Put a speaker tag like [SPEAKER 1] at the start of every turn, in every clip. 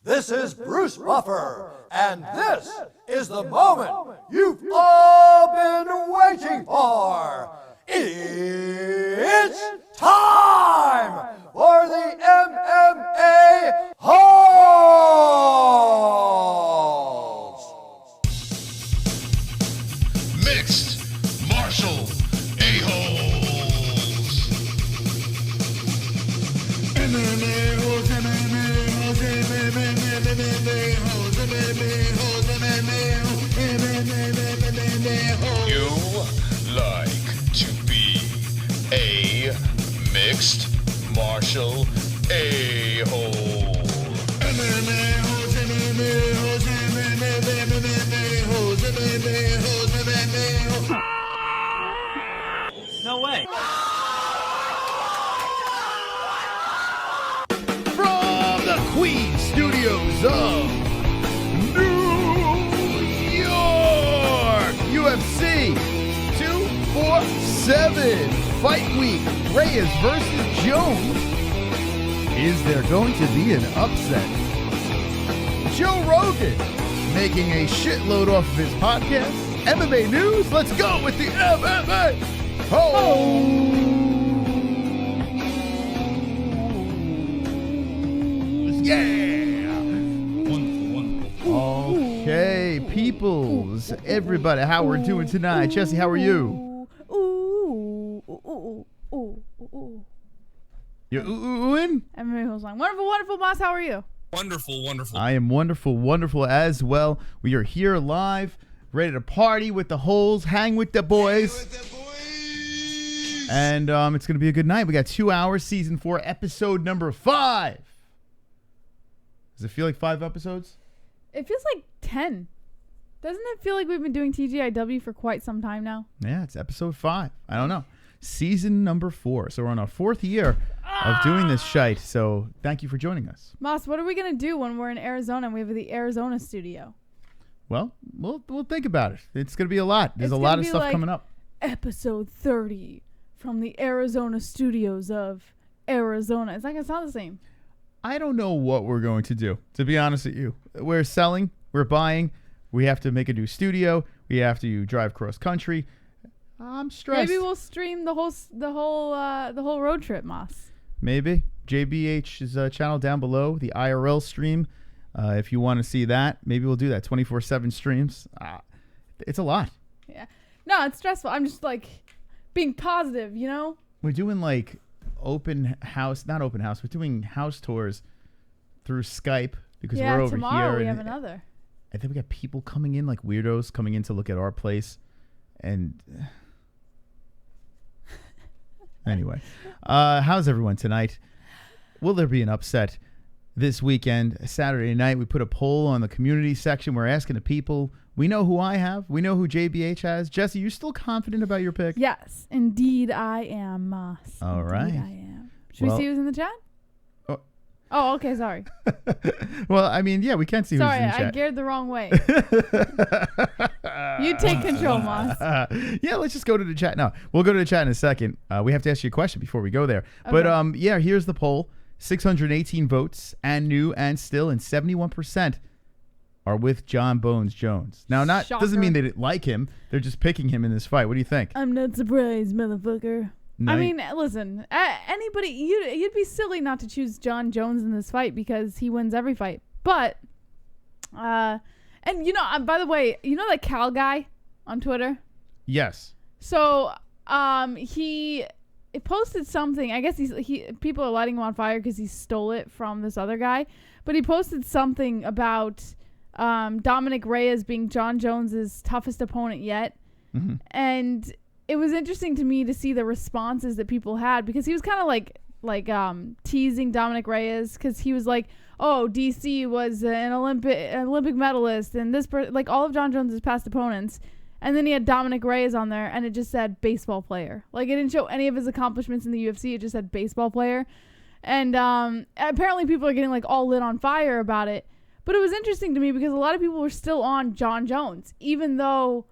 [SPEAKER 1] This is Bruce Buffer, and this is the moment you've all been waiting for. It's time for the MMA-Holes!
[SPEAKER 2] Mixed martial a-holes. MMA-Holes, MMA-Holes, MMA-Holes, MMA-Holes, MMA-Holes. You like to be a mixed martial a-hole. MMA-Holes, MMA-Holes, MMA-Holes, MMA-Holes, MMA-Holes.
[SPEAKER 3] No way.
[SPEAKER 4] From the Queen Studios of New York, UFC 247 Fight Week, Reyes versus Jones. Is there going to be an upset? Joe Rogan making a shitload off of his podcast. MMA news, let's go with the MMA Holes. Yeah. Okay, peoples, everybody, how we're doing tonight. Jesse, how are you? You ooh-oohing?
[SPEAKER 5] MMA line. Wonderful, wonderful, boss. How are you?
[SPEAKER 2] Wonderful, wonderful.
[SPEAKER 4] I am wonderful, wonderful as well. We are here live, ready to party with the holes, hang with the boys. And it's going to be a good night. We got 2 hours, season 4, episode number 5. Does it feel like 5 episodes?
[SPEAKER 5] It feels like 10. Doesn't it feel like we've been doing TGIW for quite some time now?
[SPEAKER 4] Yeah, it's episode 5. I don't know. Season number 4. So we're on our 4th year of doing this shite. So thank you for joining us.
[SPEAKER 5] Moss, what are we going to do when we're in Arizona and we have the Arizona studio?
[SPEAKER 4] Well, we'll think about it. It's going to be a lot. There's a lot of stuff
[SPEAKER 5] like
[SPEAKER 4] coming up.
[SPEAKER 5] Episode 30 from the Arizona studios of Arizona. It's not going to sound the same.
[SPEAKER 4] I don't know what we're going to do, to be honest with you. We're selling, we're buying, we have to make a new studio, we have to drive cross country. I'm stressed.
[SPEAKER 5] Maybe we'll stream the whole road trip, Moss.
[SPEAKER 4] Maybe. JBH's channel down below, the IRL stream. If you want to see that, maybe we'll do that. 24/7 streams. It's a lot.
[SPEAKER 5] Yeah. No, it's stressful. I'm just like being positive, you know?
[SPEAKER 4] We're doing like open house, not open house. We're doing house tours through Skype because we're over
[SPEAKER 5] tomorrow
[SPEAKER 4] here.
[SPEAKER 5] We have another.
[SPEAKER 4] I think we got people coming in, like weirdos coming in to look at our place. And anyway, how's everyone tonight? Will there be an upset this weekend? Saturday night, we put a poll on the community section. We're asking the people. We know who I have. We know who JBH has. Jesse, you still confident about your pick?
[SPEAKER 5] Yes, indeed I am, Moss.
[SPEAKER 4] All right.
[SPEAKER 5] Indeed I am. Should we see who's in the chat? Oh, okay, sorry.
[SPEAKER 4] Well, I mean, yeah, we can see who's in the chat.
[SPEAKER 5] Sorry, I geared the wrong way. You take control, Moss.
[SPEAKER 4] Yeah, let's just go to the chat now. We'll go to the chat in a second. We have to ask you a question before we go there.
[SPEAKER 5] Okay.
[SPEAKER 4] But yeah, here's the poll. 618 votes, and new and still, and 71% are with Jon Bones Jones. Now, doesn't mean they didn't like him. They're just picking him in this fight. What do you think?
[SPEAKER 5] I'm not surprised, motherfucker.
[SPEAKER 4] No,
[SPEAKER 5] I mean, listen, anybody, you'd be silly not to choose Jon Jones in this fight because he wins every fight. But, and you know, by the way, you know that Cal guy on Twitter?
[SPEAKER 4] Yes.
[SPEAKER 5] So, he posted something. I guess people are lighting him on fire because he stole it from this other guy. But he posted something about Dominick Reyes being Jon Jones's toughest opponent yet. Mm-hmm. And it was interesting to me to see the responses that people had because he was kind of like teasing Dominick Reyes because he was like, oh, DC was an Olympic medalist and this like all of Jon Jones's past opponents. And then he had Dominick Reyes on there and it just said baseball player. Like it didn't show any of his accomplishments in the UFC. It just said baseball player. And apparently people are getting like all lit on fire about it. But it was interesting to me because a lot of people were still on Jon Jones, even though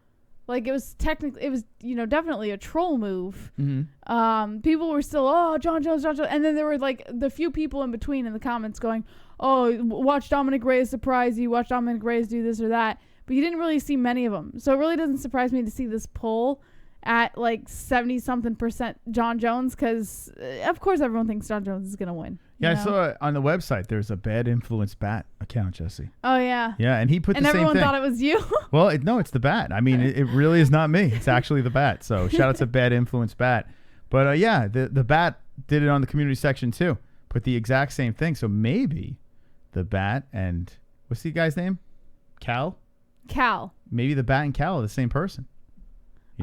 [SPEAKER 5] Like, it was technically, it was, definitely a troll move.
[SPEAKER 4] Mm-hmm.
[SPEAKER 5] People were still, oh, Jon Jones. And then there were, like, the few people in between in the comments going, oh, watch Dominick Reyes surprise you. Watch Dominick Reyes do this or that. But you didn't really see many of them. So it really doesn't surprise me to see this poll at, like, 70-something% Jon Jones. Because, of course, everyone thinks Jon Jones is going to win.
[SPEAKER 4] Yeah, I saw on the website there's a bad influence bat account, Jesse.
[SPEAKER 5] Oh, yeah.
[SPEAKER 4] Yeah, and he put the same thing.
[SPEAKER 5] And everyone thought it was you?
[SPEAKER 4] Well, no, it's the bat. I mean, it really is not me. It's actually the bat. So shout out to Bad Influence Bat. But yeah, the bat did it on the community section too. Put the exact same thing. So maybe the bat and what's the guy's name? Cal? Maybe the bat and Cal are the same person.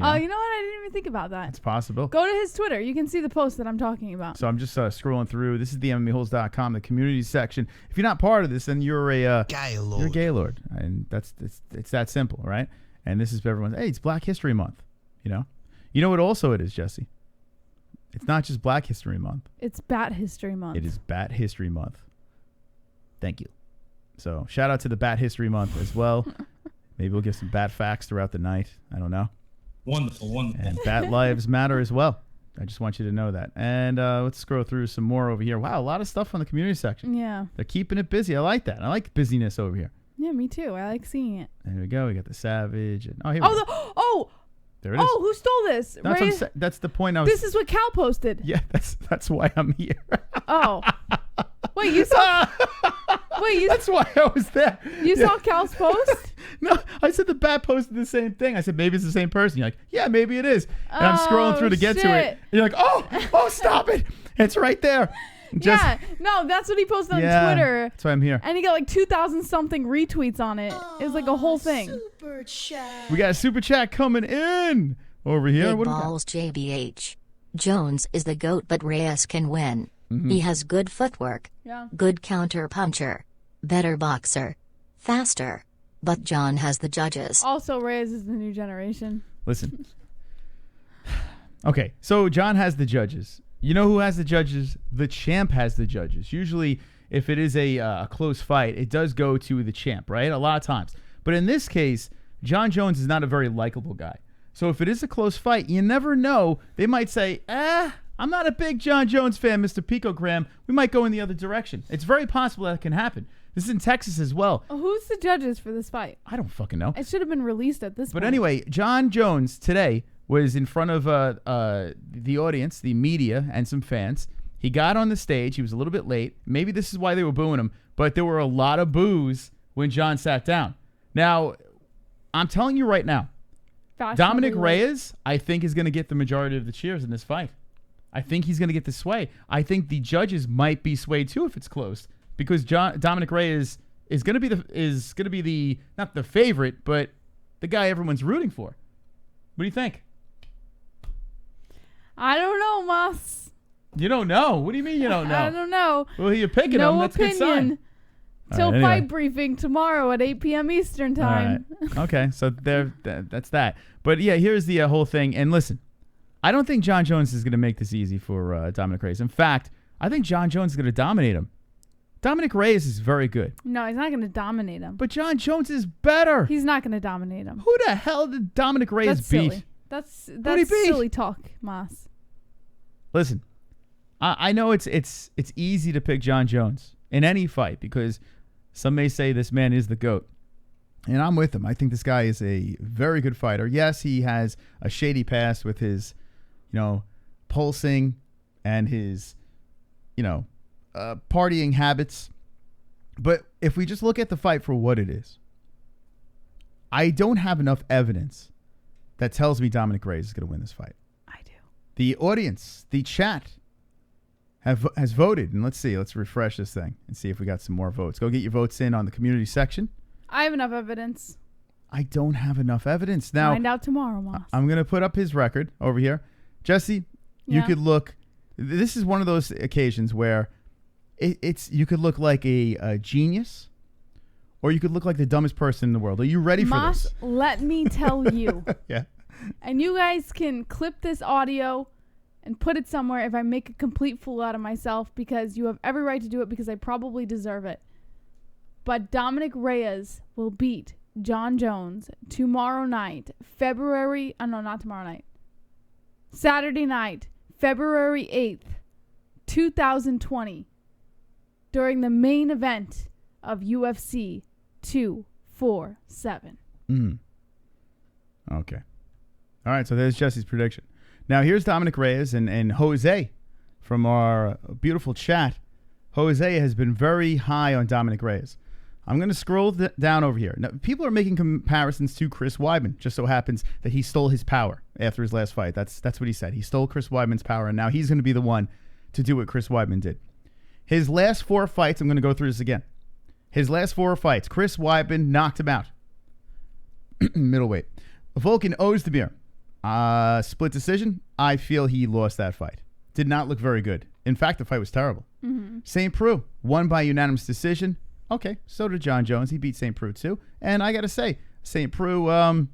[SPEAKER 5] Oh, you know what? I didn't even think about that.
[SPEAKER 4] It's possible.
[SPEAKER 5] Go to his Twitter. You can see the post that I'm talking about.
[SPEAKER 4] So I'm just scrolling through. This is the MMA-Holes.com, the community section. If you're not part of this, then you're a
[SPEAKER 2] Gaylord.
[SPEAKER 4] You're a Gaylord, and it's that simple, right? And this is for everyone. Hey, it's Black History Month. You know what? Also, it is, Jesse. It's not just Black History Month.
[SPEAKER 5] It's Bat History Month.
[SPEAKER 4] It is Bat History Month. Thank you. So shout out to the Bat History Month as well. Maybe we'll give some bat facts throughout the night. I don't know.
[SPEAKER 3] Wonderful.
[SPEAKER 4] And bat lives matter as well. I just want you to know that. And let's scroll through some more over here. Wow, a lot of stuff on the community section.
[SPEAKER 5] Yeah.
[SPEAKER 4] They're keeping it busy. I like that. I like busyness over here.
[SPEAKER 5] Yeah, me too. I like seeing it.
[SPEAKER 4] There we go. We got the Savage. And, here we go. There it is.
[SPEAKER 5] Oh, who stole this?
[SPEAKER 4] That's the point I was...
[SPEAKER 5] This is what Cal posted.
[SPEAKER 4] Yeah, that's why I'm here.
[SPEAKER 5] Oh. Wait, you saw...
[SPEAKER 4] That's why I was there.
[SPEAKER 5] You saw Cal's post?
[SPEAKER 4] No, I said the bat posted the same thing. I said, maybe it's the same person. You're like, yeah, maybe it is. And I'm scrolling through to get to it. And you're like, oh, stop it. It's right there.
[SPEAKER 5] No, that's what he posted on Twitter.
[SPEAKER 4] That's why I'm here.
[SPEAKER 5] And he got like 2,000 something retweets on it. It was like a whole thing.
[SPEAKER 6] Super chat.
[SPEAKER 4] We got a super chat coming in over here.
[SPEAKER 6] Big balls, JBH. Jones is the GOAT, but Reyes can win. He has good footwork.
[SPEAKER 5] Yeah.
[SPEAKER 6] Good counter puncher. Better boxer. Faster. But Jon has the judges.
[SPEAKER 5] Also, Reyes is the new generation.
[SPEAKER 4] Listen. Okay, so Jon has the judges. You know who has the judges? The champ has the judges. Usually, if it is a close fight, it does go to the champ, right? A lot of times. But in this case, Jon Jones is not a very likable guy. So if it is a close fight, you never know. They might say, I'm not a big Jon Jones fan, Mr. Picogram. We might go in the other direction. It's very possible that can happen. This is in Texas as well.
[SPEAKER 5] Who's the judges for this fight?
[SPEAKER 4] I don't fucking know.
[SPEAKER 5] It should have been released at this point.
[SPEAKER 4] But anyway, Jon Jones today was in front of the audience, the media, and some fans. He got on the stage. He was a little bit late. Maybe this is why they were booing him. But there were a lot of boos when Jon sat down. Now, I'm telling you right now, Dominick Reyes, I think, is going to get the majority of the cheers in this fight. I think he's going to get the sway. I think the judges might be swayed too if it's close, because Dominick Reyes is going to be the not the favorite, but the guy everyone's rooting for. What do you think?
[SPEAKER 5] I don't know, Moss.
[SPEAKER 4] You don't know? What do you mean you don't know?
[SPEAKER 5] I don't know.
[SPEAKER 4] Well, you're picking him. That's a good sign.
[SPEAKER 5] Till fight briefing tomorrow at 8 p.m. Eastern time.
[SPEAKER 4] Right. Okay, so that's that. But yeah, here's the whole thing. And listen, I don't think Jon Jones is going to make this easy for Dominick Reyes. In fact, I think Jon Jones is going to dominate him. Dominick Reyes is very good.
[SPEAKER 5] No, he's not going to dominate him.
[SPEAKER 4] But Jon Jones is better.
[SPEAKER 5] He's not going to dominate him.
[SPEAKER 4] Who the hell did Dominick Reyes beat?
[SPEAKER 5] That's silly talk, Moss.
[SPEAKER 4] Listen, I know it's easy to pick Jon Jones in any fight because some may say this man is the GOAT. And I'm with him. I think this guy is a very good fighter. Yes, he has a shady past with his, pulsing and his, partying habits. But if we just look at the fight for what it is, I don't have enough evidence that tells me Dominick Reyes is going to win this fight.
[SPEAKER 5] I do.
[SPEAKER 4] The audience, the chat, has voted. And let's refresh this thing and see if we got some more votes. Go get your votes in on the community section. I
[SPEAKER 5] have enough evidence.
[SPEAKER 4] I don't have enough evidence. Now,
[SPEAKER 5] find out tomorrow, Moss.
[SPEAKER 4] I'm going to put up his record over here. Jesse, you could look. This is one of those occasions where you could look like a genius, or you could look like the dumbest person in the world. Are you ready for this?
[SPEAKER 5] Moss, let me tell you.
[SPEAKER 4] Yeah.
[SPEAKER 5] And you guys can clip this audio and put it somewhere if I make a complete fool out of myself, because you have every right to do it because I probably deserve it. But Dominick Reyes will beat Jon Jones tomorrow night, not tomorrow night. Saturday night, February 8th, 2020, during the main event of UFC 247.
[SPEAKER 4] Okay. All right, so there's Jesse's prediction. Now, here's Dominick Reyes and Jose from our beautiful chat. Jose has been very high on Dominick Reyes. I'm going to scroll down over here. Now, people are making comparisons to Chris Weidman. Just so happens that he stole his power after his last fight. That's what he said. He stole Chris Weidman's power, and now he's going to be the one to do what Chris Weidman did. His last 4 fights, I'm going to go through this again. His last 4 fights, Chris Weidman knocked him out. Middleweight. Volkan Ozdemir, split decision. I feel he lost that fight. Did not look very good. In fact, the fight was terrible. St. Preux won by unanimous decision. Okay, so did Jon Jones. He beat St. Preux too. And I got to say, St. Preux,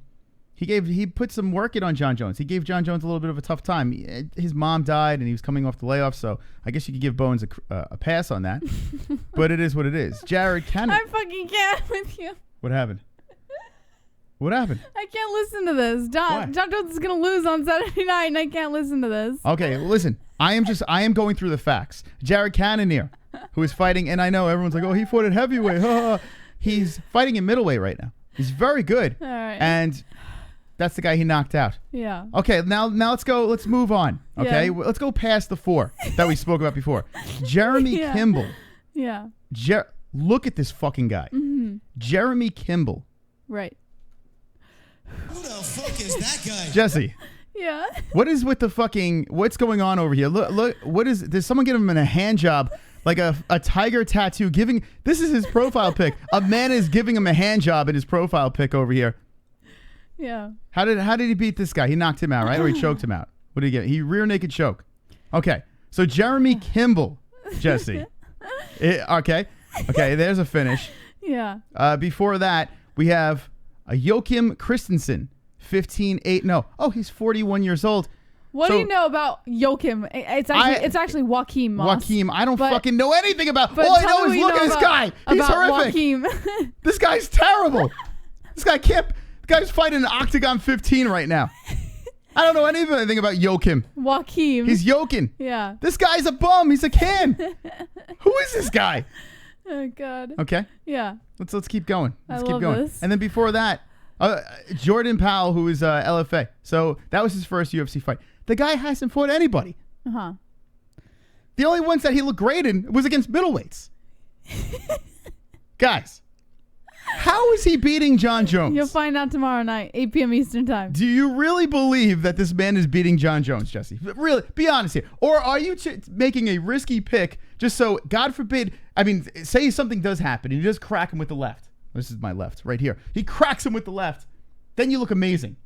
[SPEAKER 4] he put some work in on Jon Jones. He gave Jon Jones a little bit of a tough time. His mom died, and he was coming off the layoff, so I guess you could give Bones a pass on that. But it is what it is. Jared Cannon.
[SPEAKER 5] I fucking can't with you.
[SPEAKER 4] What happened? What happened?
[SPEAKER 5] I can't listen to this. Jon Jones is going to lose on Saturday night, and I can't listen to this.
[SPEAKER 4] Okay, listen. I am going through the facts. Jared Cannonier, who is fighting, and I know everyone's like, oh, he fought at heavyweight. He's fighting in middleweight right now. He's very good.
[SPEAKER 5] All right.
[SPEAKER 4] And that's the guy he knocked out.
[SPEAKER 5] Yeah.
[SPEAKER 4] Okay, now let's go. Let's move on. Okay?
[SPEAKER 5] Yeah.
[SPEAKER 4] Let's go past the 4 that we spoke about before. Jeremy
[SPEAKER 5] Yeah.
[SPEAKER 4] Kimball.
[SPEAKER 5] Yeah.
[SPEAKER 4] Look at this fucking guy. Jeremy Kimball.
[SPEAKER 5] Right.
[SPEAKER 3] Who the fuck is that guy?
[SPEAKER 4] Jesse.
[SPEAKER 5] Yeah.
[SPEAKER 4] What is with the fucking, what's going on over here? Look, did someone give him a hand job, like a tiger tattoo this is his profile pic. A man is giving him a hand job in his profile pic over here.
[SPEAKER 5] Yeah.
[SPEAKER 4] How did he beat this guy? He knocked him out, right? Or he choked him out? What did he get? He rear naked choke. Okay. So Jeremy Kimball, Jesse. Okay, there's a finish.
[SPEAKER 5] Yeah.
[SPEAKER 4] Before that, we have Joachim Christensen, 15-8. No. Oh, he's 41 years old.
[SPEAKER 5] What do you know about Joachim? It's actually Joaquim Moss.
[SPEAKER 4] Joaquim. I don't fucking know anything about. All I know is look at this guy. He's horrific.
[SPEAKER 5] Joaquim.
[SPEAKER 4] This guy's terrible. This guy can't. The guy's fighting in Octagon 15 right now. I don't know anything about Joachim.
[SPEAKER 5] Joaquim.
[SPEAKER 4] He's Joachim.
[SPEAKER 5] Yeah.
[SPEAKER 4] This guy's a bum. He's a can. Who is this guy?
[SPEAKER 5] Oh God.
[SPEAKER 4] Okay.
[SPEAKER 5] Yeah.
[SPEAKER 4] Let's keep going. Let's keep
[SPEAKER 5] love
[SPEAKER 4] going.
[SPEAKER 5] this.
[SPEAKER 4] And then before that, Jordan Powell, who is LFA. So that was his first UFC fight. The guy hasn't fought anybody.
[SPEAKER 5] Uh-huh.
[SPEAKER 4] The only ones that he looked great in was against middleweights. Guys, how is he beating Jon Jones?
[SPEAKER 5] You'll find out tomorrow night, 8 p.m. Eastern time.
[SPEAKER 4] Do you really believe that this man is beating Jon Jones, Jesse? Really, be honest here. Or are you making a risky pick just so, God forbid, I mean, say something does happen and you just crack him with the left. This is my left, right here. He cracks him with the left. Then you look amazing.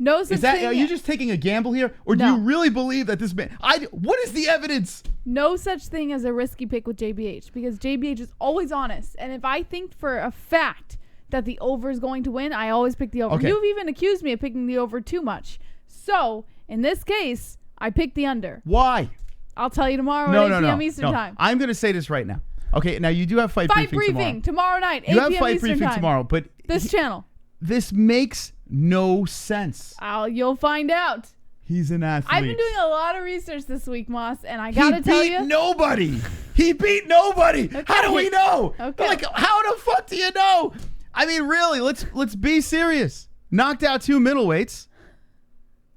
[SPEAKER 5] No such thing.
[SPEAKER 4] Are you just taking a gamble here? Or do
[SPEAKER 5] No.
[SPEAKER 4] you really believe that this man... what is the evidence?
[SPEAKER 5] No such thing as a risky pick with JBH because JBH is always honest. And if I think for a fact that the over is going to win, I always pick the over.
[SPEAKER 4] Okay.
[SPEAKER 5] You've even accused me of picking the over too much. So, in this case, I picked the under.
[SPEAKER 4] Why?
[SPEAKER 5] I'll tell you tomorrow at 8 p.m. Eastern time.
[SPEAKER 4] I'm going to say this right now. Okay, now you do have fight briefing
[SPEAKER 5] tomorrow night, 8 p.m.
[SPEAKER 4] You have fight
[SPEAKER 5] Eastern
[SPEAKER 4] briefing
[SPEAKER 5] time.
[SPEAKER 4] tomorrow, but...
[SPEAKER 5] This channel.
[SPEAKER 4] This makes no sense.
[SPEAKER 5] You'll find out.
[SPEAKER 4] He's an athlete.
[SPEAKER 5] I've been doing a lot of research this week, Moss, and I gotta tell you,
[SPEAKER 4] He beat nobody. He beat nobody.
[SPEAKER 5] Okay.
[SPEAKER 4] How do we know?
[SPEAKER 5] Okay.
[SPEAKER 4] Like, how the fuck do you know? I mean, really, let's be serious. Knocked out 2 middleweights,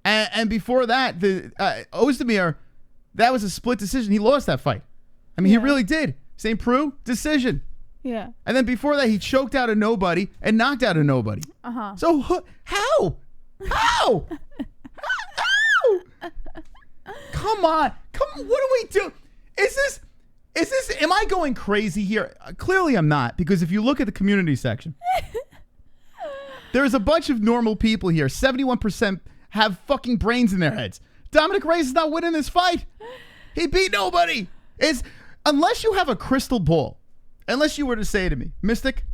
[SPEAKER 4] and before that, the Ozdemir, that was a split decision. He lost that fight. I mean, he really did. St. Preux, decision.
[SPEAKER 5] Yeah.
[SPEAKER 4] And then before that, he choked out a nobody and knocked out a nobody.
[SPEAKER 5] Uh-huh.
[SPEAKER 4] So how? How? Come on. What do we do? Is this, am I going crazy here? Clearly I'm not, because if you look at the community section, there's a bunch of normal people here. 71% have fucking brains in their heads. Dominick Reyes is not winning this fight. He beat nobody. Unless you have a crystal ball, unless you were to say to me, Mystic,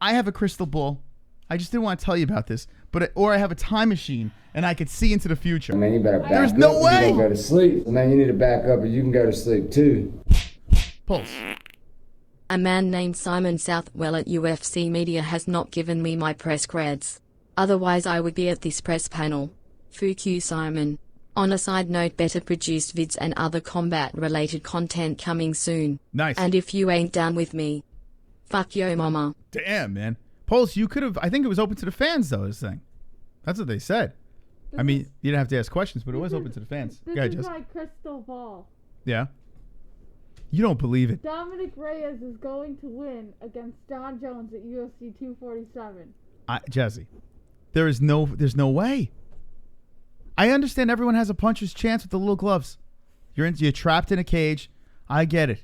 [SPEAKER 4] I have a crystal ball. I just didn't want to tell you about this, or I have a time machine and I could see into the future.
[SPEAKER 7] Man, you better back
[SPEAKER 4] There's
[SPEAKER 7] up.
[SPEAKER 4] no way.
[SPEAKER 7] You go to sleep. Man, you need to back up or you can go to sleep too.
[SPEAKER 4] Pulse.
[SPEAKER 7] A man named Simon Southwell at UFC Media has not given me my press creds. Otherwise I would be at this press panel. Fuck you, Simon. On a side note, better produced vids and other combat-related content coming soon.
[SPEAKER 4] Nice.
[SPEAKER 7] And if you ain't down with me, fuck yo mama.
[SPEAKER 4] Damn, man. Pulse, you could have... I think it was open to the fans, though, this thing. That's what they said. I mean, you didn't have to ask questions, but it was open to the fans.
[SPEAKER 5] This
[SPEAKER 4] Go ahead,
[SPEAKER 5] is
[SPEAKER 4] Jess.
[SPEAKER 5] my crystal ball.
[SPEAKER 4] Yeah? You don't believe it.
[SPEAKER 5] Dominick Reyes is going to win against Jon Jones at UFC 247.
[SPEAKER 4] Jesse, there's no way. I understand everyone has a puncher's chance with the little gloves. You're trapped in a cage. I get it.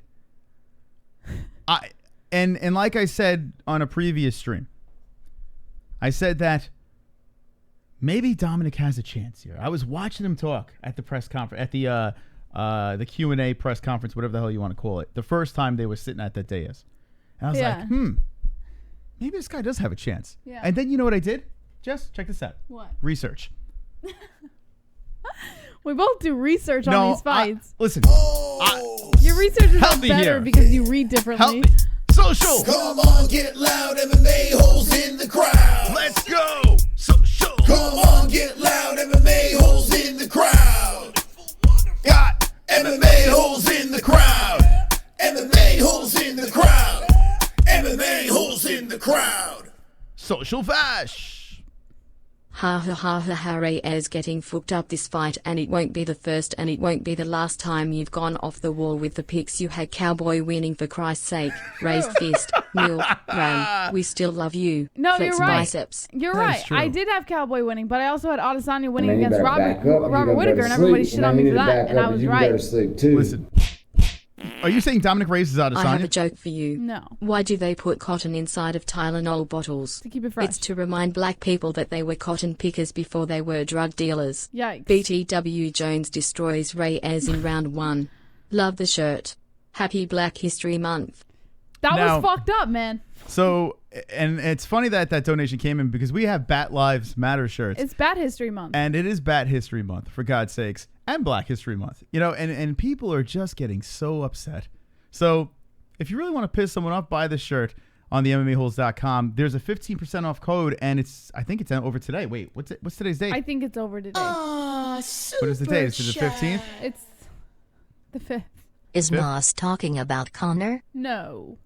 [SPEAKER 4] And like I said on a previous stream, I said that maybe Dominic has a chance here. I was watching him talk at the press conference, at the Q&A press conference, whatever the hell you want to call it, the first time they were sitting at that DIAZ. And I was like, maybe this guy does have a chance.
[SPEAKER 5] Yeah.
[SPEAKER 4] And then you know what I did? Jess, check this out.
[SPEAKER 5] What?
[SPEAKER 4] Research.
[SPEAKER 5] We both do research on these fights.
[SPEAKER 4] Listen.
[SPEAKER 5] Your research is
[SPEAKER 4] Help me
[SPEAKER 5] better
[SPEAKER 4] here.
[SPEAKER 5] because you read differently.
[SPEAKER 4] Help me. Social.
[SPEAKER 2] Come on, get loud, MMA-Holes in the crowd.
[SPEAKER 4] Let's go. Social.
[SPEAKER 2] Come on, get loud, MMA-Holes in the crowd. Got MMA-Holes in the crowd. MMA-Holes in the crowd. MMA-Holes in the crowd.
[SPEAKER 4] Social Vash.
[SPEAKER 7] Ha ha ha ha ha. Reyes getting fucked up this fight, and it won't be the first and it won't be the last time you've gone off the wall with the picks you had. Cowboy winning for Christ's sake. Raised fist. Kneel. Ram. We still love you.
[SPEAKER 5] No,
[SPEAKER 7] Flex
[SPEAKER 5] you're right.
[SPEAKER 7] biceps.
[SPEAKER 5] You're
[SPEAKER 4] That is
[SPEAKER 5] right.
[SPEAKER 4] true.
[SPEAKER 5] I did have Cowboy winning, but I also had Adesanya winning
[SPEAKER 8] Man, you
[SPEAKER 5] against
[SPEAKER 8] better back up. You
[SPEAKER 5] Robert
[SPEAKER 8] gotta
[SPEAKER 5] Whittaker,
[SPEAKER 8] better
[SPEAKER 5] and everybody
[SPEAKER 8] sleep.
[SPEAKER 5] shit
[SPEAKER 8] Man,
[SPEAKER 5] on
[SPEAKER 8] you
[SPEAKER 5] me
[SPEAKER 8] need
[SPEAKER 5] for
[SPEAKER 8] to
[SPEAKER 5] that,
[SPEAKER 8] back
[SPEAKER 5] and
[SPEAKER 8] up
[SPEAKER 5] I
[SPEAKER 8] and
[SPEAKER 5] was
[SPEAKER 8] you
[SPEAKER 5] right.
[SPEAKER 8] better sleep too.
[SPEAKER 4] Listen. Are you saying Dominick Reyes is Adesanya?
[SPEAKER 7] I have a joke for you.
[SPEAKER 5] No.
[SPEAKER 7] Why do they put cotton inside of Tylenol bottles?
[SPEAKER 5] To keep it fresh.
[SPEAKER 7] It's to remind black people that they were cotton pickers before they were drug dealers.
[SPEAKER 5] Yikes.
[SPEAKER 7] BTW Jones destroys Reyes in round 1. Love the shirt. Happy Black History Month.
[SPEAKER 5] That
[SPEAKER 4] Now-
[SPEAKER 5] was fucked up, man.
[SPEAKER 4] So, and it's funny that donation came in because we have Bat Lives Matter shirts.
[SPEAKER 5] It's Bat History Month.
[SPEAKER 4] And it is Bat History Month, for God's sakes, and Black History Month. You know, and people are just getting so upset. So, if you really want to piss someone off, buy this shirt on the MMAHoles.com. There's a 15% off code, and I think it's over today. Wait, what's today's date?
[SPEAKER 5] I think it's over today.
[SPEAKER 4] What is the date? Is it the 15th?
[SPEAKER 5] It's the 5th.
[SPEAKER 6] Is
[SPEAKER 4] Fifth?
[SPEAKER 6] Moss talking about Conor?
[SPEAKER 5] No.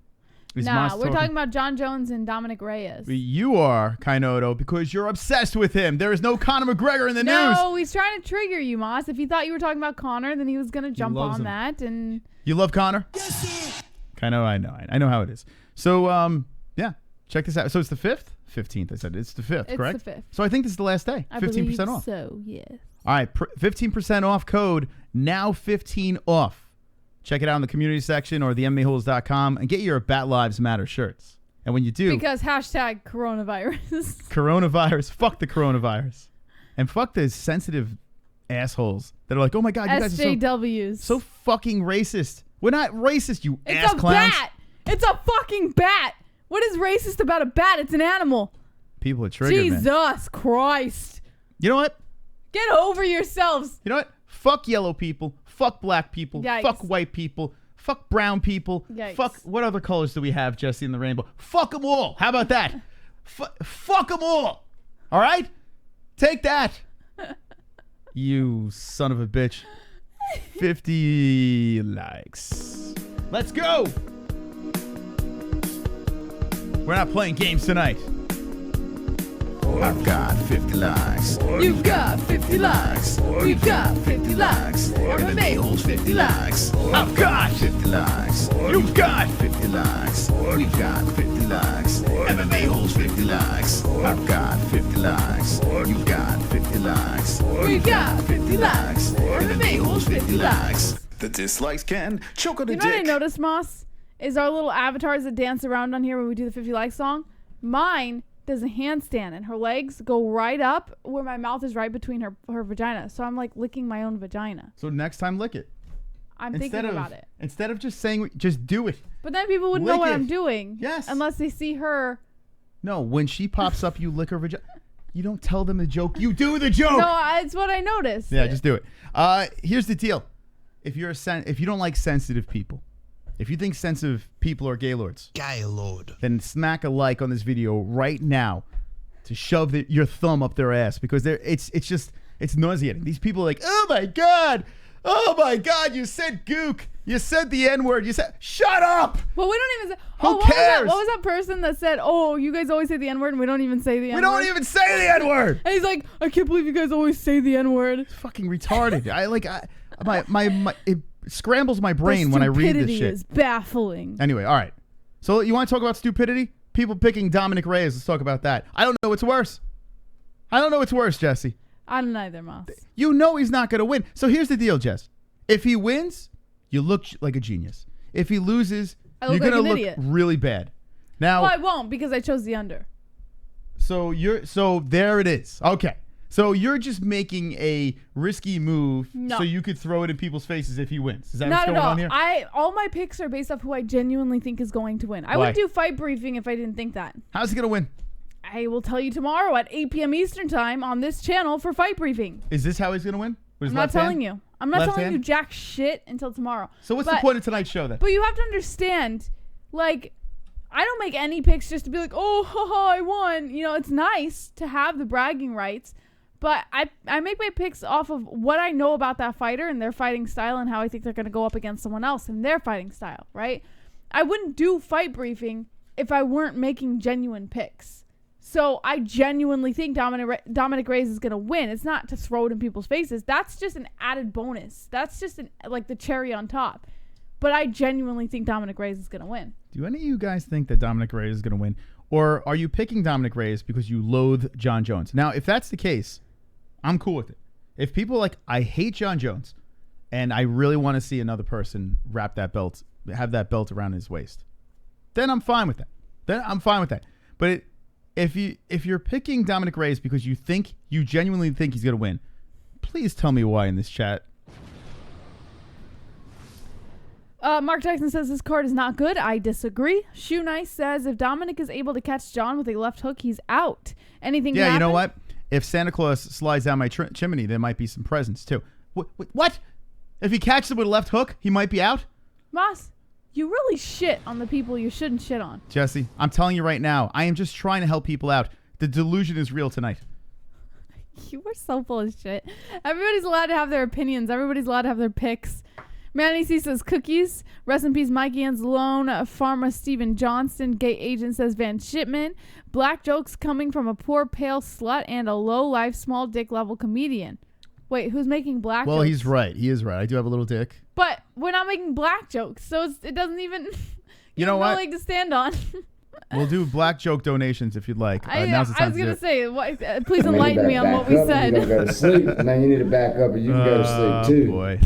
[SPEAKER 4] Is
[SPEAKER 5] Nah,
[SPEAKER 4] Moss
[SPEAKER 5] we're talking about Jon Jones and Dominick Reyes.
[SPEAKER 4] You are, Kainoto, because you're obsessed with him. There is no Conor McGregor in the news.
[SPEAKER 5] No, he's trying to trigger you, Moss. If he thought you were talking about Conor, then he was going to jump
[SPEAKER 4] loves
[SPEAKER 5] on
[SPEAKER 4] him.
[SPEAKER 5] that. And
[SPEAKER 4] You love Conor?
[SPEAKER 3] Yes, sir.
[SPEAKER 4] I know how it is. So, yeah, check this out. So it's the 5th? 15th, I said. It's the 5th,
[SPEAKER 5] It's
[SPEAKER 4] correct?
[SPEAKER 5] the 5th.
[SPEAKER 4] So I think this is the last day.
[SPEAKER 5] I
[SPEAKER 4] 15%
[SPEAKER 5] believe
[SPEAKER 4] off.
[SPEAKER 5] so, yes.
[SPEAKER 4] All right, 15% off code, now 15 off. Check it out in the community section or the MMAHoles.com and get your Bat Lives Matter shirts. And when you do,
[SPEAKER 5] Because hashtag coronavirus.
[SPEAKER 4] coronavirus, fuck the coronavirus. And fuck the sensitive assholes that are like, oh my God, you guys are
[SPEAKER 5] SJWs.
[SPEAKER 4] so fucking racist. We're not racist, you
[SPEAKER 5] It's
[SPEAKER 4] ass
[SPEAKER 5] a
[SPEAKER 4] clowns.
[SPEAKER 5] bat. It's a fucking bat. What is racist about a bat? It's an animal.
[SPEAKER 4] People are triggered, man.
[SPEAKER 5] Jesus Christ.
[SPEAKER 4] You know what?
[SPEAKER 5] Get over yourselves.
[SPEAKER 4] You know what? Fuck yellow people. Fuck black people.
[SPEAKER 5] Yikes.
[SPEAKER 4] Fuck white people. Fuck brown people.
[SPEAKER 5] Yikes.
[SPEAKER 4] Fuck, what other colors do we have, Jesse, in the rainbow? Fuck them all. How about that? Fuck them all. All right? Take that. You son of a bitch. 50 likes. Let's go. We're not playing games tonight.
[SPEAKER 2] I've got 50 likes.
[SPEAKER 5] You've got 50 likes. We've got 50 likes.
[SPEAKER 2] MMA-Holes 50 likes.
[SPEAKER 4] I've got
[SPEAKER 2] 50 likes.
[SPEAKER 4] You've got
[SPEAKER 2] 50 likes. We've got 50 likes. MMA-Holes 50 likes. I've got 50 likes. You've got 50 likes.
[SPEAKER 5] We've got 50 likes.
[SPEAKER 2] MMA-Holes 50 likes. The dislikes can choke on a
[SPEAKER 5] You know what I
[SPEAKER 2] dick.
[SPEAKER 5] noticed, Moss? Is our little avatars that dance around on here when we do the 50 like song. Mine does a handstand and her legs go right up where my mouth is right between her vagina. So I'm like licking my own vagina.
[SPEAKER 4] So next time, lick it.
[SPEAKER 5] I'm thinking about it.
[SPEAKER 4] Instead of just saying, just do it.
[SPEAKER 5] But then people wouldn't know
[SPEAKER 4] Lick
[SPEAKER 5] what
[SPEAKER 4] it.
[SPEAKER 5] I'm doing.
[SPEAKER 4] Yes.
[SPEAKER 5] Unless they see her.
[SPEAKER 4] No, when she pops up, you lick her vagina. You don't tell them the joke. You do the joke.
[SPEAKER 5] No, it's what I noticed.
[SPEAKER 4] Yeah, just do it. Here's the deal. If you don't like sensitive people, If you think sensitive people are gaylords,
[SPEAKER 2] Gaylord.
[SPEAKER 4] then smack a like on this video right now to shove your thumb up their ass because it's nauseating. These people are like, oh my god, you said gook, you said the N-word, you said shut up.
[SPEAKER 5] Well, we don't even say.
[SPEAKER 4] Who
[SPEAKER 5] What
[SPEAKER 4] cares?
[SPEAKER 5] was that person that said, "Oh, you guys always say the N-word, and we don't even say the N-word."
[SPEAKER 4] We don't even say the N-word.
[SPEAKER 5] And he's like, "I can't believe you guys always say the N-word."
[SPEAKER 4] It's fucking retarded. It scrambles my brain when I read this shit.
[SPEAKER 5] Stupidity is baffling.
[SPEAKER 4] Anyway, all right. So you want to talk about stupidity? People picking Dominick Reyes. Let's talk about that. I don't know what's worse. Jesse.
[SPEAKER 5] I don't either, Moss.
[SPEAKER 4] You know he's not going to win. So here's the deal, Jess. If he wins, you look like a genius. If he loses, you're going to look really bad. Now,
[SPEAKER 5] Well, I won't because I chose the under.
[SPEAKER 4] So there it is. Okay. So you're just making a risky move so you could throw it in people's faces if he wins. Is that what's going on here?
[SPEAKER 5] All my picks are based off who I genuinely think is going to win. I
[SPEAKER 4] Why?
[SPEAKER 5] wouldn't do fight briefing if I didn't think that.
[SPEAKER 4] How's he going to win?
[SPEAKER 5] I will tell you tomorrow at 8 p.m. Eastern time on this channel for fight briefing.
[SPEAKER 4] Is this how he's going to win?
[SPEAKER 5] I'm not telling you. I'm not
[SPEAKER 4] Left
[SPEAKER 5] telling
[SPEAKER 4] hand?
[SPEAKER 5] you jack shit until tomorrow.
[SPEAKER 4] So what's the point of tonight's show then?
[SPEAKER 5] But you have to understand, like, I don't make any picks just to be like, oh, haha, I won. You know, it's nice to have the bragging rights, but I make my picks off of what I know about that fighter and their fighting style and how I think they're going to go up against someone else and their fighting style, right? I wouldn't do fight briefing if I weren't making genuine picks. So I genuinely think Dominick Reyes is going to win. It's not to throw it in people's faces. That's just an added bonus. That's just like the cherry on top. But I genuinely think Dominick Reyes is going to win.
[SPEAKER 4] Do any of you guys think that Dominick Reyes is going to win? Or are you picking Dominick Reyes because you loathe Jon Jones? Now, if that's the case, I'm cool with it. If people are like, I hate Jon Jones, and I really want to see another person have that belt around his waist, then I'm fine with that. But if you're picking Dominick Reyes because you genuinely think he's going to win, please tell me why in this chat.
[SPEAKER 5] Mark Jackson says this card is not good. I disagree. Shoe Nice says if Dominick is able to catch Jon with a left hook, he's out. Anything can happen?
[SPEAKER 4] You know what? If Santa Claus slides down my chimney, there might be some presents too. What? If he catches him with a left hook, he might be out?
[SPEAKER 5] Moss, you really shit on the people you shouldn't shit on.
[SPEAKER 4] Jesse, I'm telling you right now, I am just trying to help people out. The delusion is real tonight.
[SPEAKER 5] You are so full of shit. Everybody's allowed to have their opinions. Everybody's allowed to have their picks. Manny C says cookies. Rest in peace, Mikey Anzalone. Pharma Steven Johnston. Gay Agent says Van Shipman. Black jokes coming from a poor pale slut and a low life small dick level comedian. Wait, who's making black jokes?
[SPEAKER 4] Well, he's right. He is right. I do have a little dick.
[SPEAKER 5] But we're not making black jokes, so it doesn't even.
[SPEAKER 4] You know what?
[SPEAKER 5] No leg to stand on.
[SPEAKER 4] We'll do black joke donations if you'd like.
[SPEAKER 5] Now's the time I was going to say, please enlighten me on what we said.
[SPEAKER 8] You go to sleep. Now you need to back up and you can go to sleep too.
[SPEAKER 4] Boy.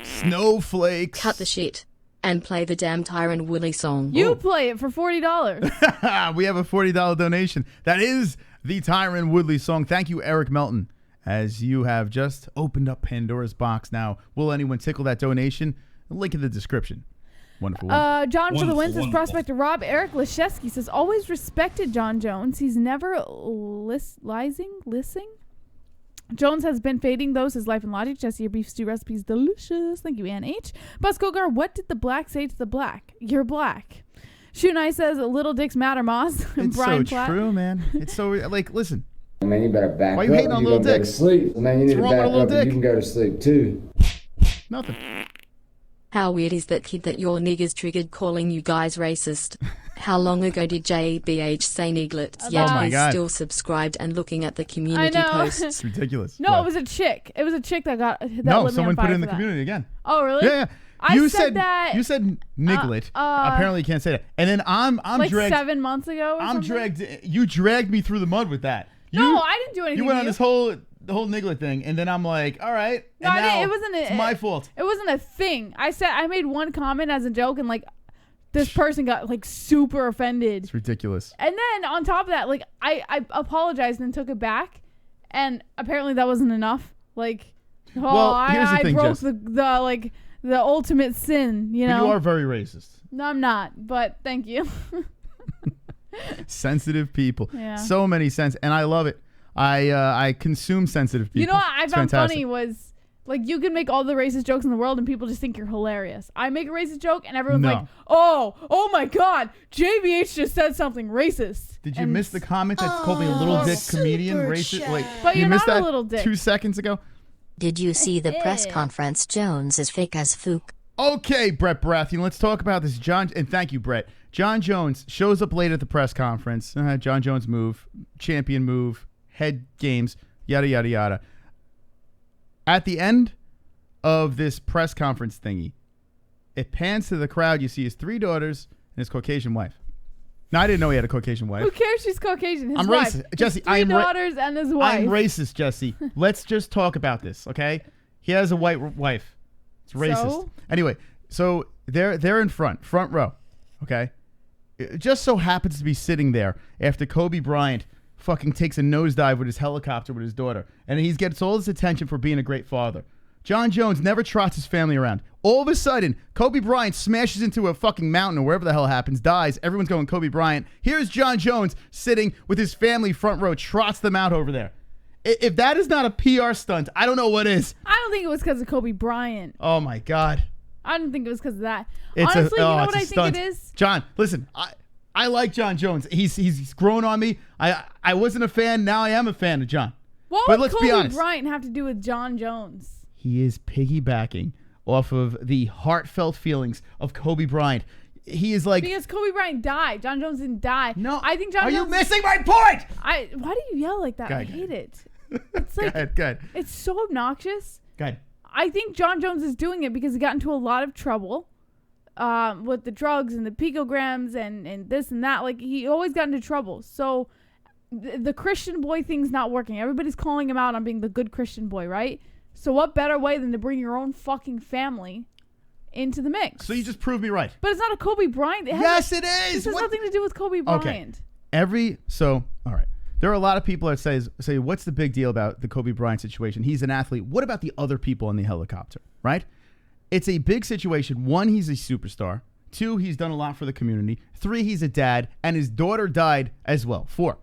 [SPEAKER 4] Snowflakes.
[SPEAKER 7] Cut the shit and play the damn Tyron Woodley song.
[SPEAKER 5] You play it for $40.
[SPEAKER 4] We have a $40 donation. That is the Tyron Woodley song. Thank you, Eric Melton, as you have just opened up Pandora's box. Now, will anyone tickle that donation? Link in the description. Wonderful.
[SPEAKER 5] John for the win says prospector Rob. Eric Leshesky says always respected Jon Jones. He's never listening. Jones has been fading those. His life and logic. Jesse, your beef stew recipe is delicious. Thank you, Ann H. Bus Kogar, what did the black say to the black? You're black. Shoe Nice says little dicks matter, Moss.
[SPEAKER 4] It's
[SPEAKER 5] Brian
[SPEAKER 4] so
[SPEAKER 5] Platt.
[SPEAKER 4] true, man. It's so like, listen.
[SPEAKER 8] Man, you better back up.
[SPEAKER 4] Why are you hating on little
[SPEAKER 8] go
[SPEAKER 4] dicks?
[SPEAKER 8] to sleep. Man, you need to
[SPEAKER 4] What's wrong
[SPEAKER 8] back
[SPEAKER 4] with a
[SPEAKER 8] up
[SPEAKER 4] little
[SPEAKER 8] and you
[SPEAKER 4] dick?
[SPEAKER 8] can go to sleep too.
[SPEAKER 4] Nothing.
[SPEAKER 7] How weird is that kid that your niggers triggered calling you guys racist? How long ago did JBH say nigglets? Yet
[SPEAKER 4] Oh my
[SPEAKER 7] he's
[SPEAKER 4] God.
[SPEAKER 7] still subscribed and looking at the community
[SPEAKER 5] know.
[SPEAKER 7] posts.
[SPEAKER 4] It's ridiculous.
[SPEAKER 5] No,
[SPEAKER 4] What?
[SPEAKER 5] it was a chick. It was a chick that got that
[SPEAKER 4] No,
[SPEAKER 5] lit me
[SPEAKER 4] someone
[SPEAKER 5] on
[SPEAKER 4] put
[SPEAKER 5] fire
[SPEAKER 4] it in
[SPEAKER 5] for
[SPEAKER 4] the
[SPEAKER 5] that.
[SPEAKER 4] community again.
[SPEAKER 5] Oh, really?
[SPEAKER 4] Yeah.
[SPEAKER 5] I
[SPEAKER 4] You
[SPEAKER 5] said that.
[SPEAKER 4] You said niglet. Apparently, you can't say that. And then I'm
[SPEAKER 5] like
[SPEAKER 4] dragged.
[SPEAKER 5] 7 months ago. Or something?
[SPEAKER 4] You dragged me through the mud with that.
[SPEAKER 5] No, I didn't do anything.
[SPEAKER 4] You went
[SPEAKER 5] to
[SPEAKER 4] on
[SPEAKER 5] you.
[SPEAKER 4] this the whole niglet thing, and then I'm like, all right.
[SPEAKER 5] No,
[SPEAKER 4] and
[SPEAKER 5] I didn't.
[SPEAKER 4] now
[SPEAKER 5] It wasn't.
[SPEAKER 4] It's my fault.
[SPEAKER 5] It wasn't a thing. I made one comment as a joke, and like, this person got like super offended.
[SPEAKER 4] It's ridiculous.
[SPEAKER 5] And then on top of that, like, I apologized and took it back, and apparently that wasn't enough. Like,
[SPEAKER 4] Well, here's the
[SPEAKER 5] I
[SPEAKER 4] thing,
[SPEAKER 5] broke
[SPEAKER 4] Jess.
[SPEAKER 5] the ultimate sin. You
[SPEAKER 4] But
[SPEAKER 5] know.
[SPEAKER 4] you are very racist.
[SPEAKER 5] No, I'm not. But thank you.
[SPEAKER 4] Sensitive people.
[SPEAKER 5] Yeah.
[SPEAKER 4] So many sense, and I love it. I consume sensitive people.
[SPEAKER 5] You know what I
[SPEAKER 4] It's
[SPEAKER 5] found
[SPEAKER 4] fantastic.
[SPEAKER 5] funny was Like, you can make all the racist jokes in the world and people just think you're hilarious. I make a racist joke and everyone's
[SPEAKER 4] No.
[SPEAKER 5] like, oh my God, JVH just said something racist.
[SPEAKER 4] Did you
[SPEAKER 5] And
[SPEAKER 4] miss the comment that called me a little dick comedian racist? Wait,
[SPEAKER 5] But
[SPEAKER 4] you
[SPEAKER 5] you're
[SPEAKER 4] missed
[SPEAKER 5] not a
[SPEAKER 4] that
[SPEAKER 5] little dick.
[SPEAKER 4] 2 seconds ago?
[SPEAKER 6] Did you see the press conference? Jones is fake as fook.
[SPEAKER 4] Okay, Brett Baratheon, let's talk about this. And thank you, Brett. Jon Jones shows up late at the press conference. Jon Jones move, champion move, head games, yada, yada, yada. At the end of this press conference thingy, it pans to the crowd. You see his 3 daughters and his Caucasian wife. Now, I didn't know he had a Caucasian wife.
[SPEAKER 5] Who cares? She's Caucasian. His
[SPEAKER 4] I'm
[SPEAKER 5] wife.
[SPEAKER 4] racist. Jesse,
[SPEAKER 5] His 3 daughters and his wife.
[SPEAKER 4] I'm racist, Jesse. Let's just talk about this, okay? He has a white wife. It's racist.
[SPEAKER 5] So?
[SPEAKER 4] Anyway, so they're in front row, okay? It just so happens to be sitting there after Kobe Bryant fucking takes a nosedive with his helicopter with his daughter, and he gets all this attention for being a great father. Jon Jones never trots his family around. All of a sudden, Kobe Bryant smashes into a fucking mountain or wherever the hell happens, dies. Everyone's going Kobe Bryant. Here's Jon Jones sitting with his family front row, trots them out over there. If that is not a PR stunt, I don't know what is.
[SPEAKER 5] I don't think it was because of Kobe Bryant.
[SPEAKER 4] Oh, my God.
[SPEAKER 5] I don't think it was because of that.
[SPEAKER 4] It's
[SPEAKER 5] Honestly, you know
[SPEAKER 4] it's
[SPEAKER 5] what
[SPEAKER 4] a
[SPEAKER 5] I
[SPEAKER 4] stunt.
[SPEAKER 5] think it is?
[SPEAKER 4] John, listen, I like Jon Jones. He's grown on me. I wasn't a fan. Now I am a fan of John.
[SPEAKER 5] What
[SPEAKER 4] But
[SPEAKER 5] would
[SPEAKER 4] let's be
[SPEAKER 5] Kobe
[SPEAKER 4] honest.
[SPEAKER 5] Bryant have to do with Jon Jones?
[SPEAKER 4] He is piggybacking off of the heartfelt feelings of Kobe Bryant. He is like...
[SPEAKER 5] Because Kobe Bryant died. Jon Jones didn't die.
[SPEAKER 4] No.
[SPEAKER 5] I think Jon
[SPEAKER 4] Are
[SPEAKER 5] Jones...
[SPEAKER 4] you missing my point?
[SPEAKER 5] Why do you yell like that?
[SPEAKER 4] Go
[SPEAKER 5] I
[SPEAKER 4] ahead.
[SPEAKER 5] hate it. It's like...
[SPEAKER 4] Go ahead.
[SPEAKER 5] It's so obnoxious.
[SPEAKER 4] Go ahead.
[SPEAKER 5] I think Jon Jones is doing it because he got into a lot of trouble with the drugs and the picograms and this and that. Like, he always got into trouble. So the Christian boy thing's not working. Everybody's calling him out on being the good Christian boy, right? So what better way than to bring your own fucking family into the mix?
[SPEAKER 4] So you just proved me right.
[SPEAKER 5] But it's not a Kobe Bryant.
[SPEAKER 4] Yes, it
[SPEAKER 5] This
[SPEAKER 4] is.
[SPEAKER 5] has nothing to do with Kobe Bryant.
[SPEAKER 4] So, all right. There are a lot of people that say, what's the big deal about the Kobe Bryant situation? He's an athlete. What about the other people on the helicopter, right? It's a big situation. 1, he's a superstar. 2, he's done a lot for the community. 3, he's a dad, and his daughter died as well. 4.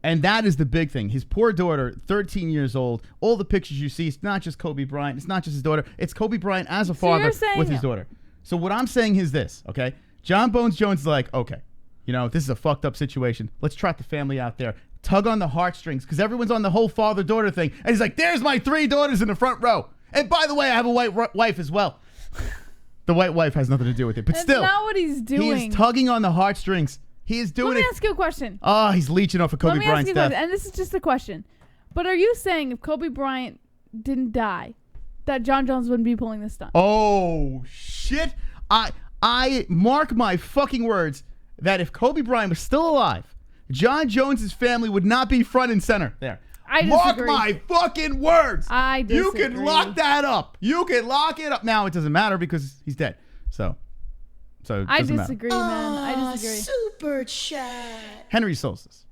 [SPEAKER 4] And that is the big thing. His poor daughter, 13 years old. All the pictures you see, it's not just Kobe Bryant. It's not just his daughter. It's Kobe Bryant as a father
[SPEAKER 5] you're saying
[SPEAKER 4] with his daughter. So what I'm saying is this, okay? Jon Bones Jones is like, okay, this is a fucked up situation. Let's trot the family out there. Tug on the heartstrings, because everyone's on the whole father-daughter thing. And he's like, there's my 3 daughters in the front row. And by the way, I have a white wife as well. The white wife has nothing to do with it. But
[SPEAKER 5] That's
[SPEAKER 4] still,
[SPEAKER 5] not what he's doing.
[SPEAKER 4] he is tugging on the heartstrings. He is doing
[SPEAKER 5] Let me
[SPEAKER 4] it.
[SPEAKER 5] ask you a question.
[SPEAKER 4] Oh, he's leeching off of Kobe Bryant's death.
[SPEAKER 5] And this is just a question. But are you saying if Kobe Bryant didn't die, that Jon Jones wouldn't be pulling this stunt?
[SPEAKER 4] Oh, shit. I mark my fucking words that if Kobe Bryant was still alive, Jon Jones's family would not be front and center there.
[SPEAKER 5] I
[SPEAKER 4] Mark
[SPEAKER 5] disagree.
[SPEAKER 4] my fucking words.
[SPEAKER 5] I disagree.
[SPEAKER 4] You can lock that up. You can lock it up. Now it doesn't matter because he's dead. So it
[SPEAKER 5] I
[SPEAKER 4] doesn't matter.
[SPEAKER 5] disagree, man. I disagree.
[SPEAKER 2] Super chat.
[SPEAKER 4] Henry Solstice.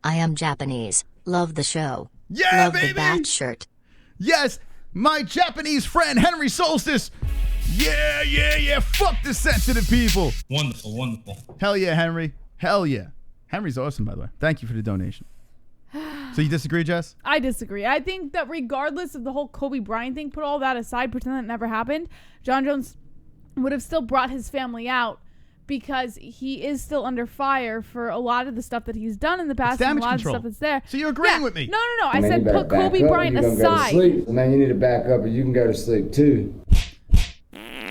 [SPEAKER 6] I am Japanese. Love the show.
[SPEAKER 4] Yeah,
[SPEAKER 6] Love
[SPEAKER 4] baby.
[SPEAKER 6] the bat shirt.
[SPEAKER 4] Yes, my Japanese friend Henry Solstice. Yeah. Fuck the sensitive people.
[SPEAKER 3] Wonderful.
[SPEAKER 4] Hell yeah, Henry. Hell yeah. Henry's awesome, by the way. Thank you for the donation. So you disagree, Jess?
[SPEAKER 5] I disagree. I think that regardless of the whole Kobe Bryant thing, put all that aside, pretend that never happened, Jon Jones would have still brought his family out because he is still under fire for a lot of the stuff that he's done in the past and a
[SPEAKER 4] damage
[SPEAKER 5] lot
[SPEAKER 4] control.
[SPEAKER 5] of the stuff that's there.
[SPEAKER 4] So you're agreeing with me?
[SPEAKER 5] No. I
[SPEAKER 8] Man,
[SPEAKER 5] said
[SPEAKER 8] you better
[SPEAKER 5] put
[SPEAKER 8] back
[SPEAKER 5] Kobe
[SPEAKER 8] up,
[SPEAKER 5] Bryant
[SPEAKER 8] you're gonna go to
[SPEAKER 5] aside.
[SPEAKER 8] sleep. Man, you need to back up or you can go to sleep too.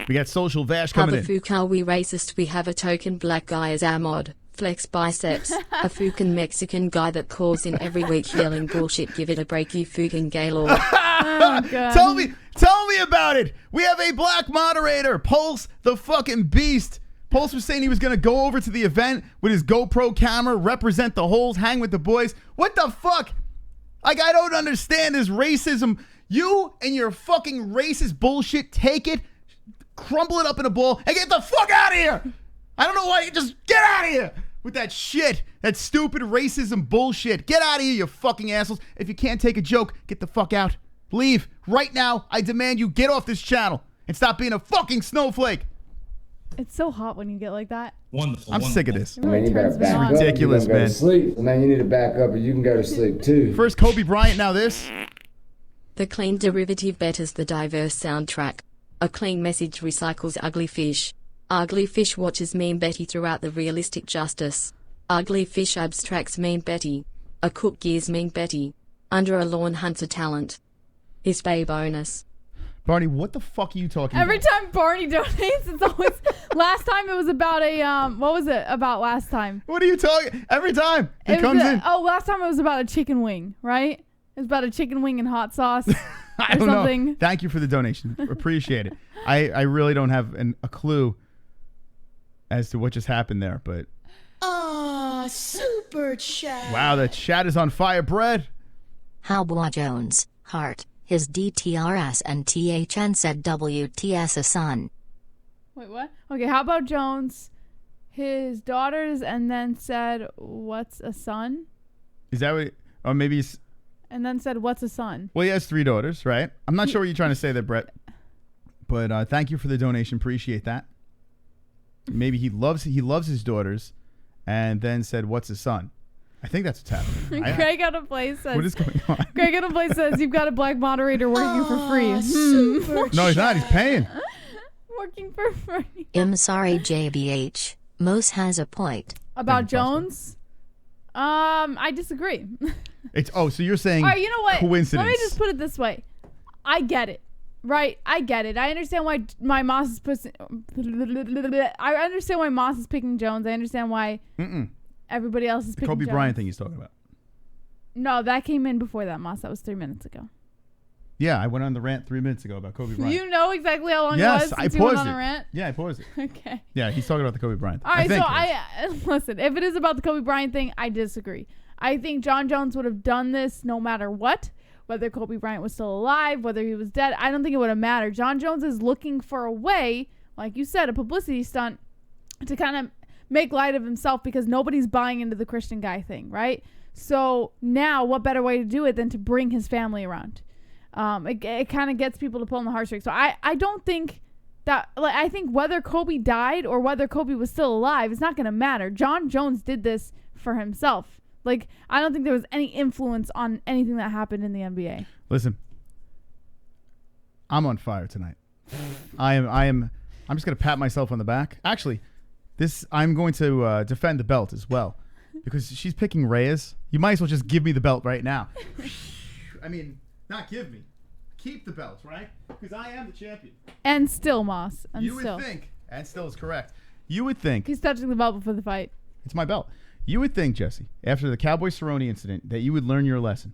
[SPEAKER 4] We got Social Vash
[SPEAKER 7] Cover
[SPEAKER 4] coming in.
[SPEAKER 7] Fook, are we racist? We have a token black guy as our mod. Flex biceps. A fucking Mexican guy that calls in every week yelling bullshit. Give it a break, you fucking gaylord.
[SPEAKER 5] Oh, God.
[SPEAKER 4] Tell me about it. We have a black moderator, Pulse the fucking beast. Pulse was saying he was going to go over to the event with his GoPro camera, represent the holes, hang with the boys. What the fuck? Like, I don't understand this racism. You and your fucking racist bullshit, take it, crumble it up in a ball, and get the fuck out of here. I don't know why. Just get out of here with that shit. That stupid racism bullshit. Get out of here, you fucking assholes. If you can't take a joke, get the fuck out. Leave. Right now, I demand you get off this channel and stop being a fucking snowflake.
[SPEAKER 5] It's so hot when you get like that.
[SPEAKER 4] I'm sick of this.
[SPEAKER 5] It really
[SPEAKER 8] Man, you better
[SPEAKER 5] turns me
[SPEAKER 8] back
[SPEAKER 5] on.
[SPEAKER 8] up.
[SPEAKER 4] Ridiculous,
[SPEAKER 8] you can go
[SPEAKER 4] man.
[SPEAKER 8] to sleep. Man, you need to back up or you can go to sleep too.
[SPEAKER 4] First Kobe Bryant, now this.
[SPEAKER 7] The clean derivative betters the diverse soundtrack. A clean message recycles ugly fish. Ugly fish watches Mean Betty throughout the realistic justice. Ugly fish abstracts Mean Betty. A cook gears Mean Betty. Under a lawn hunts a talent. His bay bonus.
[SPEAKER 4] Barney, what the fuck are you talking
[SPEAKER 5] Every
[SPEAKER 4] about?
[SPEAKER 5] time Barney donates, it's always. Last time it was about a what was it about last time?
[SPEAKER 4] What are you talking? Every time he
[SPEAKER 5] It was
[SPEAKER 4] comes
[SPEAKER 5] a-
[SPEAKER 4] in.
[SPEAKER 5] Oh, last time it was about a chicken wing, right? It was about a chicken wing and hot sauce.
[SPEAKER 4] I
[SPEAKER 5] or
[SPEAKER 4] don't
[SPEAKER 5] something.
[SPEAKER 4] know. Thank you for the donation. Appreciate it. I really don't have a clue as to what just happened there, but
[SPEAKER 3] Ah, super chat.
[SPEAKER 4] wow, the chat is on fire. Bread.
[SPEAKER 6] Halwa Jones, heart, his DTRS and THN said WTS a son.
[SPEAKER 5] Wait, what? Okay, how about Jones? His daughters, and then said, "What's a son?"
[SPEAKER 4] Is that what? Or maybe he's.
[SPEAKER 5] And then said, "What's a son?"
[SPEAKER 4] Well, he has 3 daughters, right? I'm not sure what you're trying to say there, Brett. But thank you for the donation. Appreciate that. Maybe he loves his daughters, and then said, "What's a son?" I think that's what's happening.
[SPEAKER 5] Greg out of place says.
[SPEAKER 4] What is going on?
[SPEAKER 5] Greg out of place says you've got a black moderator working for free.
[SPEAKER 3] Super
[SPEAKER 4] No, he's not. He's paying.
[SPEAKER 5] Working for free.
[SPEAKER 6] I'm sorry, JBH. Mose has a point.
[SPEAKER 5] About
[SPEAKER 4] Thank you, Pastor.
[SPEAKER 5] Jones? I disagree.
[SPEAKER 4] It's so you're saying
[SPEAKER 5] All right, you know what?
[SPEAKER 4] coincidence.
[SPEAKER 5] Let me just put it this way. I get it. Right? I get it. I understand why my Moss is I understand why Moss is picking Jones. I understand why everybody else is
[SPEAKER 4] the
[SPEAKER 5] picking
[SPEAKER 4] Kobe
[SPEAKER 5] Jones.
[SPEAKER 4] Bryant thing he's talking about.
[SPEAKER 5] No, that came in before that, Moss. That was 3 minutes ago.
[SPEAKER 4] Yeah, I went on the rant 3 minutes ago about Kobe Bryant.
[SPEAKER 5] You know exactly how long
[SPEAKER 4] Yes,
[SPEAKER 5] it was
[SPEAKER 4] I
[SPEAKER 5] since you went
[SPEAKER 4] paused
[SPEAKER 5] on
[SPEAKER 4] it.
[SPEAKER 5] a rant?
[SPEAKER 4] Yeah, I paused it.
[SPEAKER 5] Okay.
[SPEAKER 4] Yeah, he's talking about the Kobe Bryant thing.
[SPEAKER 5] All right,
[SPEAKER 4] think
[SPEAKER 5] so
[SPEAKER 4] it is.
[SPEAKER 5] listen, if it is about the Kobe Bryant thing, I disagree. I think Jon Jones would have done this no matter what, whether Kobe Bryant was still alive, whether he was dead. I don't think it would have mattered. Jon Jones is looking for a way, like you said, a publicity stunt to kind of make light of himself because nobody's buying into the Christian guy thing, right? So now what better way to do it than to bring his family around? It kind of gets people to pull on the heartstrings. So I don't think that, like, I think whether Kobe died or whether Kobe was still alive, it's not going to matter. Jon Jones did this for himself. Like, I don't think there was any influence on anything that happened in the NBA.
[SPEAKER 4] Listen, I'm on fire tonight. I'm just gonna pat myself on the back. Actually, I'm going to defend the belt as well because she's picking Reyes. You might as well just give me the belt right now. I mean, not give me, keep the belt, right? Because I am the champion.
[SPEAKER 5] And still, Moss. And
[SPEAKER 4] You
[SPEAKER 5] still.
[SPEAKER 4] would think, and still is correct. You would think
[SPEAKER 5] He's touching the belt before the fight.
[SPEAKER 4] it's my belt. You would think, Jesse, after the Cowboy Cerrone incident, that you would learn your lesson.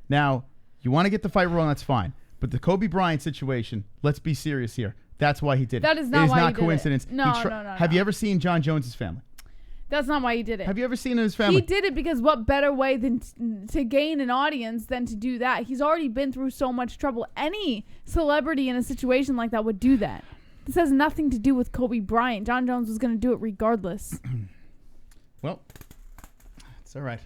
[SPEAKER 4] Now, you want to get the fight wrong, that's fine. But the Kobe Bryant situation, let's be serious here. That's why he did it.
[SPEAKER 5] That is not why he did it.
[SPEAKER 4] coincidence.
[SPEAKER 5] No,
[SPEAKER 4] He
[SPEAKER 5] no.
[SPEAKER 4] Have you ever seen Jon Jones' family?
[SPEAKER 5] That's not why he did it.
[SPEAKER 4] Have you ever seen his family?
[SPEAKER 5] He did it because what better way than to gain an audience than to do that? He's already been through so much trouble. Any celebrity in a situation like that would do that. This has nothing to do with Kobe Bryant. Jon Jones was going to do it regardless.
[SPEAKER 4] Well, it's all right.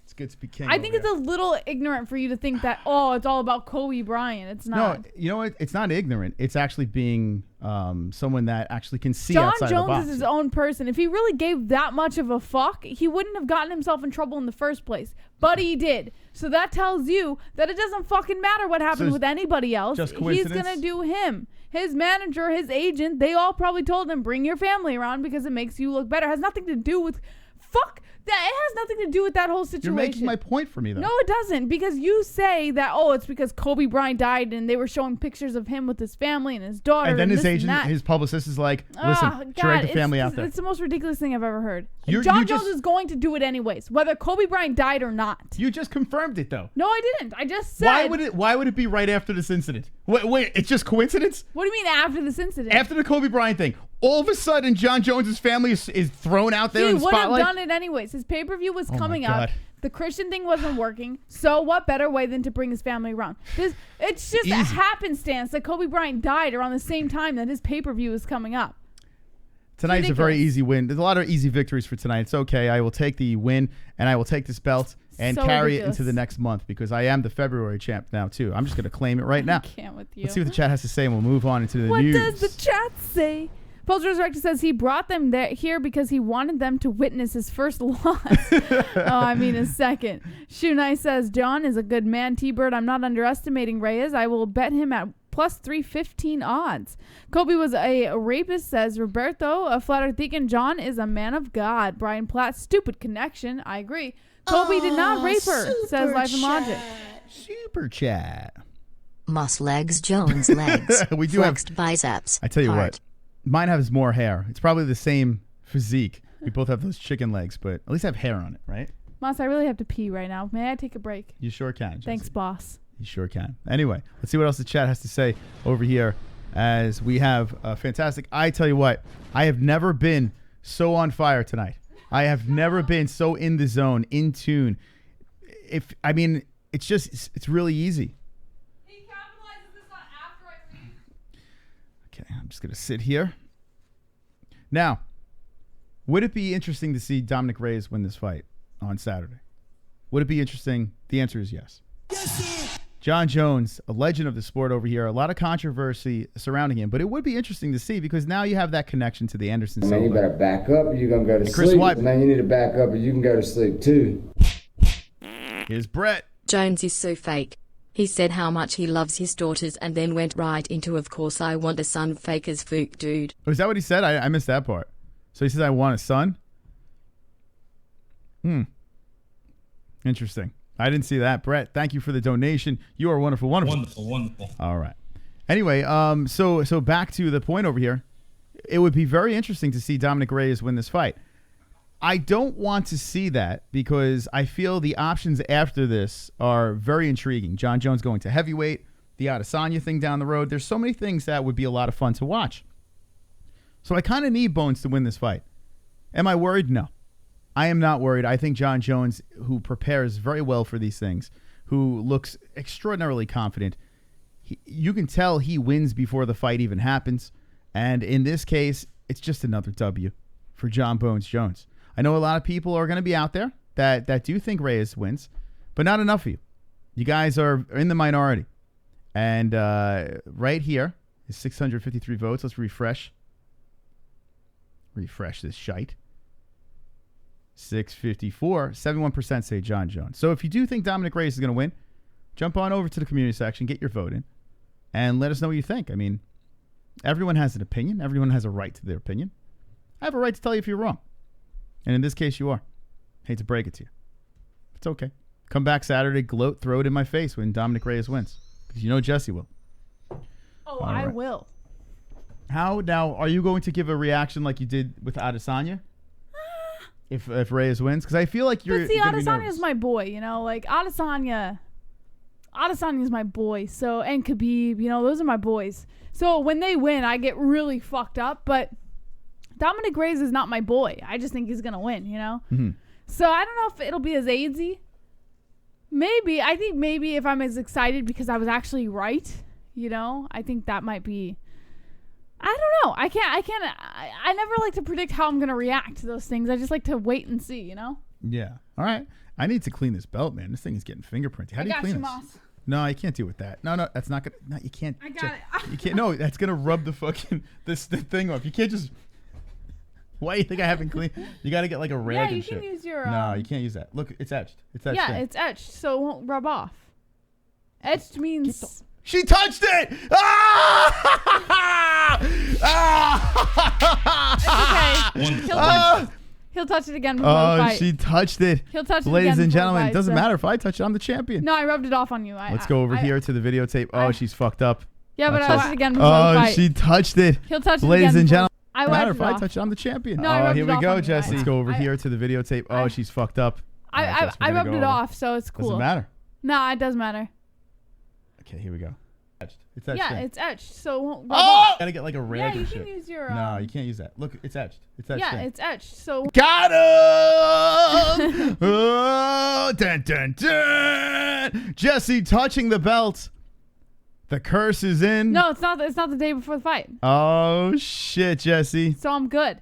[SPEAKER 4] It's good to be king.
[SPEAKER 5] I think it's a little ignorant for you to think that, oh, it's all about Kobe Bryant. It's not.
[SPEAKER 4] No, you know what? It's not ignorant. It's actually being someone that actually can see
[SPEAKER 5] Jon
[SPEAKER 4] outside the box.
[SPEAKER 5] Jones is his own person. If he really gave that much of a fuck, he wouldn't have gotten himself in trouble in the first place. But he did. So that tells you that it doesn't fucking matter what happens with anybody else.
[SPEAKER 4] just
[SPEAKER 5] He's
[SPEAKER 4] coincidence?
[SPEAKER 5] going to do him. His manager, his agent, they all probably told him, bring your family around because it makes you look better. It has nothing to do with... Fuck! It has nothing to do with that whole situation.
[SPEAKER 4] You're making my point for me, though.
[SPEAKER 5] No, it doesn't. Because you say that, oh, it's because Kobe Bryant died and they were showing pictures of him with his family and his daughter.
[SPEAKER 4] And then his
[SPEAKER 5] this
[SPEAKER 4] agent,
[SPEAKER 5] and that.
[SPEAKER 4] his publicist is like, listen, drag the family out there.
[SPEAKER 5] It's the most ridiculous thing I've ever heard.
[SPEAKER 4] You
[SPEAKER 5] Jon
[SPEAKER 4] just-
[SPEAKER 5] Jones is going to do it anyways, whether Kobe Bryant died or not.
[SPEAKER 4] You just confirmed it, though.
[SPEAKER 5] No, I didn't. I just said.
[SPEAKER 4] Why would it be right after this incident? Wait, it's just coincidence?
[SPEAKER 5] What do you mean after this incident?
[SPEAKER 4] After the Kobe Bryant thing, all of a sudden, Jon Jones' family is thrown out there
[SPEAKER 5] he
[SPEAKER 4] in the
[SPEAKER 5] would have
[SPEAKER 4] spotlight?
[SPEAKER 5] done it anyways. His pay-per-view was coming
[SPEAKER 4] God.
[SPEAKER 5] up. The Christian thing wasn't working. So what better way than to bring his family around? It's just a
[SPEAKER 4] Easy.
[SPEAKER 5] happenstance that Kobe Bryant died around the same time that his pay-per-view is coming up.
[SPEAKER 4] Tonight's a very
[SPEAKER 5] ridiculous.
[SPEAKER 4] easy win. There's a lot of easy victories for tonight. It's okay. I will take the win, and I will take this belt and
[SPEAKER 5] So
[SPEAKER 4] carry
[SPEAKER 5] ridiculous.
[SPEAKER 4] it into the next month because I am the February champ now, too. I'm just going to claim it right now.
[SPEAKER 5] I can't with you.
[SPEAKER 4] Let's see what the chat has to say, and we'll move on into the
[SPEAKER 5] What
[SPEAKER 4] news.
[SPEAKER 5] does the chat say? Post Resurrected says he brought them here because he wanted them to witness his first loss. His second. Shunai says Jon is a good man. T-Bird, I'm not underestimating Reyes. I will bet him at plus 315 odds. Colby was a rapist, says Roberto. A flat earth deacon. Jon is a man of God. Brian Platt, stupid connection. I agree. Colby did not rape her, says Life and Logic.
[SPEAKER 4] Super chat.
[SPEAKER 6] Moss legs, Jones legs.
[SPEAKER 4] We do
[SPEAKER 6] flexed
[SPEAKER 4] have
[SPEAKER 6] biceps.
[SPEAKER 4] I tell you
[SPEAKER 6] heart.
[SPEAKER 4] what, mine has more hair. It's probably the same physique. We both have those chicken legs, but at least I have hair on it, right?
[SPEAKER 5] Moss, I really have to pee right now. May I take a break?
[SPEAKER 4] You sure can, Jesse.
[SPEAKER 5] Thanks, boss.
[SPEAKER 4] You sure can. Anyway, let's see what else the chat has to say over here as we have a fantastic. I tell you what, I have never been so on fire tonight. I have never been so in the zone, in tune. It's really easy.
[SPEAKER 5] He capitalizes this on after I leave.
[SPEAKER 4] Okay, I'm just going to sit here. Now, would it be interesting to see Dominick Reyes win this fight on Saturday? Would it be interesting? The answer is yes.
[SPEAKER 3] Yes, sir.
[SPEAKER 4] Jon Jones, a legend of the sport over here. A lot of controversy surrounding him, but it would be interesting to see because now you have that connection to the Anderson Silva.
[SPEAKER 8] Man, you better back up or you're going to go to
[SPEAKER 4] Chris
[SPEAKER 8] sleep.
[SPEAKER 4] White.
[SPEAKER 8] Man, you need to back up or you can go to sleep too.
[SPEAKER 4] Here's Brett.
[SPEAKER 7] Jones is so fake. He said how much he loves his daughters and then went right into, of course I want a son, fake as fuck, dude.
[SPEAKER 4] Oh, is that what he said? I missed that part. So he says, I want a son? Interesting. I didn't see that. Brett, thank you for the donation. You are wonderful, wonderful.
[SPEAKER 9] Wonderful.
[SPEAKER 4] All right. Anyway, so back to the point over here. It would be very interesting to see Dominick Reyes win this fight. I don't want to see that because I feel the options after this are very intriguing. Jon Jones going to heavyweight, the Adesanya thing down the road. There's so many things that would be a lot of fun to watch. So I kind of need Bones to win this fight. Am I worried? No. I am not worried. I think Jon Jones, who prepares very well for these things, who looks extraordinarily confident, you can tell he wins before the fight even happens. And in this case, it's just another W for Jon Bones Jones. I know a lot of people are going to be out there that do think Reyes wins, but not enough of you. You guys are in the minority. And right here is 653 votes. Let's refresh. Refresh this shite. 654. 71% say Jon Jones. So if you do think Dominick Reyes is going to win, jump on over to the community section, get your vote in, and let us know what you think. I mean, everyone has an opinion. Everyone has a right to their opinion. I have a right to tell you if you're wrong. And in this case, you are. Hate to break it to you. It's okay. Come back Saturday, gloat, throw it in my face when Dominick Reyes wins. Because you know Jesse will.
[SPEAKER 5] Oh, I will.
[SPEAKER 4] How now? Are you going to give a reaction like you did with Adesanya? If Reyes wins? Because I feel like you're.
[SPEAKER 5] But see, Adesanya's my boy, you know? Like, Adesanya's my boy. So, and Khabib, you know, those are my boys. So when they win, I get really fucked up. But Dominick Reyes is not my boy. I just think he's going to win, you know?
[SPEAKER 4] Mm-hmm.
[SPEAKER 5] So I don't know if it'll be as AIDS-y. Maybe. I think maybe if I'm as excited because I was actually right, you know? I think that might be... I don't know. I never like to predict how I'm going to react to those things. I just like to wait and see, you know?
[SPEAKER 4] Yeah. All right. I need to clean this belt, man. This thing is getting fingerprinted. How do you clean this?
[SPEAKER 5] Moss.
[SPEAKER 4] No, you can't do it with that. No, that's not going to... No, you can't.
[SPEAKER 5] I got it.
[SPEAKER 4] You can't. No, that's going to rub the fucking... the thing off. You can't just... Why do you think I haven't cleaned? You got to get like a rag and shit.
[SPEAKER 5] Yeah, you can use your...
[SPEAKER 4] No, you can't use that. Look, it's etched. It's etched.
[SPEAKER 5] Yeah, it's etched, so it won't rub off. Etched means...
[SPEAKER 4] She touched it! Ah! Ah!
[SPEAKER 5] It's okay. He'll touch it again before the fight.
[SPEAKER 4] She touched it.
[SPEAKER 5] He'll touch it
[SPEAKER 4] Ladies
[SPEAKER 5] again
[SPEAKER 4] and
[SPEAKER 5] before
[SPEAKER 4] gentlemen,
[SPEAKER 5] the
[SPEAKER 4] it
[SPEAKER 5] fight,
[SPEAKER 4] doesn't
[SPEAKER 5] so.
[SPEAKER 4] matter if I touch it. I'm the champion.
[SPEAKER 5] No, I rubbed it off on you.
[SPEAKER 4] Let's go over here to the videotape. Oh, she's fucked up.
[SPEAKER 5] Yeah, but I touched it again before the
[SPEAKER 4] Oh,
[SPEAKER 5] fight.
[SPEAKER 4] she touched it.
[SPEAKER 5] He'll touch it
[SPEAKER 4] Ladies
[SPEAKER 5] again
[SPEAKER 4] and
[SPEAKER 5] before-
[SPEAKER 4] gentlemen.
[SPEAKER 5] I
[SPEAKER 4] No matter
[SPEAKER 5] wiped
[SPEAKER 4] if
[SPEAKER 5] it
[SPEAKER 4] I
[SPEAKER 5] off.
[SPEAKER 4] touch it, I'm the champion.
[SPEAKER 5] No, I rubbed
[SPEAKER 4] here
[SPEAKER 5] it
[SPEAKER 4] we
[SPEAKER 5] off
[SPEAKER 4] go,
[SPEAKER 5] on you.
[SPEAKER 4] Jesse. Let's go over here to the videotape. Oh, she's fucked up.
[SPEAKER 5] I rubbed it off, so it's cool.
[SPEAKER 4] Doesn't matter.
[SPEAKER 5] No, it does matter.
[SPEAKER 4] Okay, here we go. It's etched.
[SPEAKER 5] Yeah,
[SPEAKER 4] in.
[SPEAKER 5] it's etched, so it won't rub
[SPEAKER 4] Oh!
[SPEAKER 5] off.
[SPEAKER 4] Gotta get like a rag
[SPEAKER 5] Yeah,
[SPEAKER 4] and
[SPEAKER 5] you
[SPEAKER 4] shit.
[SPEAKER 5] can use your...
[SPEAKER 4] No, you can't use that. Look, it's etched. It's etched.
[SPEAKER 5] Yeah,
[SPEAKER 4] in.
[SPEAKER 5] it's etched, so...
[SPEAKER 4] Got him! Oh, dun, dun, dun. Jesse touching the belt. The curse is in.
[SPEAKER 5] No, it's not the day before the fight.
[SPEAKER 4] Oh, shit, Jesse.
[SPEAKER 5] So I'm good.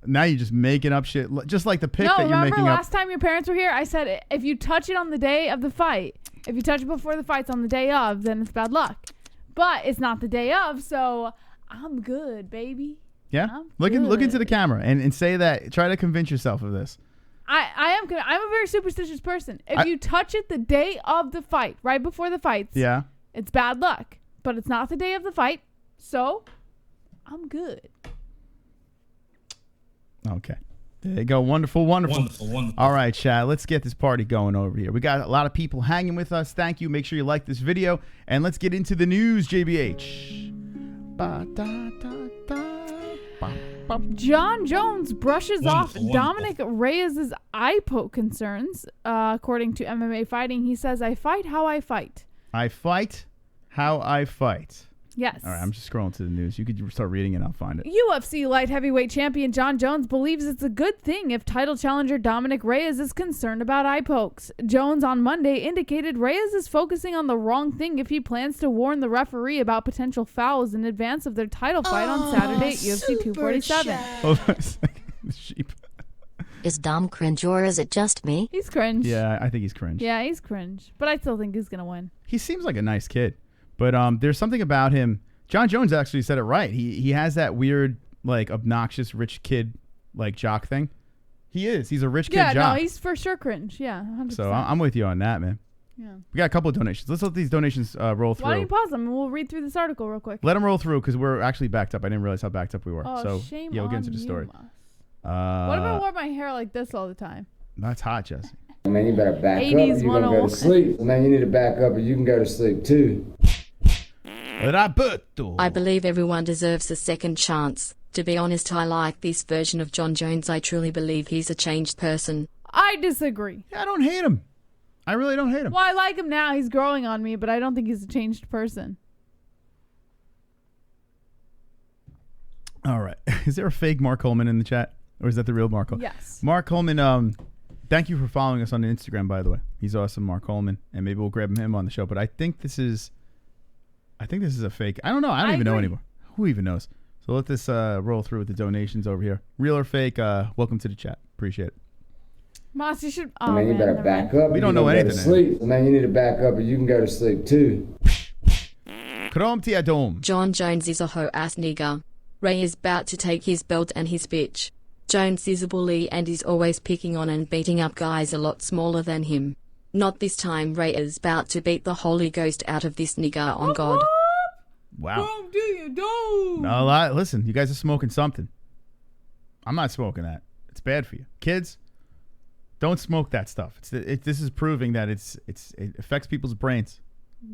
[SPEAKER 4] Now you're just making up shit. Just like the pick
[SPEAKER 5] No,
[SPEAKER 4] that you're
[SPEAKER 5] remember
[SPEAKER 4] making up.
[SPEAKER 5] last time your parents were here, I said if you touch it on the day of the fight, if you touch it before the fight's on the day of, then it's bad luck. But it's not the day of, so I'm good, baby.
[SPEAKER 4] Yeah? Look into the camera and say that. Try to convince yourself of this.
[SPEAKER 5] I'm a very superstitious person. If you touch it the day of the fight, right before the fights, it's bad luck. But it's not the day of the fight, so I'm good.
[SPEAKER 4] Okay. There you go. Wonderful, wonderful. All right, chat. Let's get this party going over here. We got a lot of people hanging with us. Thank you. Make sure you like this video. And let's get into the news, JBH.
[SPEAKER 5] Jon Jones brushes off Dominick Reyes' eye poke concerns. According to MMA Fighting, he says, I fight how I fight.
[SPEAKER 4] I fight how I fight.
[SPEAKER 5] Yes.
[SPEAKER 4] All right, I'm just scrolling to the news. You could start reading it and I'll find it.
[SPEAKER 5] UFC light heavyweight champion Jon Jones believes it's a good thing if title challenger Dominick Reyes is concerned about eye pokes. Jones on Monday indicated Reyes is focusing on the wrong thing if he plans to warn the referee about potential fouls in advance of their title fight on Saturday at UFC 247.
[SPEAKER 4] Hold on a second. The sheep.
[SPEAKER 6] Is Dom cringe or is it just me?
[SPEAKER 5] He's cringe.
[SPEAKER 4] Yeah, I think he's cringe.
[SPEAKER 5] Yeah, he's cringe. But I still think he's going to win.
[SPEAKER 4] He seems like a nice kid. But there's something about him. Jon Jones actually said it right. He has that weird, like, obnoxious rich kid, like, jock thing. He is. He's a rich kid jock.
[SPEAKER 5] Yeah, no, he's for sure cringe. Yeah, 100%.
[SPEAKER 4] So I'm with you on that, man.
[SPEAKER 5] Yeah.
[SPEAKER 4] We got a couple of donations. Let's let these donations roll through.
[SPEAKER 5] Why don't you pause them and we'll read through this article real quick.
[SPEAKER 4] Let them roll through because we're actually backed up. I didn't realize how backed up we were.
[SPEAKER 5] Oh,
[SPEAKER 4] so
[SPEAKER 5] shame
[SPEAKER 4] yeah, we'll get
[SPEAKER 5] on
[SPEAKER 4] into the story.
[SPEAKER 5] what if I wore my hair like this all the time?
[SPEAKER 4] That's hot, Jesse.
[SPEAKER 8] Man, you better back up.
[SPEAKER 5] 80s
[SPEAKER 8] You're going to go to
[SPEAKER 5] 101.
[SPEAKER 8] sleep. Man, you need to back up or you can go to sleep too.
[SPEAKER 7] I believe everyone deserves a second chance. To be honest, I like this version of Jon Jones. I truly believe he's a changed person.
[SPEAKER 5] I disagree.
[SPEAKER 4] Yeah, I don't hate him. I really don't hate him.
[SPEAKER 5] Well, I like him now. He's growing on me, but I don't think he's a changed person.
[SPEAKER 4] All right. Is there a fake Mark Coleman in the chat? Or is that the real Mark Coleman?
[SPEAKER 5] Yes.
[SPEAKER 4] Mark Coleman, thank you for following us on Instagram, by the way. He's awesome, Mark Coleman. And maybe we'll grab him on the show. But I think this is a fake. I don't know. I don't even know anymore. Who even knows? So let this roll through with the donations over here. Real or fake, welcome to the chat. Appreciate it.
[SPEAKER 5] Moss, you should...
[SPEAKER 8] Man, you better back up.
[SPEAKER 4] We don't know anything.
[SPEAKER 8] Go to sleep. Man, you need to back up or you can go to sleep too.
[SPEAKER 7] Jon Jones is a hoe-ass nigger. Ray is about to take his belt and his bitch. Jones is a bully and is always picking on and beating up guys a lot smaller than him. Not this time. Ray is about to beat the Holy Ghost out of this nigger on God.
[SPEAKER 4] Wow.
[SPEAKER 5] Don't do you don't.
[SPEAKER 4] No, listen, you guys are smoking something. I'm not smoking that. It's bad for you. Kids, don't smoke that stuff. This is proving that it affects people's brains.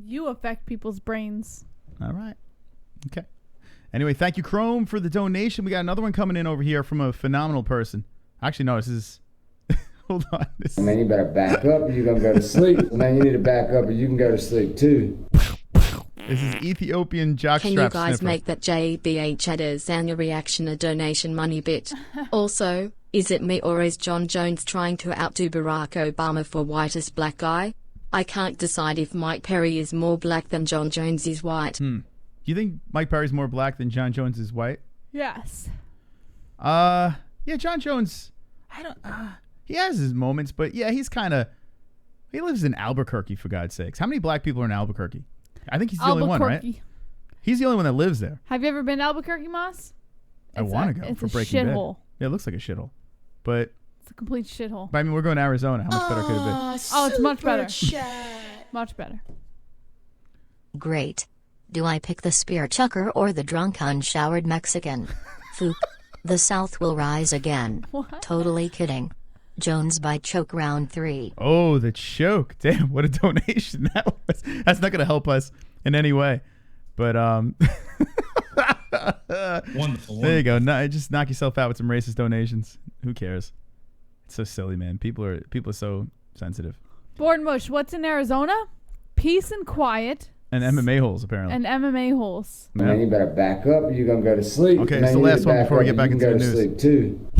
[SPEAKER 5] You affect people's brains.
[SPEAKER 4] All right. Okay. Anyway, thank you, Chrome, for the donation. We got another one coming in over here from a phenomenal person. Actually, no, this is... Hold on.
[SPEAKER 8] Man, you better back up or you're going to go to sleep. Man, you need to back up or you can go to sleep too.
[SPEAKER 4] This is Ethiopian jockstrap
[SPEAKER 7] Can you guys
[SPEAKER 4] sniffer.
[SPEAKER 7] make that JBH adders and your reaction a donation money bit? Also, is it me or is Jon Jones trying to outdo Barack Obama for whitest black guy? I can't decide if Mike Perry is more black than Jon Jones is white.
[SPEAKER 4] You think Mike Perry's more black than Jon Jones is white?
[SPEAKER 5] Yes.
[SPEAKER 4] Yeah, Jon Jones, he has his moments, but yeah, he lives in Albuquerque, for God's sakes. How many black people are in Albuquerque? I think he's the only one, right? He's the only one that lives there.
[SPEAKER 5] Have you ever been to Albuquerque, Moss?
[SPEAKER 4] I want to go for Breaking Bad.
[SPEAKER 5] Shithole.
[SPEAKER 4] Yeah, it looks like a shithole. But
[SPEAKER 5] it's a complete shithole.
[SPEAKER 4] But I mean, we're going to Arizona. How much better could it be?
[SPEAKER 5] Oh, it's much better. Much better.
[SPEAKER 6] Great. Do I pick the spear chucker or the drunk unshowered Mexican? Foop. The South will rise again.
[SPEAKER 5] What?
[SPEAKER 6] Totally kidding. Jones by choke round 3.
[SPEAKER 4] Oh, the choke. Damn, what a donation that was. That's not going to help us in any way. But
[SPEAKER 2] Wonderful.
[SPEAKER 4] There you go. No, just knock yourself out with some racist donations. Who cares? It's so silly, man. People are so sensitive.
[SPEAKER 5] Bordenbush, what's in Arizona? Peace and quiet.
[SPEAKER 4] And MMA-Holes, apparently.
[SPEAKER 5] And MMA-Holes.
[SPEAKER 4] Yeah.
[SPEAKER 8] Man, you better back up or you're going to go to sleep.
[SPEAKER 4] Okay,
[SPEAKER 8] Man,
[SPEAKER 4] it's the
[SPEAKER 8] you need
[SPEAKER 4] last
[SPEAKER 8] to
[SPEAKER 4] one
[SPEAKER 8] back
[SPEAKER 4] before we
[SPEAKER 8] up
[SPEAKER 4] get back
[SPEAKER 8] or you
[SPEAKER 4] into
[SPEAKER 8] can
[SPEAKER 4] the
[SPEAKER 8] go to
[SPEAKER 4] news.
[SPEAKER 8] sleep too.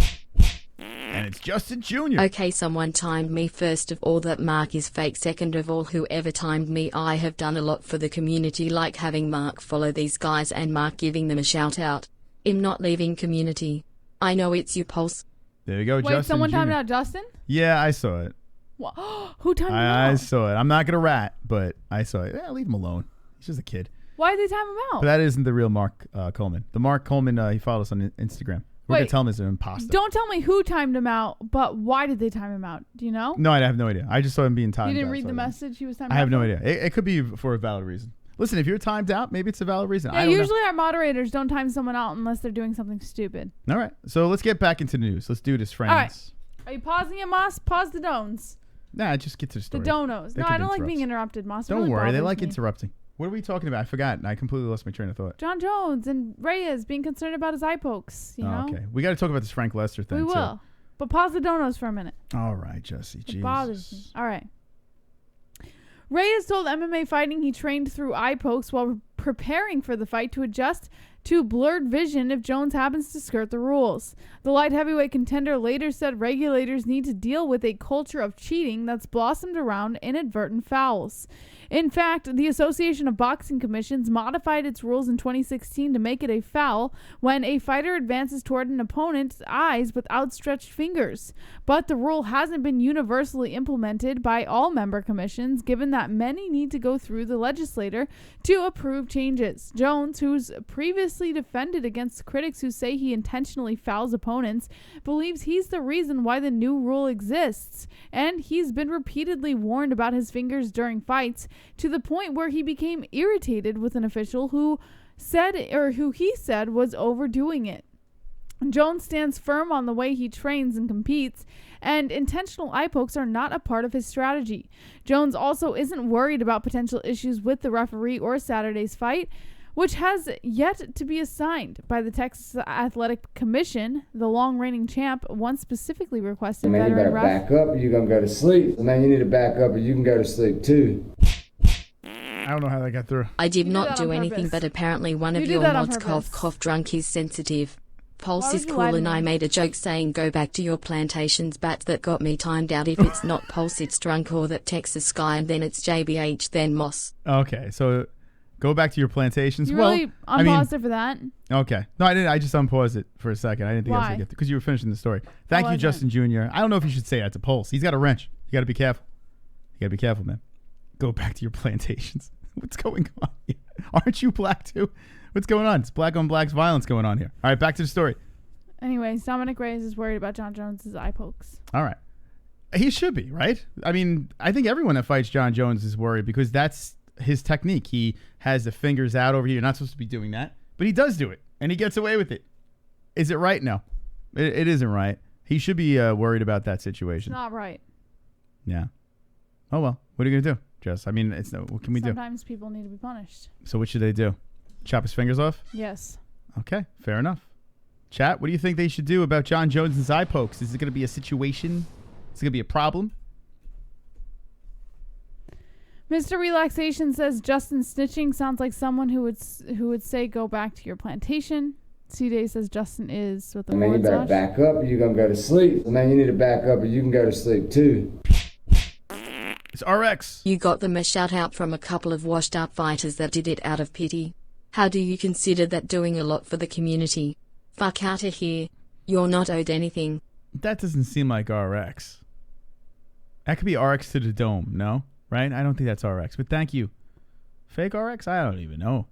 [SPEAKER 4] And it's Justin Jr.
[SPEAKER 7] Okay, someone timed me. First of all, that Mark is fake. Second of all, whoever timed me, I have done a lot for the community, like having Mark follow these guys and Mark giving them a shout out. I'm not leaving community. I know it's you, Pulse.
[SPEAKER 4] There you go,
[SPEAKER 5] Wait,
[SPEAKER 4] Justin
[SPEAKER 5] someone
[SPEAKER 4] Jr.
[SPEAKER 5] timed out Justin?
[SPEAKER 4] Yeah, I saw it.
[SPEAKER 5] Who timed him out?
[SPEAKER 4] I saw it. I'm not going to rat, but I saw it. Yeah, leave him alone. He's just a kid.
[SPEAKER 5] Why did they time him out?
[SPEAKER 4] But that isn't the real Mark Coleman. The Mark Coleman, he followed us on Instagram. We're going to tell him he's an imposter.
[SPEAKER 5] Don't tell me who timed him out, but why did they time him out? Do you know?
[SPEAKER 4] No, I have no idea. I just saw him being timed out.
[SPEAKER 5] You didn't read the message he was timed out?
[SPEAKER 4] I have no idea. It could be for a valid reason. Listen, if you're timed out, maybe it's a valid reason.
[SPEAKER 5] Yeah,
[SPEAKER 4] I don't
[SPEAKER 5] usually
[SPEAKER 4] know.
[SPEAKER 5] our moderators don't time someone out unless they're doing something stupid.
[SPEAKER 4] All right. So let's get back into the news. Let's do this, friends.
[SPEAKER 5] All right. Are you pausing it, Moss? Pause the dones.
[SPEAKER 4] Nah, just get to the story.
[SPEAKER 5] The donos. No, I don't like being interrupted, Moss.
[SPEAKER 4] Don't worry. They like interrupting. What are we talking about? I forgot. I completely lost my train of thought.
[SPEAKER 5] Jon Jones and Reyes being concerned about his eye pokes, you know?
[SPEAKER 4] Okay. We got to talk about this Frank Lester thing,
[SPEAKER 5] We will. But pause the donos for a minute.
[SPEAKER 4] All right, Jesse.
[SPEAKER 5] It bothers me. All right. Reyes told MMA Fighting he trained through eye pokes while preparing for the fight to adjust to blurred vision if Jones happens to skirt the rules. The light heavyweight contender later said regulators need to deal with a culture of cheating that's blossomed around inadvertent fouls. In fact, the Association of Boxing Commissions modified its rules in 2016 to make it a foul when a fighter advances toward an opponent's eyes with outstretched fingers. But the rule hasn't been universally implemented by all member commissions, given that many need to go through the legislator to approve changes. Jones, who's previously defended against critics who say he intentionally fouls opponents, believes he's the reason why the new rule exists, and he's been repeatedly warned about his fingers during fights, to the point where he became irritated with an official who he said was overdoing it. Jones stands firm on the way he trains and competes, and intentional eye pokes are not a part of his strategy. Jones also isn't worried about potential issues with the referee or Saturday's fight, which has yet to be assigned by the Texas Athletic Commission. The long-reigning champ once specifically requested
[SPEAKER 8] Man, you
[SPEAKER 5] veteran
[SPEAKER 8] better back up or you're going to go to sleep. Man, you need to back up or you can go to sleep too.
[SPEAKER 4] I don't know how that got through.
[SPEAKER 7] I did not do anything, but apparently one of your mods cough drunk is sensitive. Pulse is cool, and I made a joke saying go back to your plantations, but that got me timed out. If it's not Pulse, it's drunk, or that Texas guy, and then it's JBH, then Moss.
[SPEAKER 4] Okay, so go back to your plantations.
[SPEAKER 5] You really unpaused it for that?
[SPEAKER 4] Okay. No, I didn't. I just unpaused it for a second. I didn't think I was going to get because you were finishing the story. Thank you, Justin Jr. I don't know if you should say that to Pulse. He's got a wrench. You got to be careful. You got to be careful, man. Go back to your plantations. What's going on here? Aren't you black too? What's going on? It's black on black's violence going on here. All right, back to the story.
[SPEAKER 5] Anyways, Dominick Reyes is worried about Jon Jones' eye pokes.
[SPEAKER 4] All right. He should be, right? I mean, I think everyone that fights Jon Jones is worried because that's his technique. He has the fingers out over here. You're not supposed to be doing that, but he does do it, and he gets away with it. Is it right? No. It isn't right. He should be worried about that situation.
[SPEAKER 5] It's not right.
[SPEAKER 4] Yeah. Oh, well. What are you going to do, Jess? I mean, what can we do?
[SPEAKER 5] Sometimes people need to be punished.
[SPEAKER 4] So what should they do? Chop his fingers off?
[SPEAKER 5] Yes.
[SPEAKER 4] Okay, fair enough. Chat, what do you think they should do about Jon Jones' eye pokes? Is it going to be a situation? Is it going to be a problem?
[SPEAKER 5] Mr. Relaxation says Justin snitching sounds like someone who would say go back to your plantation. C-Day says Justin is with the
[SPEAKER 8] Man, you better back up or you're going to go to sleep. Man, you need to back up or you can go to sleep too.
[SPEAKER 4] It's RX.
[SPEAKER 7] You got them a shout out from a couple of washed up fighters that did it out of pity. How do you consider that doing a lot for the community? Fuck out of here. You're not owed anything.
[SPEAKER 4] That doesn't seem like RX. That could be RX to the dome, no? Right? I don't think that's RX, but thank you. Fake RX? I don't even know.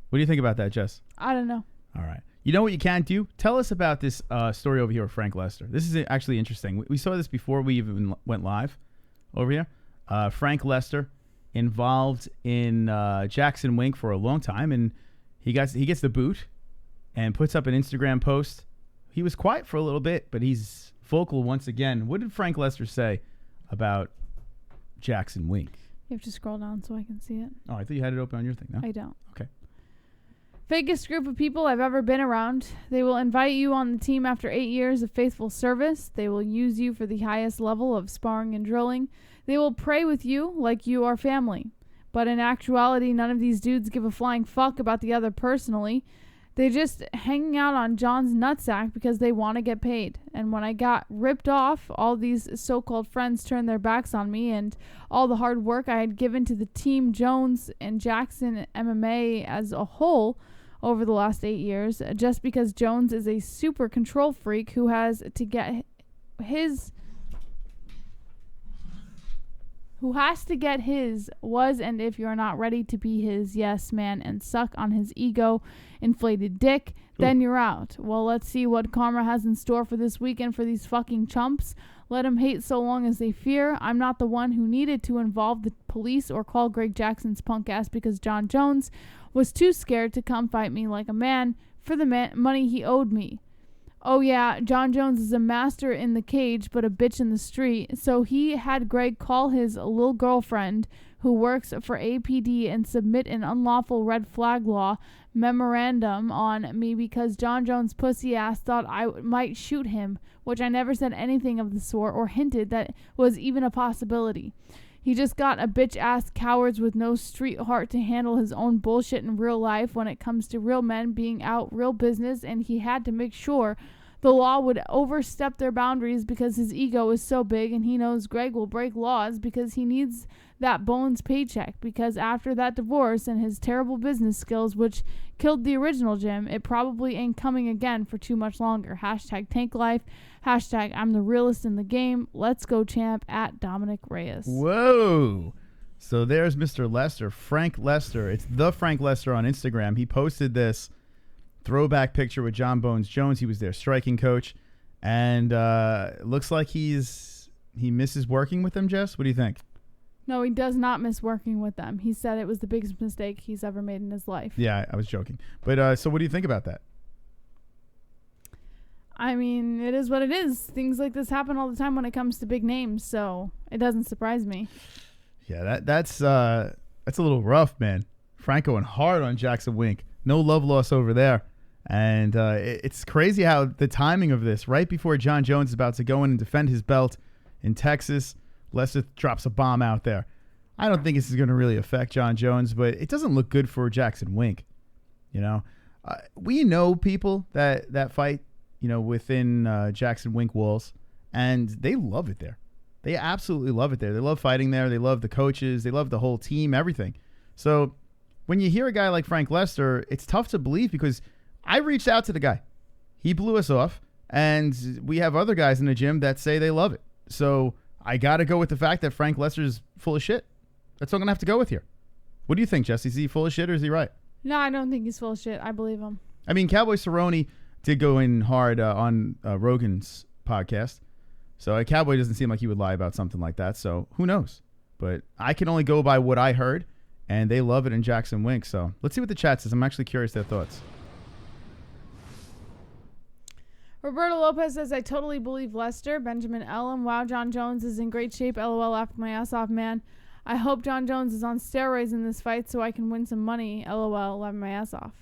[SPEAKER 4] What do you think about that, Jess?
[SPEAKER 5] I don't know.
[SPEAKER 4] All right. You know what you can't do? Tell us about this story over here with Frank Lester. This is actually interesting. We saw this before we even went live over here. Frank Lester involved in Jackson Wink for a long time, and he gets the boot and puts up an Instagram post. He was quiet for a little bit, but he's vocal once again. What did Frank Lester say about Jackson Wink?
[SPEAKER 5] You have to scroll down so I can see it.
[SPEAKER 4] Oh, I thought you had it open on your thing, no?
[SPEAKER 5] I don't.
[SPEAKER 4] Okay.
[SPEAKER 5] Fakest group of people I've ever been around. They will invite you on the team after 8 years of faithful service. They will use you for the highest level of sparring and drilling. They will pray with you like you are family. But in actuality, none of these dudes give a flying fuck about the other personally. They just hanging out on John's nutsack because they want to get paid. And when I got ripped off, all these so-called friends turned their backs on me, and all the hard work I had given to the team Jones and Jackson MMA as a whole over the last 8 years, just because Jones is a super control freak who has to get his who has to get his was, and if you're not ready to be his yes man and suck on his ego inflated dick, then you're out. Well, let's see what karma has in store for this weekend for these fucking chumps. Let them hate so long as they fear. I'm not the one who needed to involve the police or call Greg Jackson's punk ass because Jon Jones was too scared to come fight me like a man for the money he owed me. Oh yeah, Jon Jones is a master in the cage but a bitch in the street, so he had Greg call his little girlfriend who works for APD and submit an unlawful red flag law memorandum on me because Jon Jones' pussy ass thought I might shoot him, which I never said anything of the sort or hinted that was even a possibility. He just got a bitch-ass cowards with no street heart to handle his own bullshit in real life when it comes to real men being out real business, and he had to make sure the law would overstep their boundaries because his ego is so big, and he knows Greg will break laws because he needs that Bones paycheck, because after that divorce and his terrible business skills, which killed the original Jim, it probably ain't coming again for too much longer. Hashtag tank life. Hashtag I'm the realest in the game. Let's go champ at Dominick Reyes.
[SPEAKER 4] Whoa. So there's Mr. Lester, Frank Lester. It's the Frank Lester on Instagram. He posted this throwback picture with Jon Bones Jones. He was their striking coach. And looks like he misses working with them, Jess. What do you think?
[SPEAKER 5] No, he does not miss working with them. He said it was the biggest mistake he's ever made in his life.
[SPEAKER 4] Yeah, I was joking. But so what do you think about that?
[SPEAKER 5] I mean, it is what it is. Things like this happen all the time when it comes to big names, so it doesn't surprise me.
[SPEAKER 4] Yeah, that's a little rough, man. Frank going hard on Jackson Wink. No love lost over there. And it's crazy how the timing of this, right before Jon Jones is about to go in and defend his belt in Texas, Lester drops a bomb out there. I don't think this is going to really affect Jon Jones, but it doesn't look good for Jackson Wink. You know, we know people that fight, you know, within Jackson Wink walls, and they love it there. They absolutely love it there. They love fighting there. They love the coaches. They love the whole team, everything. So when you hear a guy like Frank Lester, it's tough to believe because I reached out to the guy. He blew us off, and we have other guys in the gym that say they love it. So I got to go with the fact that Frank Lester's full of shit. That's what I'm going to have to go with here. What do you think, Jesse? Is he full of shit or is he right?
[SPEAKER 5] No, I don't think he's full of shit. I believe him.
[SPEAKER 4] I mean, Cowboy Cerrone did go in hard on Rogan's podcast. So Cowboy doesn't seem like he would lie about something like that. So who knows? But I can only go by what I heard, and they love it in Jackson Wink. So let's see what the chat says. I'm actually curious their thoughts.
[SPEAKER 5] Roberto Lopez says, I totally believe Lester. Benjamin Ellum, wow, Jon Jones is in great shape. LOL, laughed my ass off, man. I hope Jon Jones is on steroids in this fight so I can win some money. LOL, laughed my ass off.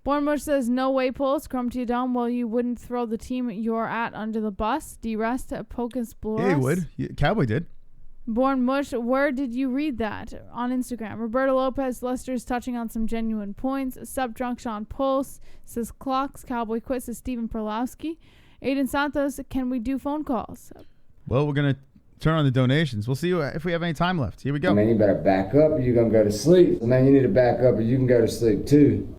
[SPEAKER 5] Bornbush says, no way, Pulse. Crumb to your dome. Well, you wouldn't throw the team you're at under the bus. D-Rest, Pocus Blores.
[SPEAKER 4] Yeah, he would. Yeah, Cowboy did.
[SPEAKER 5] Born Mush, where did you read that? On Instagram. Roberto Lopez, Lester's touching on some genuine points. Sub Drunk Sean Pulse says Clocks. Cowboy Quit says Stephen Perlowski. Aiden Santos, can we do phone calls?
[SPEAKER 4] Well, we're going to turn on the donations. We'll see if we have any time left. Here we go.
[SPEAKER 8] Man, you better back up or you're going to go to sleep. Man, you need to back up or you can go to sleep too.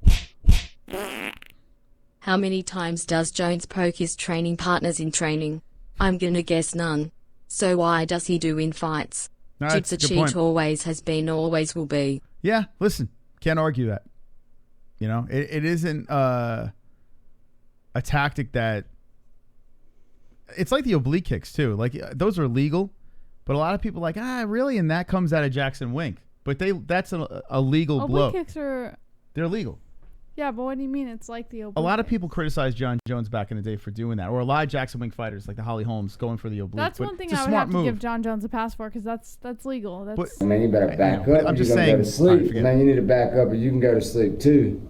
[SPEAKER 7] How many times does Jones poke his training partners in training? I'm gonna guess none. So why does he do in fights?
[SPEAKER 4] No,
[SPEAKER 7] Jib's a cheat,
[SPEAKER 4] point.
[SPEAKER 7] always has been, always will be.
[SPEAKER 4] Yeah, listen, can't argue that. You know, it isn't a tactic that... It's like the oblique kicks, too. Like, those are legal, but a lot of people are like, really? And that comes out of Jackson Wink. But that's a legal blow.
[SPEAKER 5] Oblique kicks are...
[SPEAKER 4] They're legal.
[SPEAKER 5] Yeah, but what do you mean it's like the oblique?
[SPEAKER 4] A lot of people criticize Jon Jones back in the day for doing that, or a lot of Jackson Wink fighters like the Holly Holmes going for the oblique.
[SPEAKER 5] That's one thing I would have to give Jon Jones a pass for because that's legal. That's
[SPEAKER 8] Man, you better back up or you're going to go to sleep. Man, you need to back up or you can go to sleep too.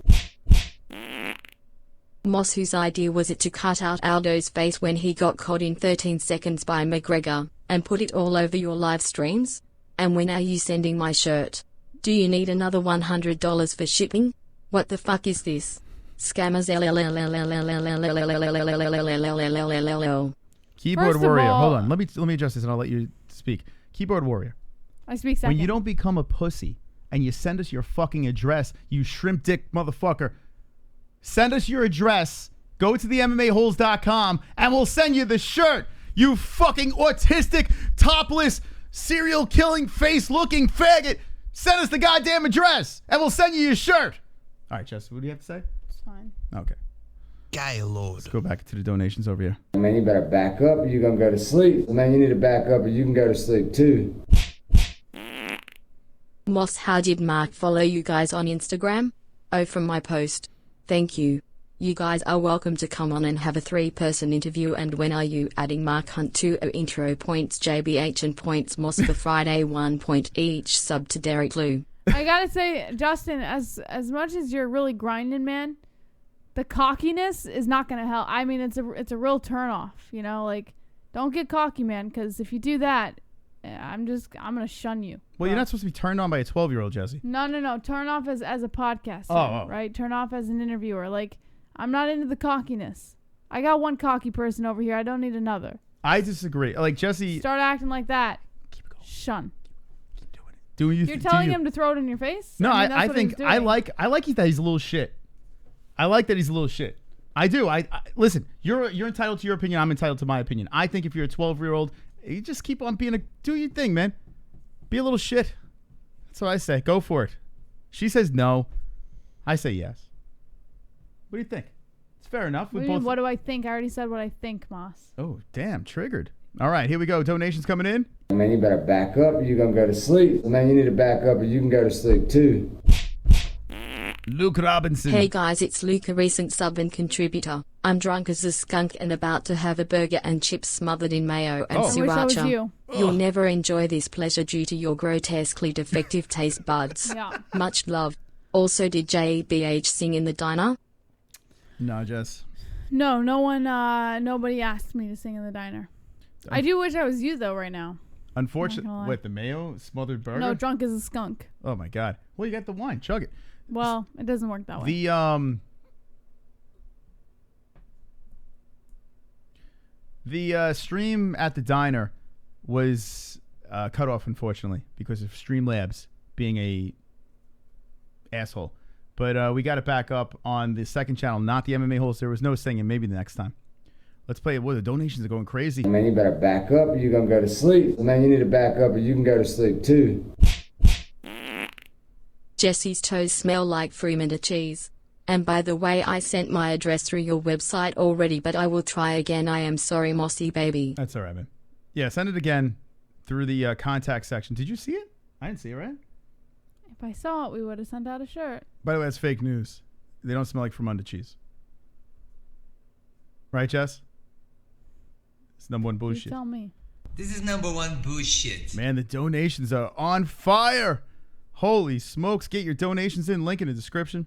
[SPEAKER 7] Moss, whose idea was it to cut out Aldo's face when he got caught in 13 seconds by McGregor, and put it all over your live streams? And when are you sending my shirt? Do you need another $100 for shipping? What the fuck is this? Scammers.
[SPEAKER 4] Keyboard Warrior. Hold on. Let me adjust this and I'll let you speak. Keyboard Warrior.
[SPEAKER 5] I speak second.
[SPEAKER 4] When you don't become a pussy and you send us your fucking address, you shrimp dick motherfucker, send us your address. Go to the MMA-Holes.com and we'll send you the shirt. You fucking autistic, topless, serial killing, face-looking faggot, send us the goddamn address, and we'll send you your shirt. All right, Jess, what do you have to say?
[SPEAKER 5] It's fine.
[SPEAKER 4] Okay.
[SPEAKER 2] Gaylord.
[SPEAKER 4] Let's go back to the donations over here.
[SPEAKER 8] Man, you better back up or you're gonna go to sleep. Man, you need to back up or you can go to sleep too.
[SPEAKER 7] Moss, how did Mark follow you guys on Instagram? Oh, from my post. Thank you. You guys are welcome to come on and have a 3-person interview. And when are you adding Mark Hunt to intro points, JBH and points Moss for Friday? 1 point each. Sub to Derek Lou.
[SPEAKER 5] I gotta say, Justin, as much as you're really grinding, man, the cockiness is not gonna help. I mean, it's a real turnoff. You know, like, don't get cocky, man, because if you do that, I'm gonna shun you.
[SPEAKER 4] Well, you're not supposed to be turned on by a 12-year-old, Jesse.
[SPEAKER 5] No. Turn off as a podcaster,
[SPEAKER 4] Oh.
[SPEAKER 5] right? Turn off as an interviewer. Like, I'm not into the cockiness. I got one cocky person over here. I don't need another.
[SPEAKER 4] I disagree. Like, Jesse...
[SPEAKER 5] Start acting like that.
[SPEAKER 4] Keep it going.
[SPEAKER 5] Shun.
[SPEAKER 4] Keep doing it.
[SPEAKER 5] You're telling him to throw it in your face?
[SPEAKER 4] No,
[SPEAKER 5] I mean,
[SPEAKER 4] I think I like that he's a little shit. I like that he's a little shit. I do. I listen. You're entitled to your opinion. I'm entitled to my opinion. I think if you're a 12-year-old, you just keep on do your thing, man. Be a little shit. That's what I say. Go for it. She says no. I say yes. What do you think? It's fair enough.
[SPEAKER 5] What do I think? I already said what I think, Moss.
[SPEAKER 4] Oh, damn. Triggered. All right. Here we go. Donations coming in.
[SPEAKER 8] Man, you better back up or you're gonna go to sleep. Man, you need to back up or you can go to sleep too.
[SPEAKER 4] Luke Robinson.
[SPEAKER 7] Hey guys, it's Luke, a recent sub and contributor. I'm drunk as a skunk and about to have a burger and chips smothered in mayo and
[SPEAKER 5] I wish that was
[SPEAKER 7] sriracha.
[SPEAKER 5] you.
[SPEAKER 7] You'll never enjoy this pleasure due to your grotesquely defective taste buds.
[SPEAKER 5] Yeah.
[SPEAKER 7] Much love. Also, did JBH sing in the diner?
[SPEAKER 4] No, Jess.
[SPEAKER 5] No one, nobody asked me to sing in the diner. I do wish I was you, though, right now.
[SPEAKER 4] Unfortunately.
[SPEAKER 5] lie.
[SPEAKER 4] What, the mayo smothered burger?
[SPEAKER 5] No, drunk as a skunk.
[SPEAKER 4] Oh, my God. Well, you got the wine. Chug it.
[SPEAKER 5] Well, it doesn't work that way.
[SPEAKER 4] The stream at the diner was cut off, unfortunately, because of Streamlabs being a asshole. But we got it back up on the second channel, not the MMA-Holes. There was no singing. Maybe the next time. Let's play it. Well, the donations are going crazy.
[SPEAKER 8] Man, you better back up or you're gonna go to sleep. Man, you need to back up or you can go to sleep too.
[SPEAKER 7] Jesse's toes smell like Fremantle cheese. And by the way, I sent my address through your website already, but I will try again. I am sorry, Mossy baby.
[SPEAKER 4] That's all right, man. Yeah, send it again through the contact section. Did you see it? I didn't see it, right?
[SPEAKER 5] If I saw it, we would have sent out a shirt.
[SPEAKER 4] By the way, that's fake news. They don't smell like Fremantle cheese. Right, Jess? It's number one bullshit.
[SPEAKER 5] You tell me.
[SPEAKER 3] This is number one bullshit.
[SPEAKER 4] Man, the donations are on fire. Holy smokes. Get your donations in. Link in the description.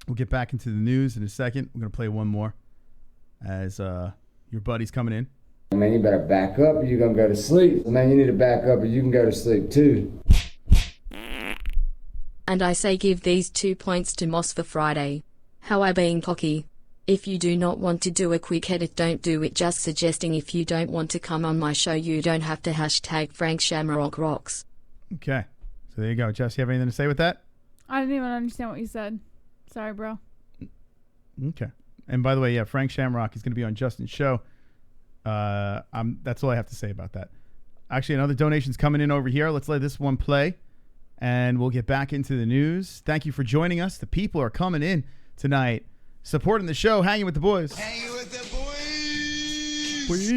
[SPEAKER 4] We'll get back into the news in a second. We're going to play one more as your buddy's coming in.
[SPEAKER 8] Man, you better back up or you're gonna go to sleep. Man, you need to back up or you can go to sleep too.
[SPEAKER 7] And I say give these 2 points to Moss for Friday. How I being cocky. If you do not want to do a quick edit, don't do it. Just suggesting if you don't want to come on my show, you don't have to hashtag Frank Shamrock Rocks.
[SPEAKER 4] Okay. So there you go. Jess, you have anything to say with that?
[SPEAKER 5] I didn't even understand what you said. Sorry, bro.
[SPEAKER 4] Okay. And by the way, yeah, Frank Shamrock is going to be on Justin's show. That's all I have to say about that. Actually, another donation's coming in over here. Let's let this one play, and we'll get back into the news. Thank you for joining us. The people are coming in tonight, supporting the show, hanging with the boys.
[SPEAKER 2] Hanging with the boys.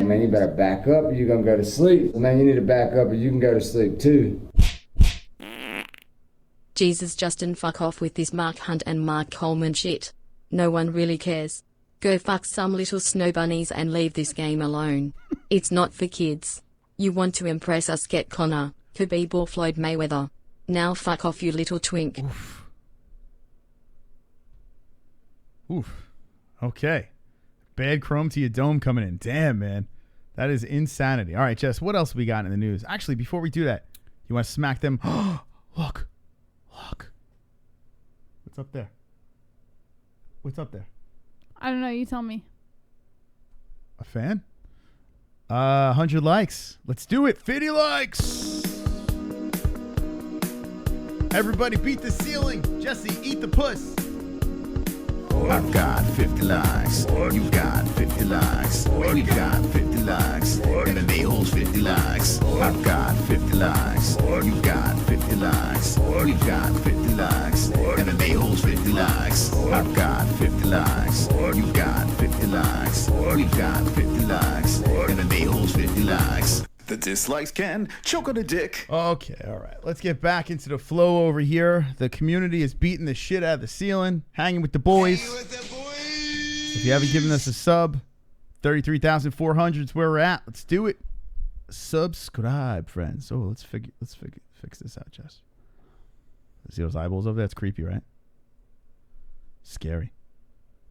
[SPEAKER 8] Man, you better back up or you're gonna go to sleep. Man, you need to back up or you can go to sleep too.
[SPEAKER 7] Jesus, Justin, fuck off with this Mark Hunt and Mark Coleman shit. No one really cares. Go fuck some little snow bunnies and leave this game alone. It's not for kids. You want to impress us, get Conor, Khabib or Floyd Mayweather. Now fuck off, you little twink.
[SPEAKER 4] Oof. Okay. Bad chrome to your dome coming in. Damn, man. That is insanity. All right, Jess, what else we got in the news? Actually, before we do that, you want to smack them? Look. Look. What's up there? What's up there?
[SPEAKER 5] I don't know. You tell me.
[SPEAKER 4] A fan? 100 likes. Let's do it. 50 likes. Everybody beat the ceiling. Jesse, eat the puss.
[SPEAKER 2] Oh I've got 50 likes. You got 50 likes. We got 50 likes. MMA-Holes 50 likes. I've got 50 likes. You got 50 likes. We got 50 likes. MMA-Holes 50 likes. I've got 50 likes. You got 50 likes. We got 50 likes. MMA-Holes 50 likes. The dislikes can choke on a dick.
[SPEAKER 4] Okay, all right. Let's get back into the flow over here. The community is beating the shit out of the ceiling, hanging with the boys. If you haven't given us a sub, 33,400 is where we're at. Let's do it. Subscribe, friends. Oh, let's fix this out, Jess. See those eyeballs over there? That's creepy, right? Scary.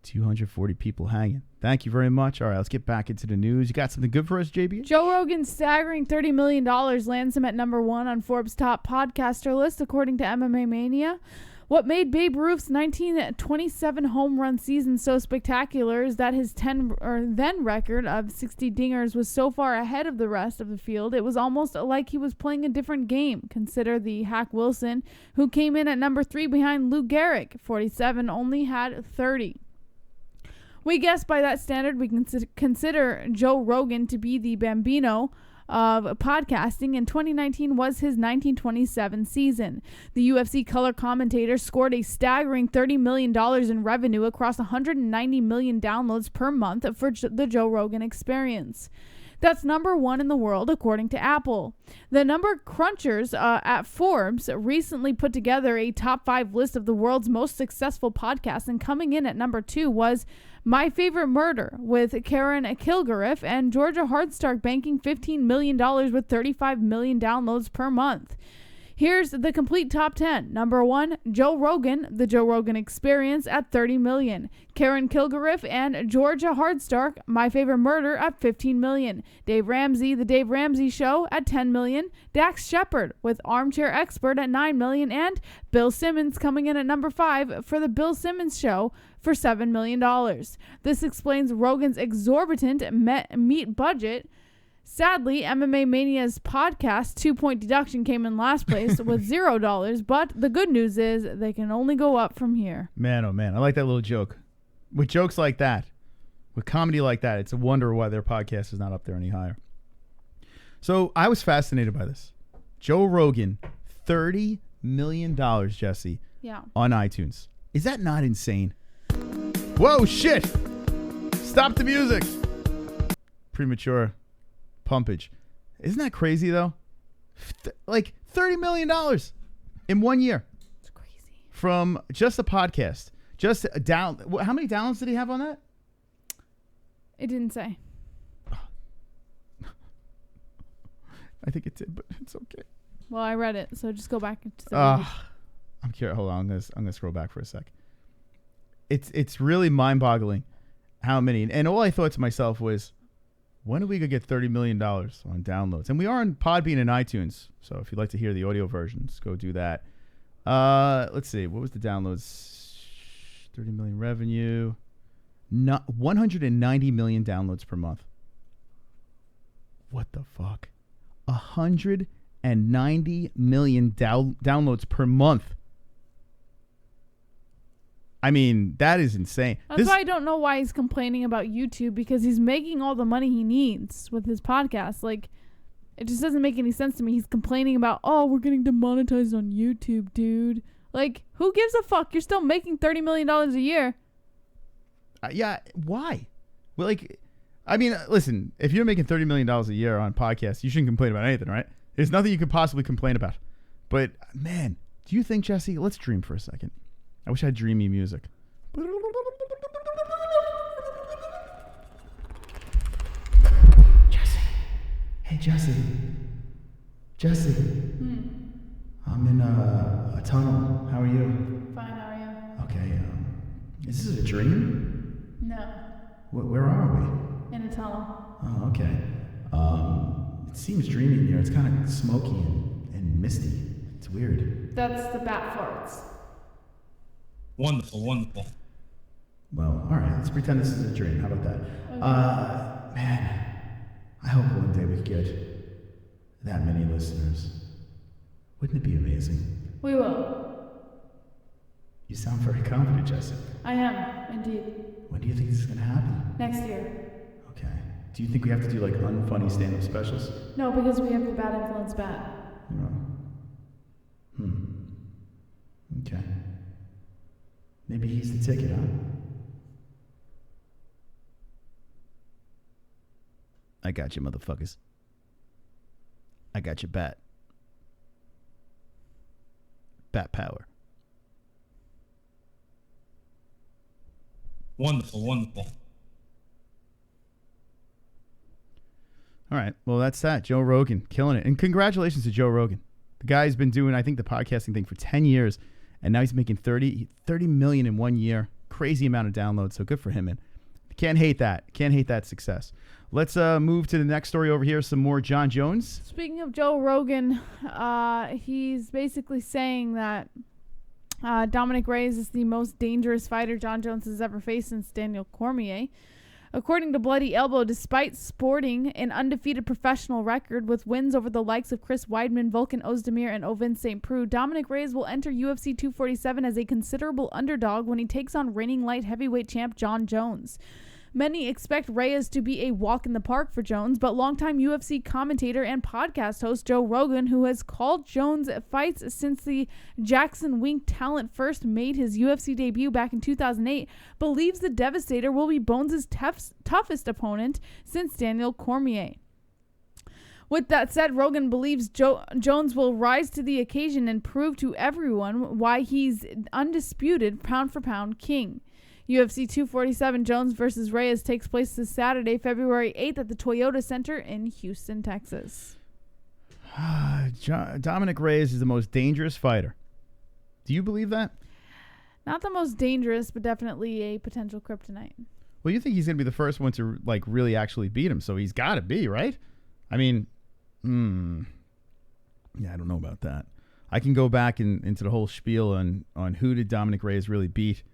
[SPEAKER 4] 240 people hanging. Thank you very much. All right, let's get back into the news. You got something good for us, JB?
[SPEAKER 5] Joe Rogan's staggering $30 million lands him at number 1 on Forbes' top podcaster list, according to MMA Mania. What made Babe Ruth's 1927 home run season so spectacular is that his then record of 60 dingers was so far ahead of the rest of the field, it was almost like he was playing a different game. Consider the Hack Wilson, who came in at number 3 behind Lou Gehrig. 47 only had 30. We guess by that standard we can consider Joe Rogan to be the Bambino of podcasting, and 2019 was his 1927 season. The UFC color commentator scored a staggering $30 million in revenue across 190 million downloads per month for the Joe Rogan Experience. That's number 1 in the world, according to Apple. The number crunchers at Forbes recently put together a top 5 list of the world's most successful podcasts, and coming in at number 2 was My Favorite Murder with Karen Kilgariff and Georgia Hardstark, banking $15 million with 35 million downloads per month. Here's the complete top 10. Number 1, Joe Rogan, The Joe Rogan Experience at 30 million. Karen Kilgariff and Georgia Hardstark, My Favorite Murder at 15 million. Dave Ramsey, The Dave Ramsey Show at 10 million. Dax Shepard with Armchair Expert at 9 million. And Bill Simmons coming in at number 5 for The Bill Simmons Show for $7 million. This explains Rogan's exorbitant meat budget. Sadly, MMA Mania's podcast 2-point deduction came in last place with $0, but the good news is they can only go up from here.
[SPEAKER 4] Man, oh man, I like that little joke. With jokes like that, with comedy like that, it's a wonder why their podcast is not up there any higher. So I was fascinated by this. Joe Rogan, $30 million, Jesse, on iTunes. Is that not insane? Whoa, shit! Stop the music! Premature pumpage. Isn't that crazy, though? Like $30 million in 1 year.
[SPEAKER 5] It's crazy.
[SPEAKER 4] From just a podcast. Just a down. How many downloads did he have on that?
[SPEAKER 5] It didn't say.
[SPEAKER 4] I think it did, but it's okay.
[SPEAKER 5] Well, I read it, so just go back to the page.
[SPEAKER 4] I'm curious. Hold on. I'm gonna scroll back for a sec. It's really mind-boggling how many. And all I thought to myself was, when are we going to get $30 million on downloads? And we are on Podbean and iTunes. So if you'd like to hear the audio versions, go do that. Let's see. What was the downloads? 30 million revenue. 190 million downloads per month. What the fuck? 190 million downloads per month. I mean, that is insane.
[SPEAKER 5] That's why I don't know why he's complaining about YouTube, because he's making all the money he needs with his podcast. Like, it just doesn't make any sense to me. He's complaining about, oh, we're getting demonetized on YouTube, dude. Like, who gives a fuck? You're still making $30 million a year.
[SPEAKER 4] Yeah, why? Well, like, I mean, listen, if you're making $30 million a year on podcasts, you shouldn't complain about anything, right? There's nothing you could possibly complain about. But, man, do you think, Jesse, let's dream for a second. I wish I had dreamy music. Jesse. Hey, Jesse. Jesse. I'm in a tunnel. How are you?
[SPEAKER 5] Fine, how are you?
[SPEAKER 4] Okay. Is this a dream?
[SPEAKER 5] No.
[SPEAKER 4] Where are we?
[SPEAKER 5] In a tunnel.
[SPEAKER 4] Oh, okay. It seems dreamy in here. It's kind of smoky and misty. It's weird.
[SPEAKER 5] That's the bat farts.
[SPEAKER 3] Wonderful, wonderful.
[SPEAKER 4] Well, all right. Let's pretend this is a dream. How about that?
[SPEAKER 5] Okay.
[SPEAKER 4] Man, I hope one day we get that many listeners. Wouldn't it be amazing?
[SPEAKER 5] We will.
[SPEAKER 4] You You sound very confident, Jessica.
[SPEAKER 5] I am, indeed.
[SPEAKER 4] When do you think this is going to happen?
[SPEAKER 5] Next year.
[SPEAKER 4] Okay. Do you think we have to do like unfunny stand-up specials?
[SPEAKER 5] No, because we have the bad influence bat.
[SPEAKER 4] Okay. Maybe he's the ticket, huh? I got you, motherfuckers. I got your bat. Bat power.
[SPEAKER 3] Wonderful, wonderful.
[SPEAKER 4] All right. Well, that's that. Joe Rogan, killing it. And congratulations to Joe Rogan. The guy's been doing, I think, the podcasting thing for 10 years, and now he's making 30 million in 1 year. Crazy amount of downloads, so good for him, man. Can't hate that. Can't hate that success. Let's move to the next story over here. Some more Jon Jones.
[SPEAKER 5] Speaking of Joe Rogan, he's basically saying that Dominick Reyes is the most dangerous fighter Jon Jones has ever faced since Daniel Cormier. According to Bloody Elbow, despite sporting an undefeated professional record with wins over the likes of Chris Weidman, Volkan Ozdemir, and Ovin St. Preux, Dominick Reyes will enter UFC 247 as a considerable underdog when he takes on reigning light heavyweight champ Jon Jones. Many expect Reyes to be a walk in the park for Jones, but longtime UFC commentator and podcast host Joe Rogan, who has called Jones fights since the Jackson Wink talent first made his UFC debut back in 2008, believes the Devastator will be Bones' toughest opponent since Daniel Cormier. With that said, Rogan believes Jones will rise to the occasion and prove to everyone why he's undisputed pound-for-pound king. UFC 247 Jones versus Reyes takes place this Saturday, February 8th at the Toyota Center in Houston, Texas.
[SPEAKER 4] Dominick Reyes is the most dangerous fighter. Do you believe that?
[SPEAKER 5] Not the most dangerous, but definitely a potential kryptonite.
[SPEAKER 4] Well, you think he's going to be the first one to like really actually beat him, so he's got to be, right? I mean, yeah, I don't know about that. I can go back into the whole spiel on who did Dominick Reyes really beat.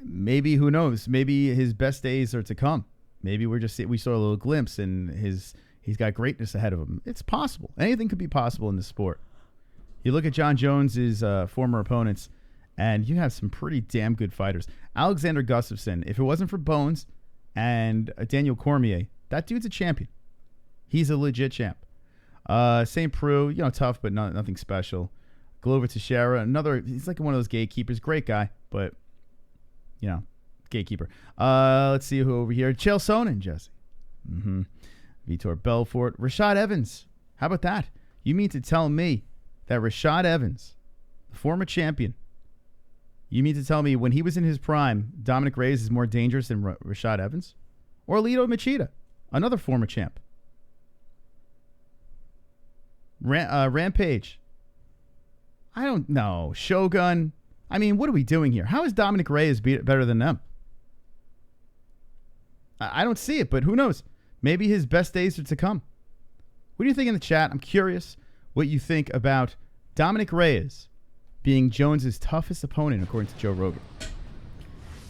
[SPEAKER 4] Maybe, who knows? Maybe his best days are to come. Maybe we saw a little glimpse, and he's got greatness ahead of him. It's possible. Anything could be possible in this sport. You look at Jon Jones's former opponents, and you have some pretty damn good fighters. Alexander Gustafsson, if it wasn't for Bones and Daniel Cormier, that dude's a champion. He's a legit champ. St. Preux, tough, but nothing special. Glover Teixeira, he's like one of those gatekeepers. Great guy, but gatekeeper. Let's see who over here. Chael Sonnen, Jesse. Vitor Belfort. Rashad Evans. How about that? You mean to tell me that Rashad Evans, the former champion, you mean to tell me when he was in his prime, Dominick Reyes is more dangerous than Rashad Evans? Or Lito Machida, another former champ. Rampage. I don't know. Shogun. I mean, what are we doing here? How is Dominick Reyes better than them? I don't see it, but who knows? Maybe his best days are to come. What do you think in the chat? I'm curious what you think about Dominick Reyes being Jones's toughest opponent, according to Joe Rogan.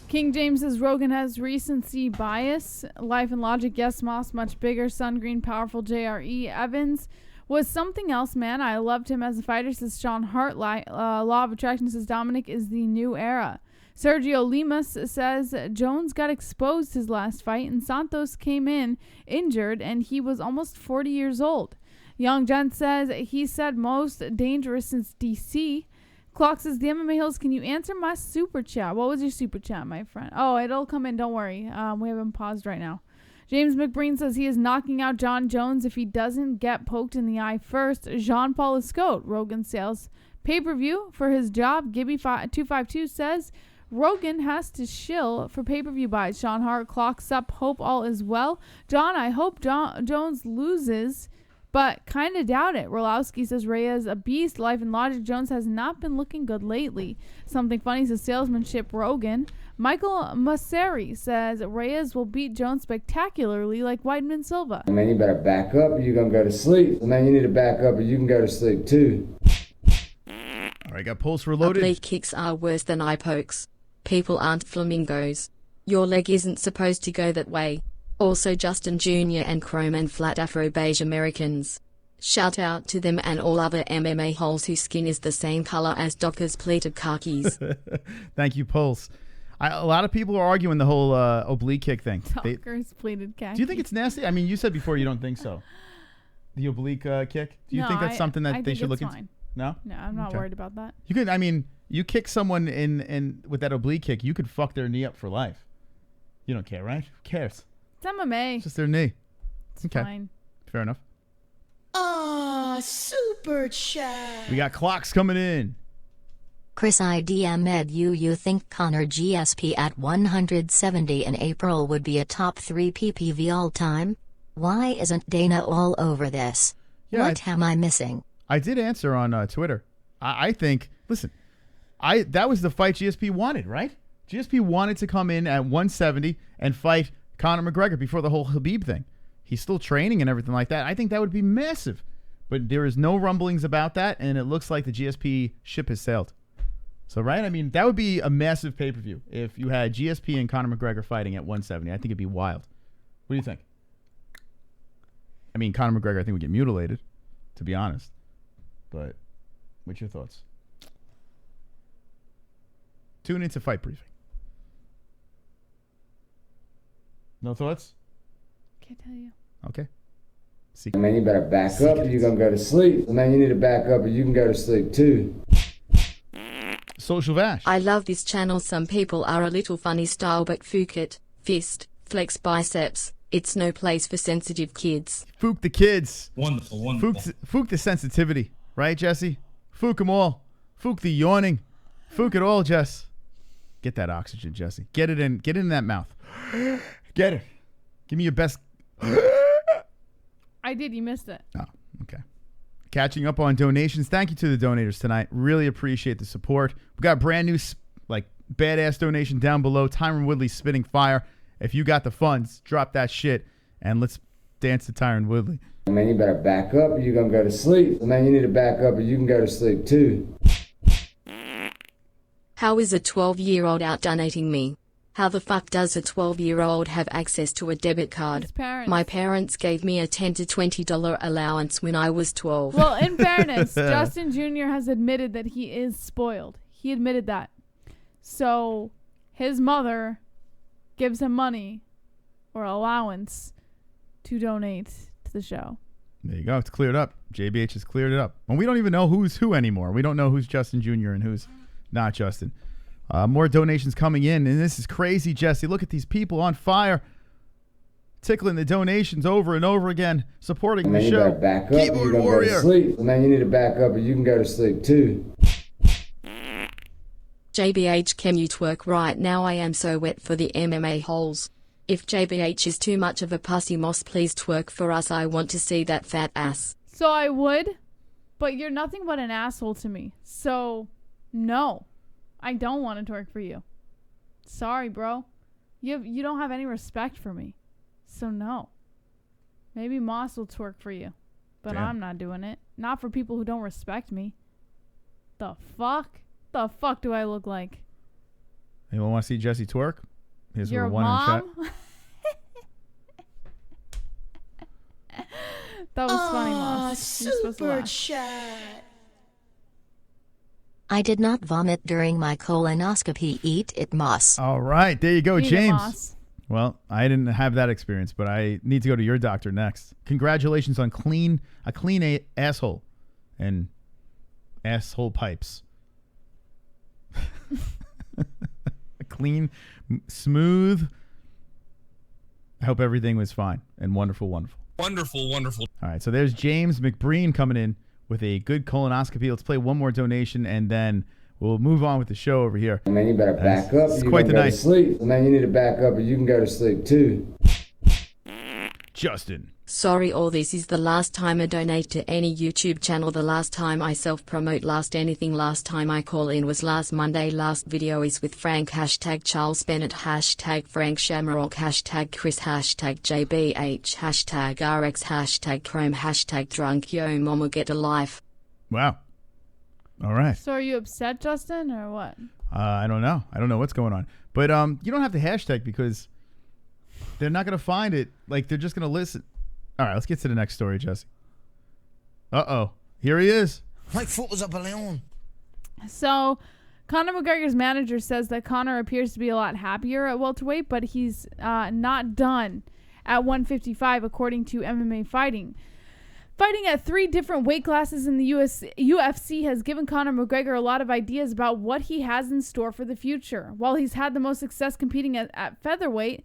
[SPEAKER 5] King James says Rogan has recency bias. Life and Logic, yes, Moss, much bigger. Sun Green, powerful. JRE, Evans was something else, man. I loved him as a fighter, says Sean Hart. Law of Attraction says Dominic is the new era. Sergio Limas says Jones got exposed his last fight, and Santos came in injured, and he was almost 40 years old. Young Jen says he said most dangerous since DC. Clock says, the MMA-Holes, can you answer my super chat? What was your super chat, my friend? Oh, it'll come in. Don't worry. We haven't paused right now. James McBreen says he is knocking out Jon Jones if he doesn't get poked in the eye first. Jean-Paul Escote, Rogan sales pay-per-view for his job. Gibby252 says Rogan has to shill for pay-per-view buys. Sean Hart clocks up. Hope all is well. John, I hope Jones loses, but kind of doubt it. Rolowski says Reyes a beast. Life and Logic. Jones has not been looking good lately. Something funny says salesmanship Rogan. Michael Masseri says Reyes will beat Jones spectacularly like Weidman Silva.
[SPEAKER 8] Man, you better back up or you're going to go to sleep. Man, you need to back up or you can go to sleep too.
[SPEAKER 4] All right, got pulse reloaded.
[SPEAKER 7] Leg kicks are worse than eye pokes. People aren't flamingos. Your leg isn't supposed to go that way. Also Justin Jr. and Chrome and Flat Afro Beige Americans. Shout out to them and all other MMA holes whose skin is the same color as Docker's pleated khakis.
[SPEAKER 4] Thank you, Pulse. A lot of people are arguing the whole oblique kick thing.
[SPEAKER 5] Docker's pleated khakis.
[SPEAKER 4] Do you think it's nasty? I mean, you said before you don't think so. The oblique kick? Do you think that's something that they should look into? No?
[SPEAKER 5] No, I'm not worried about that.
[SPEAKER 4] You could, I mean, you kick someone in with that oblique kick, you could fuck their knee up for life. You don't care, right? Who cares?
[SPEAKER 5] It's MMA.
[SPEAKER 4] It's just their knee.
[SPEAKER 5] It's fine.
[SPEAKER 4] Fair enough.
[SPEAKER 2] Super chat.
[SPEAKER 4] We got clocks coming in.
[SPEAKER 6] Chris IDM you think Conor GSP at 170 in April would be a top 3 PPV all time? Why isn't Dana all over this?
[SPEAKER 4] Yeah,
[SPEAKER 6] what am I missing?
[SPEAKER 4] I did answer on Twitter. I think, listen, that was the fight GSP wanted, right? GSP wanted to come in at 170 and fight Conor McGregor before the whole Khabib thing. He's still training and everything like that. I think that would be massive. But there is no rumblings about that, and it looks like the GSP ship has sailed. So, right? I mean, that would be a massive pay-per-view if you had GSP and Conor McGregor fighting at 170. I think it'd be wild. What do you think? I mean, Conor McGregor, I think, would get mutilated, to be honest. But what's your thoughts? Tune into Fight Briefing. No thoughts?
[SPEAKER 5] Can't tell you.
[SPEAKER 4] Okay.
[SPEAKER 8] Man, you better back up or you're going to go to sleep. Man, you need to back up or you can go to sleep too.
[SPEAKER 4] Social Vash.
[SPEAKER 7] I love this channel. Some people are a little funny style, but fuck it. Fist, flex biceps. It's no place for sensitive kids.
[SPEAKER 4] Fook the kids.
[SPEAKER 3] Wonderful, wonderful.
[SPEAKER 4] Fook the sensitivity. Right, Jesse? Fook them all. Fook the yawning. Fook it all, Jess. Get that oxygen, Jesse. Get it in that mouth. Get it. Give me your best.
[SPEAKER 5] I did. You missed it.
[SPEAKER 4] Oh, okay. Catching up on donations. Thank you to the donators tonight. Really appreciate the support. We got a brand new, badass donation down below. Tyron Woodley spitting fire. If you got the funds, drop that shit and let's dance to Tyron Woodley.
[SPEAKER 8] Man, you better back up or you're going to go to sleep. Man, you need to back up or you can go to sleep too.
[SPEAKER 7] How is a 12-year-old out donating me? How the fuck does a 12-year-old have access to a debit card?
[SPEAKER 5] His parents.
[SPEAKER 7] My parents gave me a $10 to $20 allowance when I was 12.
[SPEAKER 5] Well, in fairness, Justin Jr. has admitted that he is spoiled. He admitted that. So his mother gives him money or allowance to donate to the show.
[SPEAKER 4] There you go. It's cleared up. JBH has cleared it up. And we don't even know who's who anymore. We don't know who's Justin Jr. and who's not Justin. More donations coming in, and this is crazy, Jesse. Look at these people on fire, tickling the donations over and over again, supporting the show.
[SPEAKER 8] You better back up or you're going to go to sleep. Man, you need to back up or you can go to sleep too.
[SPEAKER 7] JBH, can you twerk right now? I am so wet for the MMA holes. If JBH is too much of a pussy moss, please twerk for us. I want to see that fat ass.
[SPEAKER 5] So I would, but you're nothing but an asshole to me. So, no. I don't want to twerk for you. Sorry, bro. You don't have any respect for me. So no. Maybe Moss will twerk for you. But
[SPEAKER 4] Damn.
[SPEAKER 5] I'm not doing it. Not for people who don't respect me. The fuck? The fuck do I look like?
[SPEAKER 4] Anyone want to see Jesse twerk? Here's
[SPEAKER 5] Your
[SPEAKER 4] one
[SPEAKER 5] mom?
[SPEAKER 4] in chat.
[SPEAKER 5] That was funny, Moss. You're supposed to
[SPEAKER 2] Super
[SPEAKER 5] laugh.
[SPEAKER 2] chat.
[SPEAKER 6] I did not vomit during my colonoscopy. Eat it, Moss.
[SPEAKER 4] All right. There you go,
[SPEAKER 5] Eat it,
[SPEAKER 4] James.
[SPEAKER 5] Moss.
[SPEAKER 4] Well, I didn't have that experience, but I need to go to your doctor next. Congratulations on a clean asshole and asshole pipes. A clean, smooth. I hope everything was fine and wonderful, wonderful.
[SPEAKER 9] Wonderful, wonderful.
[SPEAKER 4] All right, so there's James McBreen coming in with a good colonoscopy. Let's play one more donation, and then we'll move on with the show over here.
[SPEAKER 8] Man, you better back up or you're going to go to sleep. Man, you need to back up or you can go to sleep too.
[SPEAKER 4] Justin.
[SPEAKER 7] Sorry, all this is the last time I donate to any YouTube channel. The last time I self-promote, last anything, last time I call in was last Monday. Last video is with Frank, hashtag Charles Bennett, hashtag Frank Shamrock, hashtag Chris, hashtag JBH, hashtag RX, hashtag Chrome, hashtag Drunk. Yo, mama, get a life.
[SPEAKER 4] Wow. All right.
[SPEAKER 5] So are you upset, Justin, or what?
[SPEAKER 4] I don't know. I don't know what's going on. But you don't have to hashtag because they're not going to find it. Like, they're just going to listen. All right, let's get to the next story, Jesse. Uh-oh. Here he is.
[SPEAKER 3] My foot was a balloon.
[SPEAKER 5] So, Conor McGregor's manager says that Conor appears to be a lot happier at welterweight, but he's not done at 155, according to MMA Fighting. Fighting at 3 different weight classes in the UFC has given Conor McGregor a lot of ideas about what he has in store for the future. While he's had the most success competing at featherweight,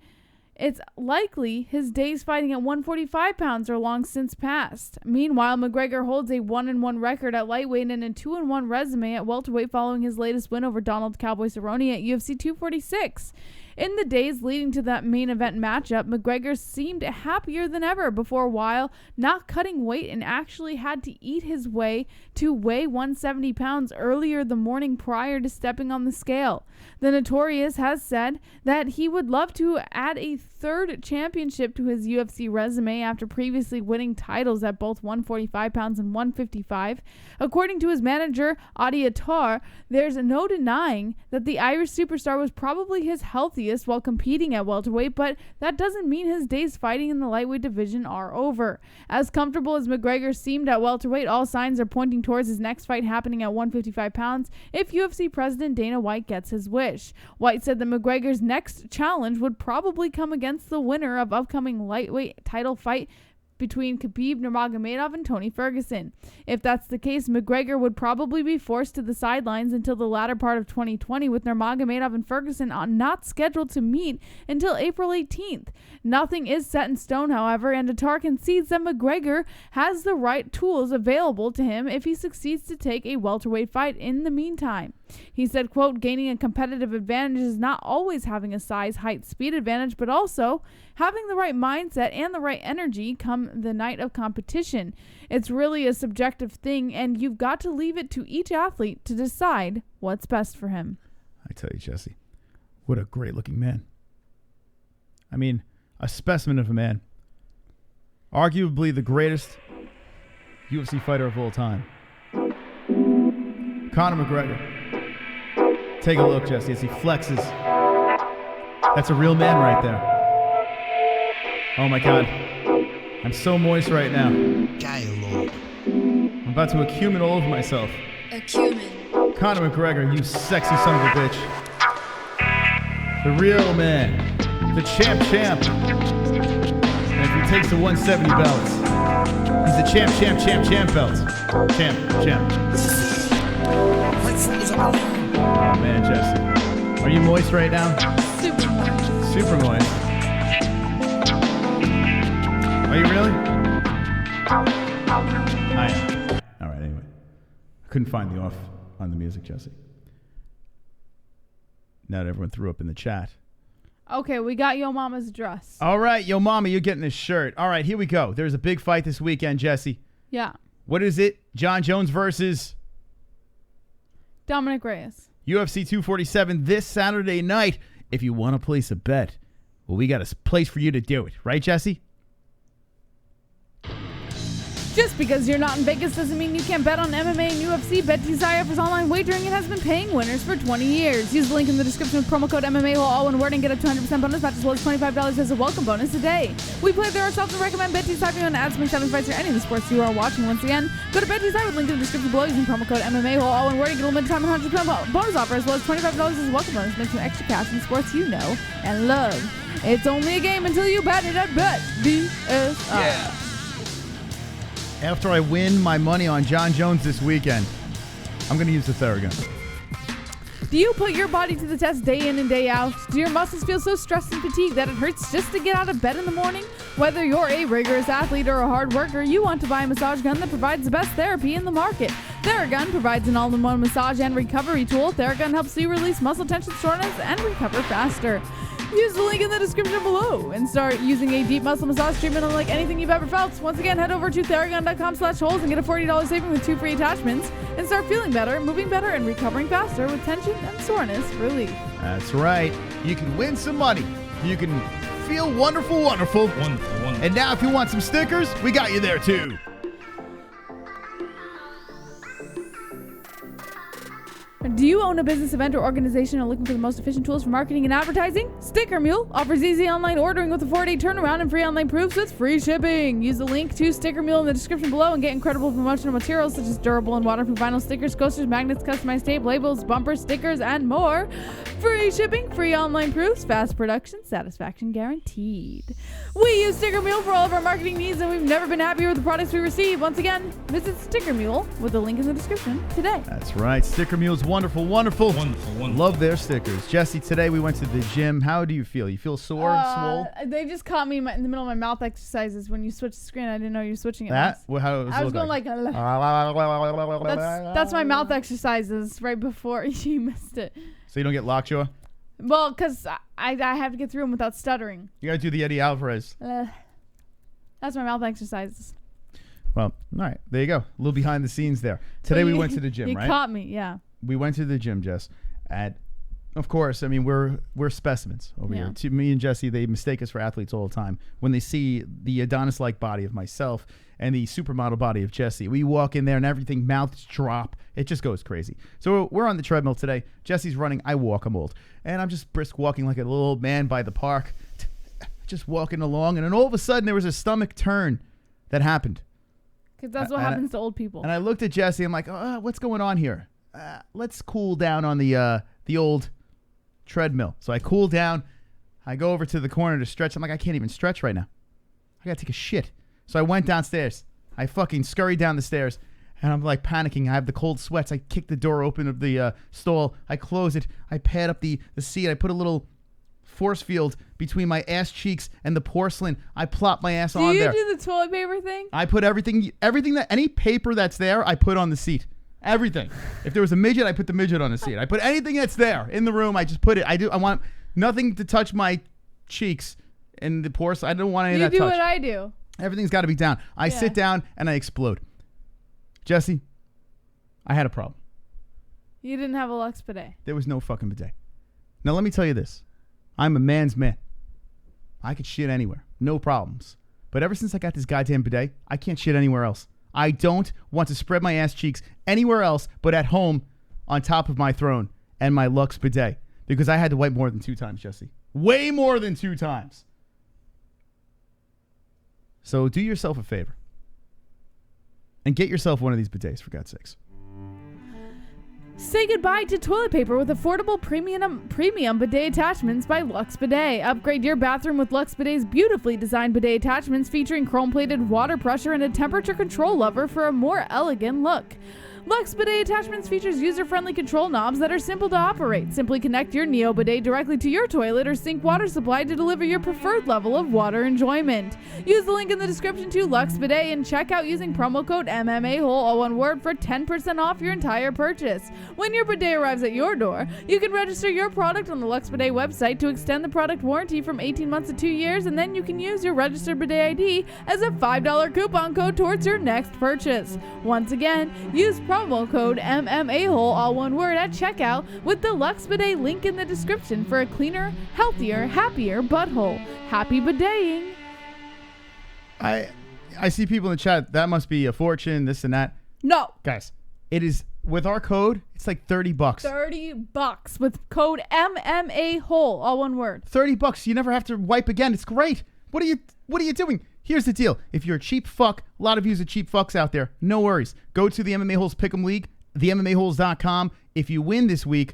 [SPEAKER 5] it's likely his days fighting at 145 pounds are long since past. Meanwhile, McGregor holds a 1-1 record at lightweight and a 2-1 resume at welterweight following his latest win over Donald Cowboy Cerrone at UFC 246. In the days leading to that main event matchup, McGregor seemed happier than ever before a while, not cutting weight, and actually had to eat his way to weigh 170 pounds earlier the morning prior to stepping on the scale. The Notorious has said that he would love to add a 3rd championship to his UFC resume after previously winning titles at both 145 pounds and 155. According to his manager, Adi Attar, there's no denying that the Irish superstar was probably his healthiest while competing at welterweight, but that doesn't mean his days fighting in the lightweight division are over. As comfortable as McGregor seemed at welterweight, all signs are pointing towards his next fight happening at 155 pounds if UFC President Dana White gets his wish. White said that McGregor's next challenge would probably come against the winner of upcoming lightweight title fight between Khabib Nurmagomedov and Tony Ferguson. If that's the case, McGregor would probably be forced to the sidelines until the latter part of 2020, with Nurmagomedov and Ferguson not scheduled to meet until April 18th. Nothing is set in stone, however, and Attar concedes that McGregor has the right tools available to him if he succeeds to take a welterweight fight in the meantime. He said, quote, gaining a competitive advantage is not always having a size, height, speed advantage, but also having the right mindset and the right energy come the night of competition. It's really a subjective thing, and you've got to leave it to each athlete to decide what's best for him.
[SPEAKER 4] I tell you, Jesse, what a great-looking man. I mean, a specimen of a man. Arguably the greatest UFC fighter of all time. Conor McGregor. Take a look, Jesse, as he flexes. That's a real man right there. Oh, my God. I'm so moist right now. I'm about to acumen all over myself.
[SPEAKER 7] Acumen.
[SPEAKER 4] Conor McGregor, you sexy son of a bitch. The real man. The champ. And if he takes the 170 belts, he's the champ belts. Champ. Oh, man, Jesse. Are you moist right now? Super moist. Are you really? I am. All right, anyway. I couldn't find the off on the music, Jesse. Now that everyone threw up in the chat.
[SPEAKER 5] Okay, we got Yo Mama's dress.
[SPEAKER 4] All right, Yo Mama, you're getting this shirt. All right, here we go. There's a big fight this weekend, Jesse.
[SPEAKER 5] Yeah.
[SPEAKER 4] What is it? Jon Jones versus
[SPEAKER 5] Dominick Reyes.
[SPEAKER 4] UFC 247 this Saturday night. If you want to place a bet, well, we got a place for you to do it. Right, Jesse?
[SPEAKER 5] Just because you're not in Vegas doesn't mean you can't bet on MMA and UFC. BetDesire offers online wagering and has been paying winners for 20 years. Use the link in the description with promo code MMA-Hole, all one word, and get up to 100% bonus match as well as $25 as a welcome bonus today. We play there ourselves and recommend BetDesire if you want to add some exciting fights or any of the sports you are watching. Once again, go to BetDesire with the link in the description below using promo code MMA-Hole, all one word, and get a limited time 100% bonus offer as well as $25 as a welcome bonus. Make some extra cash in sports you know and love. It's only a game until you bet it at BetDesire.
[SPEAKER 4] Yeah. After I win my money on Jon Jones this weekend, I'm going to use the Theragun.
[SPEAKER 5] Do you put your body to the test day in and day out? Do your muscles feel so stressed and fatigued that it hurts just to get out of bed in the morning? Whether you're a rigorous athlete or a hard worker, you want to buy a massage gun that provides the best therapy in the market. Theragun provides an all-in-one massage and recovery tool. Theragun helps you release muscle tension, soreness, and recover faster. Use the link in the description below and start using a deep muscle massage treatment unlike anything you've ever felt. Once again, head over to Theragun.com/holes and get a $40 saving with 2 free attachments and start feeling better, moving better, and recovering faster with tension and soreness relief.
[SPEAKER 4] That's right. You can win some money. You can feel wonderful.
[SPEAKER 9] Wonderful.
[SPEAKER 4] And now if you want some stickers, we got you there too.
[SPEAKER 5] Do you own a business, event, or organization and are looking for the most efficient tools for marketing and advertising? Sticker Mule offers easy online ordering with a 4-day turnaround and free online proofs with free shipping. Use the link to Sticker Mule in the description below and get incredible promotional materials such as durable and waterproof vinyl stickers, coasters, magnets, customized tape, labels, bumpers, stickers, and more. Free shipping, free online proofs, fast production, satisfaction guaranteed. We use Sticker Mule for all of our marketing needs, and we've never been happier with the products we receive. Once again, visit Sticker Mule with the link in the description today.
[SPEAKER 4] That's right. Sticker Mule's wonderful. Love their stickers. Jesse, today we went to the gym. How do you feel? You feel sore, swole?
[SPEAKER 5] They just caught me in the middle of my mouth exercises when you switched the screen. I didn't know you were switching it.
[SPEAKER 4] That? Well, how
[SPEAKER 5] I was going like that's my mouth exercises right before you missed it.
[SPEAKER 4] So you don't get lockjaw?
[SPEAKER 5] Well, because I have to get through them without stuttering.
[SPEAKER 4] You got to do the Eddie Alvarez.
[SPEAKER 5] That's my mouth exercises.
[SPEAKER 4] Well, all right. There you go. A little behind the scenes there. Today we went to the gym,
[SPEAKER 5] you
[SPEAKER 4] right?
[SPEAKER 5] You caught me, yeah.
[SPEAKER 4] We went to the gym, Jess. Of course, I mean, we're specimens over here. To me and Jesse, they mistake us for athletes all the time. When they see the Adonis-like body of myself and the supermodel body of Jesse, we walk in there and everything, mouths drop. It just goes crazy. So we're on the treadmill today. Jesse's running. I walk. I'm old. And I'm just brisk walking like a little old man by the park, just walking along. And then all of a sudden, there was a stomach turn that happened.
[SPEAKER 5] Because that's what happens to old people.
[SPEAKER 4] And I looked at Jesse. I'm like, what's going on here? Let's cool down on the old treadmill. So I cool down. I go over to the corner to stretch. I'm like, I can't even stretch right now. I got to take a shit. So I went downstairs. I fucking scurried down the stairs. And I'm like panicking. I have the cold sweats. I kick the door open of the stall. I close it. I pad up the seat. I put a little force field between my ass cheeks and the porcelain. I plop my ass on there.
[SPEAKER 5] Do you do the toilet paper thing?
[SPEAKER 4] I put everything that, any paper that's there, I put on the seat. Everything. If there was a midget, I put the midget on the seat. I put anything that's there in the room. I just put it. I want nothing to touch my cheeks and the porcelain. I don't want any of that touch.
[SPEAKER 5] You do what I do.
[SPEAKER 4] Everything's got to be down. I sit down and I explode. Jesse, I had a problem.
[SPEAKER 5] You didn't have a Lux bidet.
[SPEAKER 4] There was no fucking bidet. Now let me tell you this. I'm a man's man. I could shit anywhere. No problems. But ever since I got this goddamn bidet, I can't shit anywhere else. I don't want to spread my ass cheeks anywhere else but at home on top of my throne and my Lux bidet. Because I had to wipe more than 2 times, Jesse. Way more than 2 times. So do yourself a favor. And get yourself one of these bidets, for God's sakes.
[SPEAKER 5] Say goodbye to toilet paper with affordable premium bidet attachments by Lux Bidet. Upgrade your bathroom with Lux Bidet's beautifully designed bidet attachments featuring chrome-plated water pressure and a temperature control lever for a more elegant look. Lux Bidet Attachments features user-friendly control knobs that are simple to operate. Simply connect your Neo Bidet directly to your toilet or sink water supply to deliver your preferred level of water enjoyment. Use the link in the description to Lux Bidet and check out using promo code MMA-Hole, all one word, for 10% off your entire purchase. When your bidet arrives at your door, you can register your product on the Lux Bidet website to extend the product warranty from 18 months to 2 years, and then you can use your registered bidet ID as a $5 coupon code towards your next purchase. Once again, use promo code MMA-Hole, all one word, at checkout with the Lux Bidet link in the description for a cleaner, healthier, happier butthole. Happy bideting.
[SPEAKER 4] I see people in the chat, that must be a fortune, this and that.
[SPEAKER 5] No.
[SPEAKER 4] Guys, it is, with our code, it's like $30.
[SPEAKER 5] $30 with code MMA-Hole, all one word.
[SPEAKER 4] $30. You never have to wipe again. It's great. What are you doing? Here's the deal. If you're a cheap fuck, a lot of you are cheap fucks out there, no worries. Go to the MMA Holes Pick'em League, themmaholes.com. If you win this week,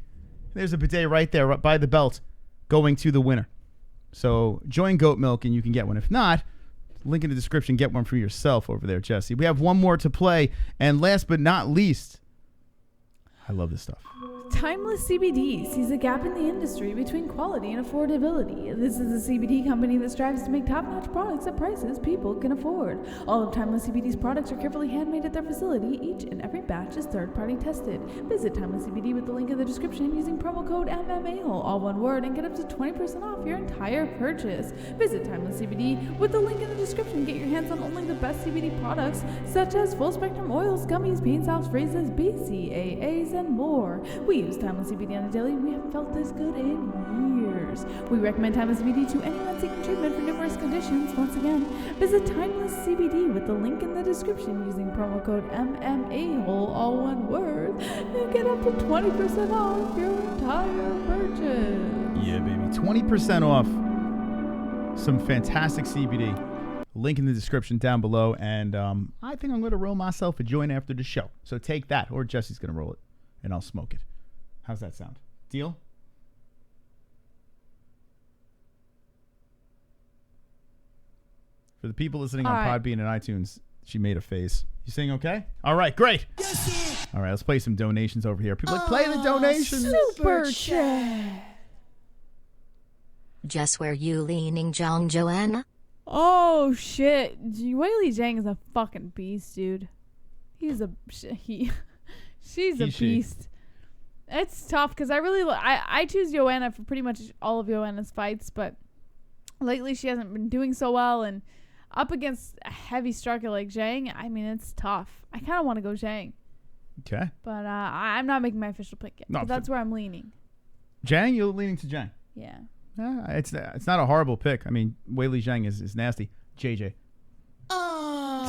[SPEAKER 4] there's a bidet right there right by the belt going to the winner. So join Goat Milk and you can get one. If not, link in the description, get one for yourself over there, Jesse. We have one more to play. And last but not least, I love this stuff.
[SPEAKER 5] Timeless CBD sees a gap in the industry between quality and affordability. This is a CBD company that strives to make top-notch products at prices people can afford. All of Timeless CBD's products are carefully handmade at their facility. Each and every batch is third-party tested. Visit Timeless CBD with the link in the description using promo code MMA-Hole, all one word, and get up to 20% off your entire purchase. Visit Timeless CBD with the link in the description. Get your hands on only the best CBD products, such as full-spectrum oils, gummies, bean salves, phrases, BCAAs, and more. We use Timeless CBD on a daily. We haven't felt this good in years. We recommend Timeless CBD to anyone seeking treatment for numerous conditions. Once again, visit Timeless CBD with the link in the description using promo code MMA-Hole, all one word, You get up to 20% off your entire purchase.
[SPEAKER 4] Yeah, baby. 20% off some fantastic CBD. Link in the description down below. And I think I'm going to roll myself a joint after the show. So take that. Or Jesse's going to roll it. And I'll smoke it. How's that sound? Deal? For the people listening on Podbean and iTunes, she made a face. You saying okay? All right, great.
[SPEAKER 3] Yes, sir.
[SPEAKER 4] All right, let's play some donations over here. People like, play the donations.
[SPEAKER 5] Super chat.
[SPEAKER 6] Just where you leaning, John Joanna?
[SPEAKER 5] Oh shit, Weili Zhang is a fucking beast, dude. She's a beast. It's tough because I choose Joanna for pretty much all of Joanna's fights, but lately she hasn't been doing so well, and up against a heavy striker like Zhang, I mean, it's tough. I kind of want to go Zhang.
[SPEAKER 4] Okay.
[SPEAKER 5] But I'm not making my official pick yet.
[SPEAKER 4] No,
[SPEAKER 5] but that's where I'm leaning.
[SPEAKER 4] Zhang, you're leaning to Zhang.
[SPEAKER 5] Yeah.
[SPEAKER 4] It's not a horrible pick. I mean, Weili Zhang is nasty. JJ.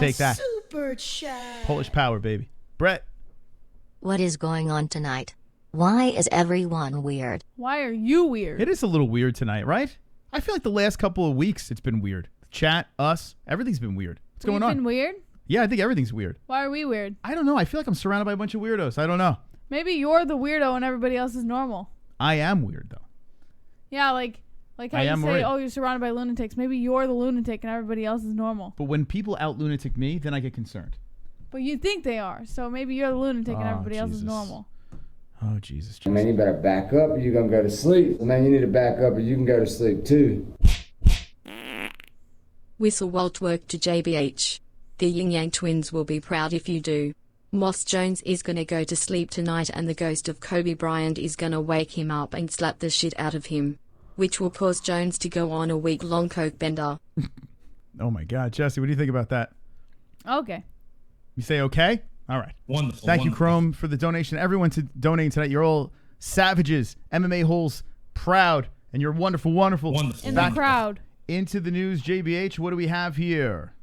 [SPEAKER 4] Take that.
[SPEAKER 3] Super chat.
[SPEAKER 4] Polish power, baby. Brett.
[SPEAKER 6] What is going on tonight? Why is everyone weird?
[SPEAKER 5] Why are you weird?
[SPEAKER 4] It is a little weird tonight, right? I feel like the last couple of weeks it's been weird. Chat, us, everything's been weird. What's going on?
[SPEAKER 5] Been weird?
[SPEAKER 4] Yeah, I think everything's weird.
[SPEAKER 5] Why are we weird?
[SPEAKER 4] I don't know. I feel like I'm surrounded by a bunch of weirdos. I don't know.
[SPEAKER 5] Maybe you're the weirdo and everybody else is normal.
[SPEAKER 4] I am weird, though.
[SPEAKER 5] Yeah, like how you say, oh, you're surrounded by lunatics. Maybe you're the lunatic and everybody else is normal.
[SPEAKER 4] But when people out-lunatic me, then I get concerned.
[SPEAKER 5] But you think they are. So maybe you're the lunatic and everybody else is normal.
[SPEAKER 4] Oh, Jesus.
[SPEAKER 8] Man, you better back up or you're going to go to sleep. Man, you need to back up or you can go to sleep too.
[SPEAKER 7] Whistle Walt work to JBH. The Yin Yang twins will be proud if you do. Moss Jones is gonna go to sleep tonight and the ghost of Kobe Bryant is gonna wake him up and slap the shit out of him. Which will cause Jones to go on a week-long coke bender.
[SPEAKER 4] Oh my God, Jesse, what do you think about that?
[SPEAKER 5] Okay.
[SPEAKER 4] You say okay? All right.
[SPEAKER 9] Wonderful.
[SPEAKER 4] Thank you, Chrome, for the donation. Everyone to donating tonight. You're all savages. MMA-Holes proud. And you're wonderful, wonderful.
[SPEAKER 5] In the crowd.
[SPEAKER 4] Into the news, JBH, what do we have here?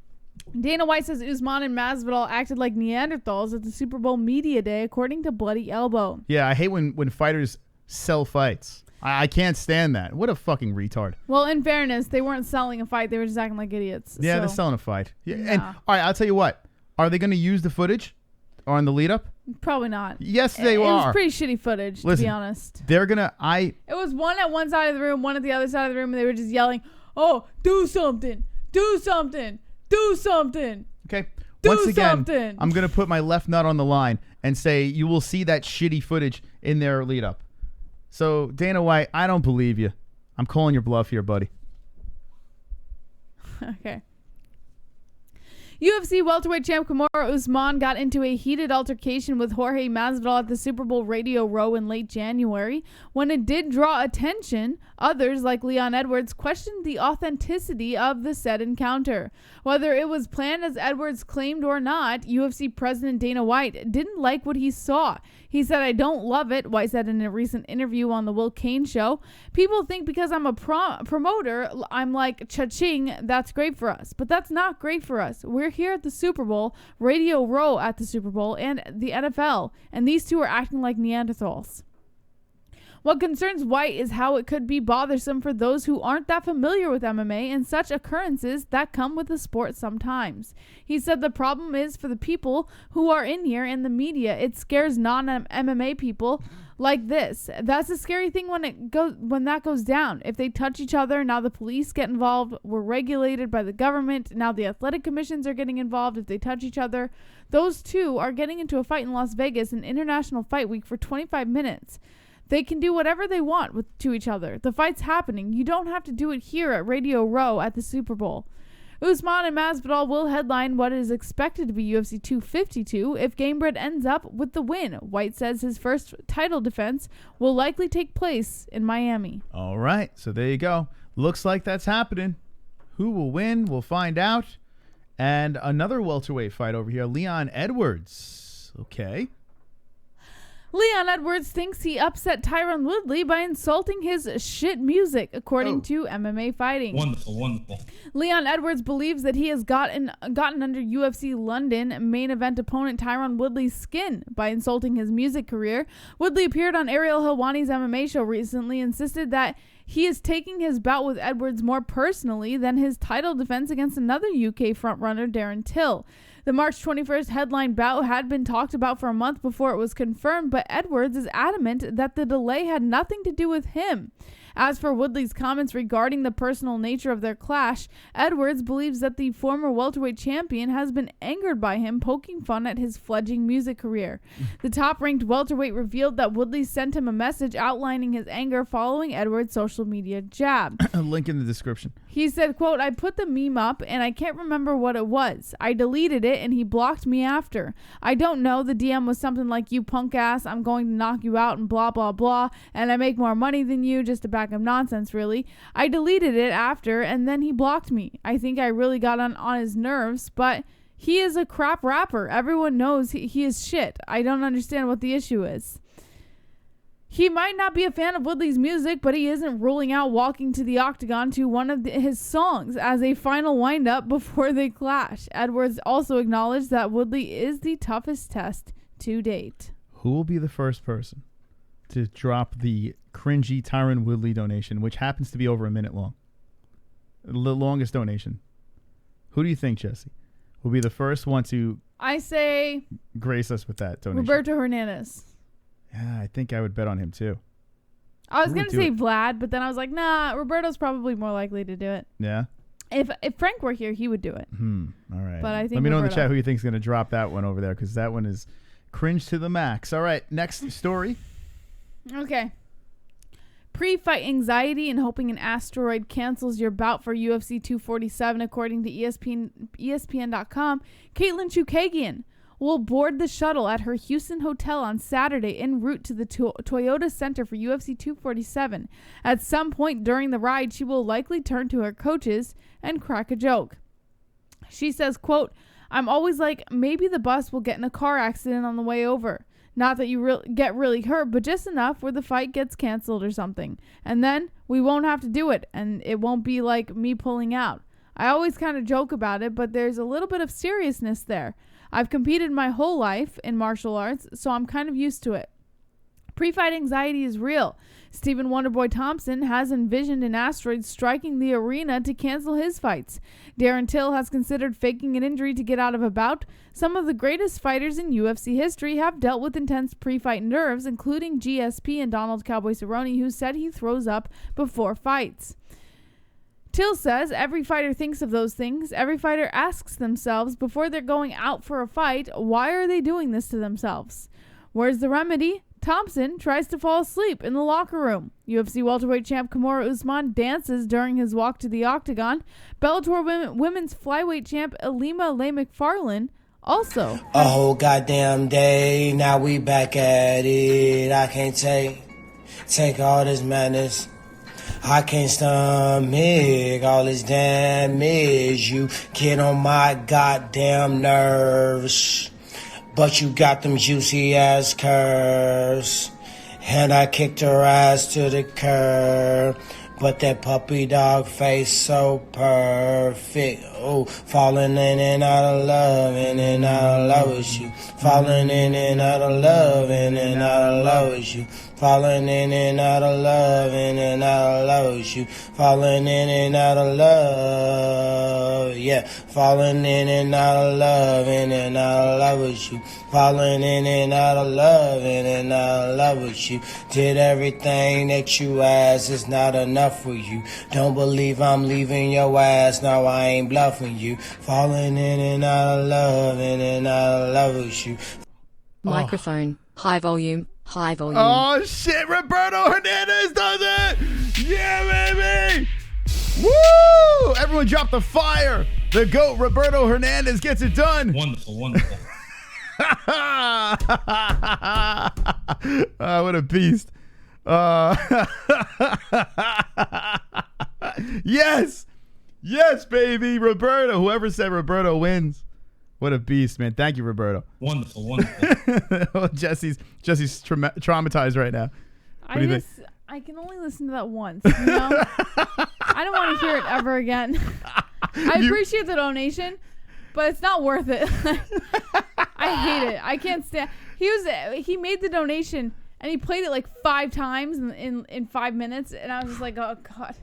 [SPEAKER 5] Dana White says Usman and Masvidal acted like Neanderthals at the Super Bowl media day, according to Bloody Elbow.
[SPEAKER 4] Yeah, I hate when fighters sell fights. I can't stand that. What a fucking retard.
[SPEAKER 5] Well, in fairness, they weren't selling a fight. They were just acting like idiots.
[SPEAKER 4] Yeah, they're selling a fight. Yeah. And all right, I'll tell you what. Are they going to use the footage on the lead up?
[SPEAKER 5] Probably not.
[SPEAKER 4] Yes, they are.
[SPEAKER 5] It was pretty shitty footage, to be honest.
[SPEAKER 4] They're going to...
[SPEAKER 5] It was one at one side of the room, one at the other side of the room, and they were just yelling, oh, do something, do something, do something.
[SPEAKER 4] Okay.
[SPEAKER 5] Once again,
[SPEAKER 4] I'm going to put my left nut on the line and say you will see that shitty footage in their lead up. So, Dana White, I don't believe you. I'm calling your bluff here, buddy.
[SPEAKER 5] Okay. UFC welterweight champ Kamaru Usman got into a heated altercation with Jorge Masvidal at the Super Bowl Radio Row in late January. When it did draw attention, others, like Leon Edwards, questioned the authenticity of the said encounter. Whether it was planned as Edwards claimed or not, UFC President Dana White didn't like what he saw. He said, I don't love it, White said in a recent interview on the Will Kane show. People think because I'm a promoter, I'm like, cha-ching, that's great for us. But that's not great for us. We're here at the Super Bowl, Radio Row at the Super Bowl, and the NFL, and these two are acting like Neanderthals. What concerns White is how it could be bothersome for those who aren't that familiar with MMA and such occurrences that come with the sport sometimes. He said the problem is for the people who are in here and the media, it scares non-MMA people like this. That's a scary thing when that goes down. If they touch each other, now the police get involved. We're regulated by the government. Now the athletic commissions are getting involved if they touch each other. Those two are getting into a fight in Las Vegas in International Fight Week for 25 minutes. They can do whatever they want to each other. The fight's happening. You don't have to do it here at Radio Row at the Super Bowl. Usman and Masvidal will headline what is expected to be UFC 252 if Gamebred ends up with the win. White says his first title defense will likely take place in Miami.
[SPEAKER 4] All right, so there you go. Looks like that's happening. Who will win? We'll find out. And another welterweight fight over here, Leon Edwards. Okay.
[SPEAKER 5] Leon Edwards thinks he upset Tyron Woodley by insulting his shit music, according to MMA Fighting.
[SPEAKER 9] Wonderful.
[SPEAKER 5] Leon Edwards believes that he has gotten under UFC London main event opponent Tyron Woodley's skin by insulting his music career. Woodley appeared on Ariel Helwani's MMA show recently, insisted that he is taking his bout with Edwards more personally than his title defense against another UK frontrunner, Darren Till. The March 21st headline bout had been talked about for a month before it was confirmed, but Edwards is adamant that the delay had nothing to do with him. As for Woodley's comments regarding the personal nature of their clash, Edwards believes that the former welterweight champion has been angered by him poking fun at his fledgling music career. The top-ranked welterweight revealed that Woodley sent him a message outlining his anger following Edwards' social media jab.
[SPEAKER 4] A link in the description.
[SPEAKER 5] He said, quote, "I put the meme up and I can't remember what it was. I deleted it and he blocked me after. I don't know. The DM was something like, you punk ass, I'm going to knock you out and blah, blah, blah. And I make more money than you, just a bag of nonsense, really. I deleted it after and then he blocked me. I think I really got on his nerves, but he is a crap rapper. Everyone knows he is shit. I don't understand what the issue is." He might not be a fan of Woodley's music, but he isn't ruling out walking to the octagon to one of his songs as a final wind-up before they clash. Edwards also acknowledged that Woodley is the toughest test to date.
[SPEAKER 4] Who will be the first person to drop the cringy Tyron Woodley donation, which happens to be over a minute long? The longest donation. Who do you think, Jesse, will be the first one to
[SPEAKER 5] I say
[SPEAKER 4] grace us with that donation?
[SPEAKER 5] Roberto Hernandez.
[SPEAKER 4] Yeah, I think I would bet on him too.
[SPEAKER 5] I was going to say Vlad, but then I was like, nah, Roberto's probably more likely to do it.
[SPEAKER 4] Yeah?
[SPEAKER 5] If Frank were here, he would do it.
[SPEAKER 4] All right.
[SPEAKER 5] But I think
[SPEAKER 4] Let me know in the
[SPEAKER 5] Roberto.
[SPEAKER 4] chat who you think is going to drop that one over there, because that one is cringe to the max. All right, next story.
[SPEAKER 5] Okay. Pre-fight anxiety and hoping an asteroid cancels your bout for UFC 247, according to ESPN.com. Caitlin Chukagian will board the shuttle at her Houston hotel on Saturday en route to the Toyota Center for UFC 247. At some point during the ride, she will likely turn to her coaches and crack a joke. She says, quote, "I'm always like, maybe the bus will get in a car accident on the way over. Not that you get really hurt, but just enough where the fight gets canceled or something. And then we won't have to do it, and it won't be like me pulling out. I always kind of joke about it, but there's a little bit of seriousness there. I've competed my whole life in martial arts, so I'm kind of used to it. Pre-fight anxiety is real. Stephen Wonderboy Thompson has envisioned an asteroid striking the arena to cancel his fights. Darren Till has considered faking an injury to get out of a bout. Some of the greatest fighters in UFC history have dealt with intense pre-fight nerves, including GSP and Donald Cowboy Cerrone, who said he throws up before fights. Till says every fighter thinks of those things. Every fighter asks themselves before they're going out for a fight, why are they doing this to themselves? Where's the remedy? Thompson tries to fall asleep in the locker room. UFC welterweight champ Kamaru Usman dances during his walk to the octagon. Bellator women's flyweight champ Ilima Lay McFarlane also.
[SPEAKER 3] A whole goddamn day, now we back at it. I can't take all this madness. I can't stomach all this damage. You get on my goddamn nerves. But you got them juicy ass curves. And I kicked her ass to the curb. But that puppy dog face so perfect. Oh, falling in and out of love, in and out of love with you. Falling in and out of love, in and out of love with you. Falling in and out of love, in and out of love with you. Falling in and out of love, yeah. Falling in and out of love, in and out of love with you. Falling in and out of love, in and out of love with you. Did everything that you asked, it's not enough for you. Don't believe I'm leaving your ass, no I ain't bluffing you. Falling in and out of love, in and out of love with you.
[SPEAKER 7] Microphone, high volume, high volume.
[SPEAKER 4] Oh, shit. Roberto Hernandez does it. Yeah, baby. Woo. Everyone drop the fire. The GOAT, Roberto Hernandez, gets it done.
[SPEAKER 9] Wonderful, wonderful.
[SPEAKER 4] What a beast. Yes. Yes, baby. Roberto. Whoever said Roberto wins. What a beast, man. Thank you, Roberto.
[SPEAKER 9] Wonderful.
[SPEAKER 4] Oh, Jesse's traumatized right now. What do you think?
[SPEAKER 5] I can only listen to that once. You know? I don't want to hear it ever again. I appreciate the donation, but it's not worth it. I hate it. I can't stand. He made the donation and he played it like 5 times in 5 minutes, and I was just like, oh god.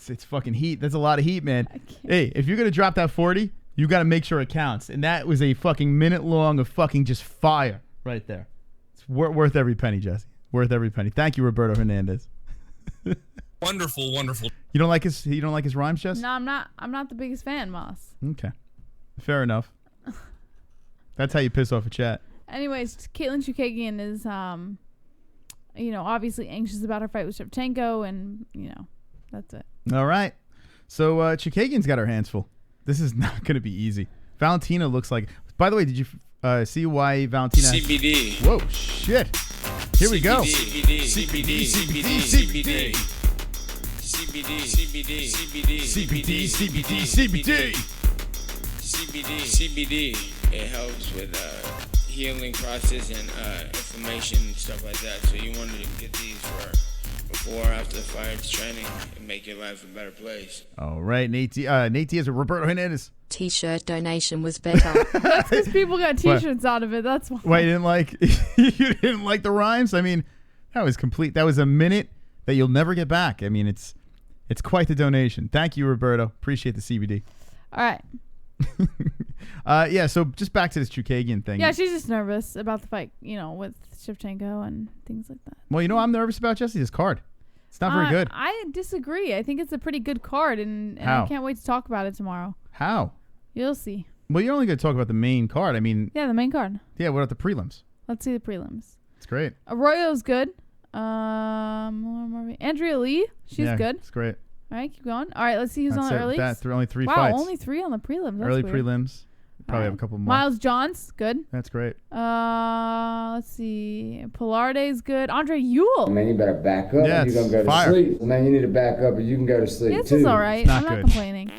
[SPEAKER 4] It's fucking heat. That's a lot of heat, man. Hey, if you're gonna drop that 40, you got to make sure it counts. And that was a fucking minute long of fucking just fire right there. It's worth every penny, Jesse. Worth every penny. Thank you, Roberto Hernandez.
[SPEAKER 9] Wonderful.
[SPEAKER 4] You don't like his rhymes, Jess?
[SPEAKER 5] No, I'm not the biggest fan, Moss.
[SPEAKER 4] Okay. Fair enough. That's how you piss off a chat.
[SPEAKER 5] Anyways, Caitlin Chukagian is obviously anxious about her fight with Shevchenko, and that's it.
[SPEAKER 4] All right. So Chukagian's got her hands full. This is not going to be easy. Valentina looks like... By the way, did you see why Valentina...
[SPEAKER 10] CBD.
[SPEAKER 4] Whoa, shit. Here we go.
[SPEAKER 10] CBD. It helps with healing process and inflammation and stuff like that. So you wanted to get these for before or after the fight training and make your life a better place.
[SPEAKER 4] All right, Nate Diaz with Roberto Hernandez.
[SPEAKER 7] T-shirt donation was better.
[SPEAKER 5] That's because people got T-shirts out of it. That's why.
[SPEAKER 4] Why you didn't like the rhymes? I mean, that was complete. That was a minute that you'll never get back. I mean, it's quite the donation. Thank you, Roberto. Appreciate the CBD.
[SPEAKER 5] All right.
[SPEAKER 4] Yeah. So just back to this Chukagian thing.
[SPEAKER 5] Yeah, she's just nervous about the fight, with Shevchenko and things like that.
[SPEAKER 4] Well, I'm nervous about Jesse's card. It's not very good.
[SPEAKER 5] I disagree. I think it's a pretty good card, and
[SPEAKER 4] How?
[SPEAKER 5] I can't wait to talk about it tomorrow.
[SPEAKER 4] How?
[SPEAKER 5] You'll see.
[SPEAKER 4] Well, you're only going to talk about the main card. I mean...
[SPEAKER 5] Yeah, the main card.
[SPEAKER 4] Yeah, what about the prelims?
[SPEAKER 5] Let's see the prelims.
[SPEAKER 4] It's great.
[SPEAKER 5] Arroyo's good. Andrea Lee, she's good.
[SPEAKER 4] It's great.
[SPEAKER 5] All right, keep going. All right, let's see who's on the early.
[SPEAKER 4] Only 3
[SPEAKER 5] wow,
[SPEAKER 4] fights.
[SPEAKER 5] Only 3 on the prelims. That's
[SPEAKER 4] early
[SPEAKER 5] weird.
[SPEAKER 4] prelims. Probably have a couple more.
[SPEAKER 5] Miles Johns, good.
[SPEAKER 4] That's great.
[SPEAKER 5] Let's see. Pilarde's good. Andre Ewell.
[SPEAKER 8] Man, you better back up.
[SPEAKER 4] Yeah,
[SPEAKER 8] You're going to go to sleep. Man, you need to back up or you can go to sleep
[SPEAKER 5] This
[SPEAKER 8] too.
[SPEAKER 5] is all right. I'm not complaining.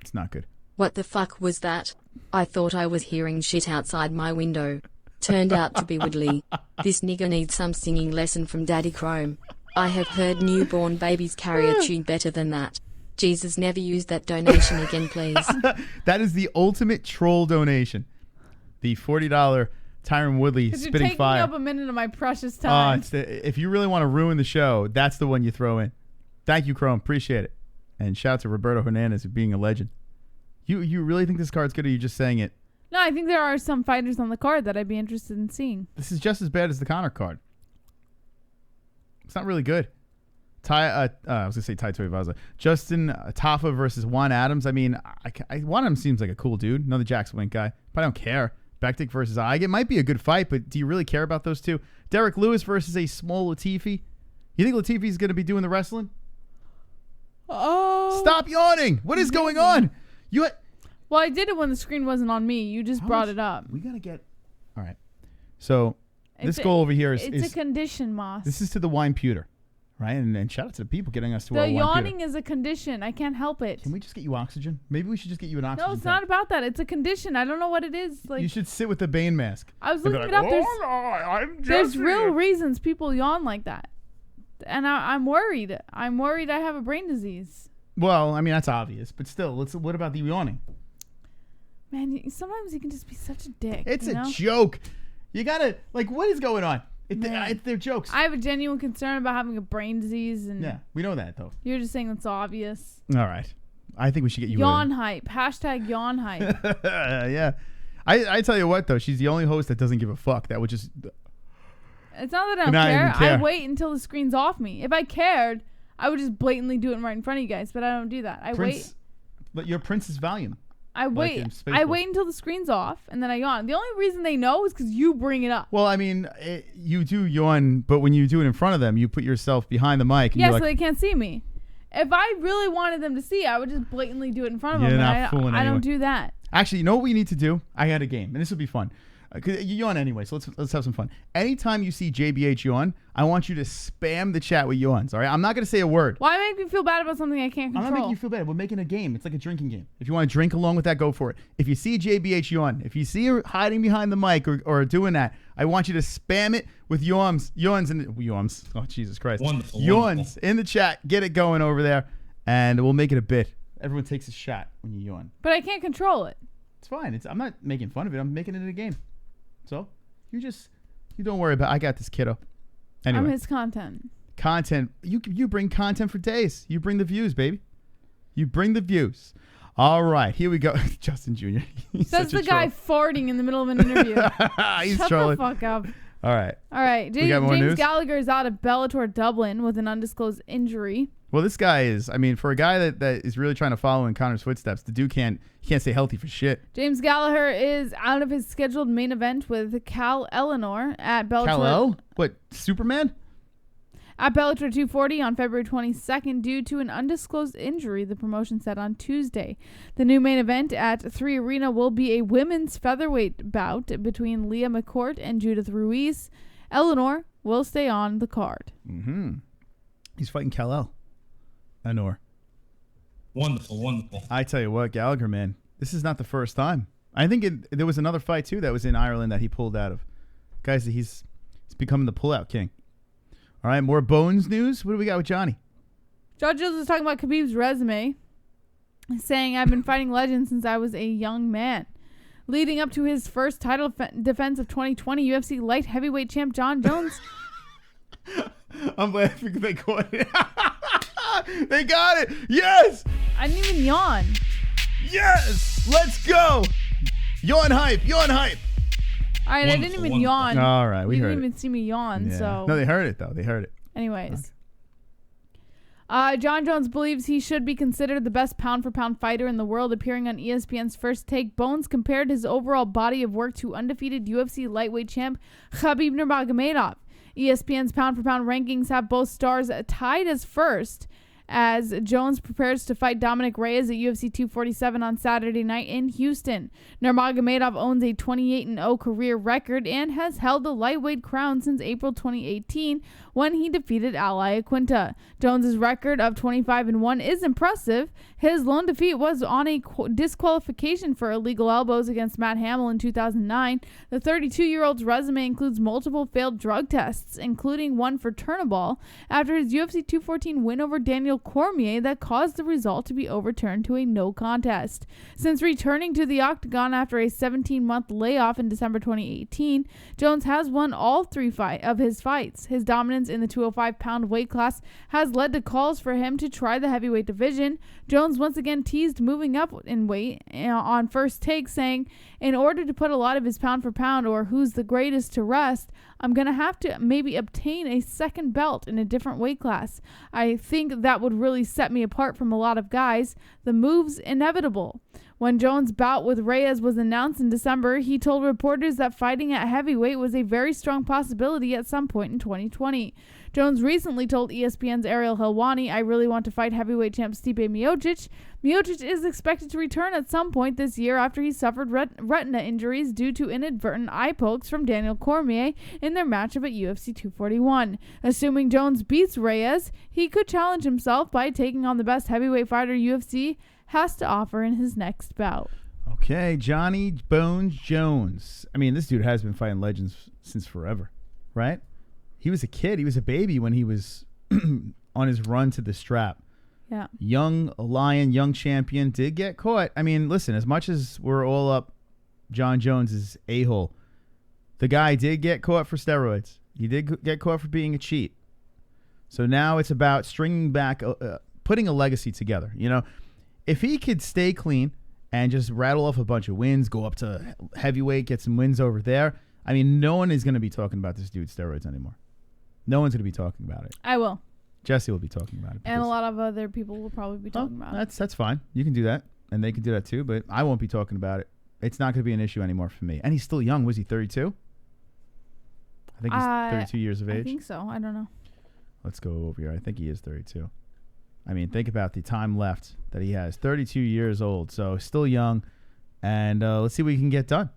[SPEAKER 4] It's not good.
[SPEAKER 7] What the fuck was that? I thought I was hearing shit outside my window. Turned out to be Woodley. This nigga needs some singing lesson from Daddy Chrome. I have heard newborn babies carry a tune better than that. Jesus, never use that donation again, please.
[SPEAKER 4] That is the ultimate troll donation. The $40 Tyron Woodley spitting
[SPEAKER 5] you're taking
[SPEAKER 4] fire.
[SPEAKER 5] up a minute of my precious time.
[SPEAKER 4] If you really want to ruin the show, that's the one you throw in. Thank you, Chrome. Appreciate it. And shout out to Roberto Hernandez for being a legend. You really think this card's good, or are you just saying it?
[SPEAKER 5] No, I think there are some fighters on the card that I'd be interested in seeing.
[SPEAKER 4] This is just as bad as the Conor card. It's not really good. I was going to say Tai Tuivasa. Justin Tafa versus Juan Adams. I mean, Juan Adams seems like a cool dude. Another Jackson Wink guy. But I don't care. Bektik versus Ige. It might be a good fight, but do you really care about those two? Derek Lewis versus a small Latifi. You think Latifi's going to be doing the wrestling?
[SPEAKER 5] Oh.
[SPEAKER 4] Stop yawning. What is going on?
[SPEAKER 5] Well, I did it when the screen wasn't on me. You just brought it up.
[SPEAKER 4] We got to get... All right. So, this goal over here is...
[SPEAKER 5] It's a condition, Moss.
[SPEAKER 4] This is to the wine pewter. Right? And shout out to the people getting us to our
[SPEAKER 5] The
[SPEAKER 4] wine
[SPEAKER 5] yawning
[SPEAKER 4] pewter.
[SPEAKER 5] is a condition. I can't help it.
[SPEAKER 4] Can we just get you oxygen? Maybe we should just get you an oxygen.
[SPEAKER 5] No, it's
[SPEAKER 4] tank.
[SPEAKER 5] not about that. It's a condition. I don't know what it is. Like,
[SPEAKER 4] you should sit with the Bane mask.
[SPEAKER 5] I was
[SPEAKER 4] And be
[SPEAKER 5] looking
[SPEAKER 4] like,
[SPEAKER 5] it up. There's real reasons people yawn like that. And I'm worried. I'm worried I have a brain disease.
[SPEAKER 4] Well, I mean, that's obvious. But still, what about the yawning?
[SPEAKER 5] Man, sometimes you can just be such a dick.
[SPEAKER 4] It's
[SPEAKER 5] you
[SPEAKER 4] a
[SPEAKER 5] know?
[SPEAKER 4] joke. You got to, what is going on? They're jokes.
[SPEAKER 5] I have a genuine concern about having a brain disease. And
[SPEAKER 4] yeah, we know that, though.
[SPEAKER 5] You're just saying it's obvious.
[SPEAKER 4] All right. I think we should get you
[SPEAKER 5] Yawn hype. Hashtag yawn hype.
[SPEAKER 4] Yeah. I tell you what, though. She's the only host that doesn't give a fuck. That would just...
[SPEAKER 5] It's not that I don't care. I wait until the screen's off me. If I cared, I would just blatantly do it right in front of you guys. But I don't do that. I wait.
[SPEAKER 4] But your Princess Valium.
[SPEAKER 5] I wait. I wait until the screen's off, and then I yawn. The only reason they know is because you bring it up.
[SPEAKER 4] Well, I mean, you do yawn, but when you do it in front of them, you put yourself behind the mic. And
[SPEAKER 5] yeah,
[SPEAKER 4] you're
[SPEAKER 5] so they can't see me. If I really wanted them to see, I would just blatantly do it in front of them.
[SPEAKER 4] You're not fooling
[SPEAKER 5] I
[SPEAKER 4] anyone.
[SPEAKER 5] don't do that.
[SPEAKER 4] Actually, you know what we need to do? I had a game, and this would be fun. You yawn anyway, so let's have some fun. Anytime you see JBH yawn, I want you to spam the chat with yawns, all right? I'm not going to say a word.
[SPEAKER 5] Why make me feel bad about something I can't control?
[SPEAKER 4] I'm not making you feel bad. We're making a game. It's like a drinking game. If you want to drink along with that, go for it. If you see JBH yawn, if you see her hiding behind the mic or doing that, I want you to spam it with yawns. Oh, Jesus Christ.
[SPEAKER 9] Wonderful.
[SPEAKER 4] Yawns in the chat. Get it going over there, and we'll make it a bit. Everyone takes a shot when you yawn.
[SPEAKER 5] But I can't control it.
[SPEAKER 4] It's fine. I'm not making fun of it. I'm making it a game. So you don't worry about it. I got this, kiddo. Anyway.
[SPEAKER 5] I'm his content.
[SPEAKER 4] Content. You bring content for days. You bring the views, baby. You bring the views. All right, here we go. Justin Jr.
[SPEAKER 5] That's the guy farting in the middle of an interview.
[SPEAKER 4] He's
[SPEAKER 5] Shut
[SPEAKER 4] trolling.
[SPEAKER 5] the fuck up.
[SPEAKER 4] All right.
[SPEAKER 5] James Gallagher is out of Bellator Dublin with an undisclosed injury.
[SPEAKER 4] Well, this guy is, for a guy that is really trying to follow in Conor's footsteps, the dude can't stay healthy for shit.
[SPEAKER 5] James Gallagher is out of his scheduled main event with Cal Eleanor at Bellator.
[SPEAKER 4] Cal-El? What, Superman?
[SPEAKER 5] At Bellator 240 on February 22nd due to an undisclosed injury, the promotion said on Tuesday. The new main event at 3 Arena will be a women's featherweight bout between Leah McCourt and Judith Ruiz. Eleanor will stay on the card.
[SPEAKER 4] Mm-hmm. He's fighting Cal-El. Eleanor.
[SPEAKER 9] Wonderful.
[SPEAKER 4] I tell you what, Gallagher, man, this is not the first time. I think there was another fight, too, that was in Ireland that he pulled out of. Guys, he's becoming the pullout king. All right, more Bones news. What do we got with Johnny?
[SPEAKER 5] Jon Jones was talking about Khabib's resume, saying, I've been fighting legends since I was a young man. Leading up to his first title defense of 2020, UFC light heavyweight champ Jon Jones.
[SPEAKER 4] I'm laughing. They caught it. They got it. Yes.
[SPEAKER 5] I didn't even yawn.
[SPEAKER 4] Yes. Let's go. Yawn hype. All right,
[SPEAKER 5] I didn't even yawn.
[SPEAKER 4] All right, we heard it.
[SPEAKER 5] You didn't even see me yawn, so.
[SPEAKER 4] No, they heard it, though. They heard it.
[SPEAKER 5] Anyways. Okay. Jon Jones believes he should be considered the best pound-for-pound fighter in the world. Appearing on ESPN's First Take, Bones compared his overall body of work to undefeated UFC lightweight champ Khabib Nurmagomedov. ESPN's pound-for-pound rankings have both stars tied as first, as Jones prepares to fight Dominick Reyes at UFC 247 on Saturday night in Houston. Nurmagomedov owns a 28-0 career record and has held the lightweight crown since April 2018 when he defeated Ally Aquinta. Jones's record of 25-1 is impressive. His lone defeat was on a disqualification for illegal elbows against Matt Hamill in 2009. The 32-year-old's resume includes multiple failed drug tests, including one for Turnbull, after his UFC 214 win over Daniel Cormier that caused the result to be overturned to a no contest. Since returning to the octagon after a 17-month layoff in December 2018, Jones has won all three of his fights. His dominance in the 205-pound weight class has led to calls for him to try the heavyweight division. Jones once again teased moving up in weight on First Take, saying, in order to put a lot of his pound for pound or who's the greatest to rest, I'm going to have to maybe obtain a second belt in a different weight class. I think that would really set me apart from a lot of guys. The move's inevitable. When Jones' bout with Reyes was announced in December, he told reporters that fighting at heavyweight was a very strong possibility at some point in 2020. Jones recently told ESPN's ARIEL Helwani, I really want to fight heavyweight champ Stipe Miocic. Miocic is expected to return at some point this year after he suffered retina injuries due to inadvertent eye pokes from Daniel Cormier in their matchup at UFC 241. Assuming Jones beats Reyes, he could challenge himself by taking on the best heavyweight fighter UFC has to offer in his next bout.
[SPEAKER 4] Okay, Johnny Bones Jones. I mean, this dude has been fighting legends since forever, right? He was a kid. He was a baby when he was on his run to the strap.
[SPEAKER 5] Yeah.
[SPEAKER 4] Young lion, young champion, did get caught. I mean, listen, as much as we're all up Jon Jones's a-hole, the guy did get caught for steroids. He did get caught for being a cheat. So now it's about stringing back, putting a legacy together. You know, if he could stay clean and just rattle off a bunch of wins, go up to heavyweight, get some wins over there, I mean, no one is going to be talking about this dude's steroids anymore. No one's going to be talking about it.
[SPEAKER 5] I will.
[SPEAKER 4] Jesse will be talking about it.
[SPEAKER 5] And a lot of other people will probably be talking about it.
[SPEAKER 4] That's fine. You can do that. And they can do that too, but I won't be talking about it. It's not going to be an issue anymore for me. And he's still young. Was he 32? I think he's 32 years of age.
[SPEAKER 5] I think so. I don't know.
[SPEAKER 4] Let's go over here. I think he is 32. I mean, think about the time left that he has. 32 years old, so still young. And let's see what he can get done.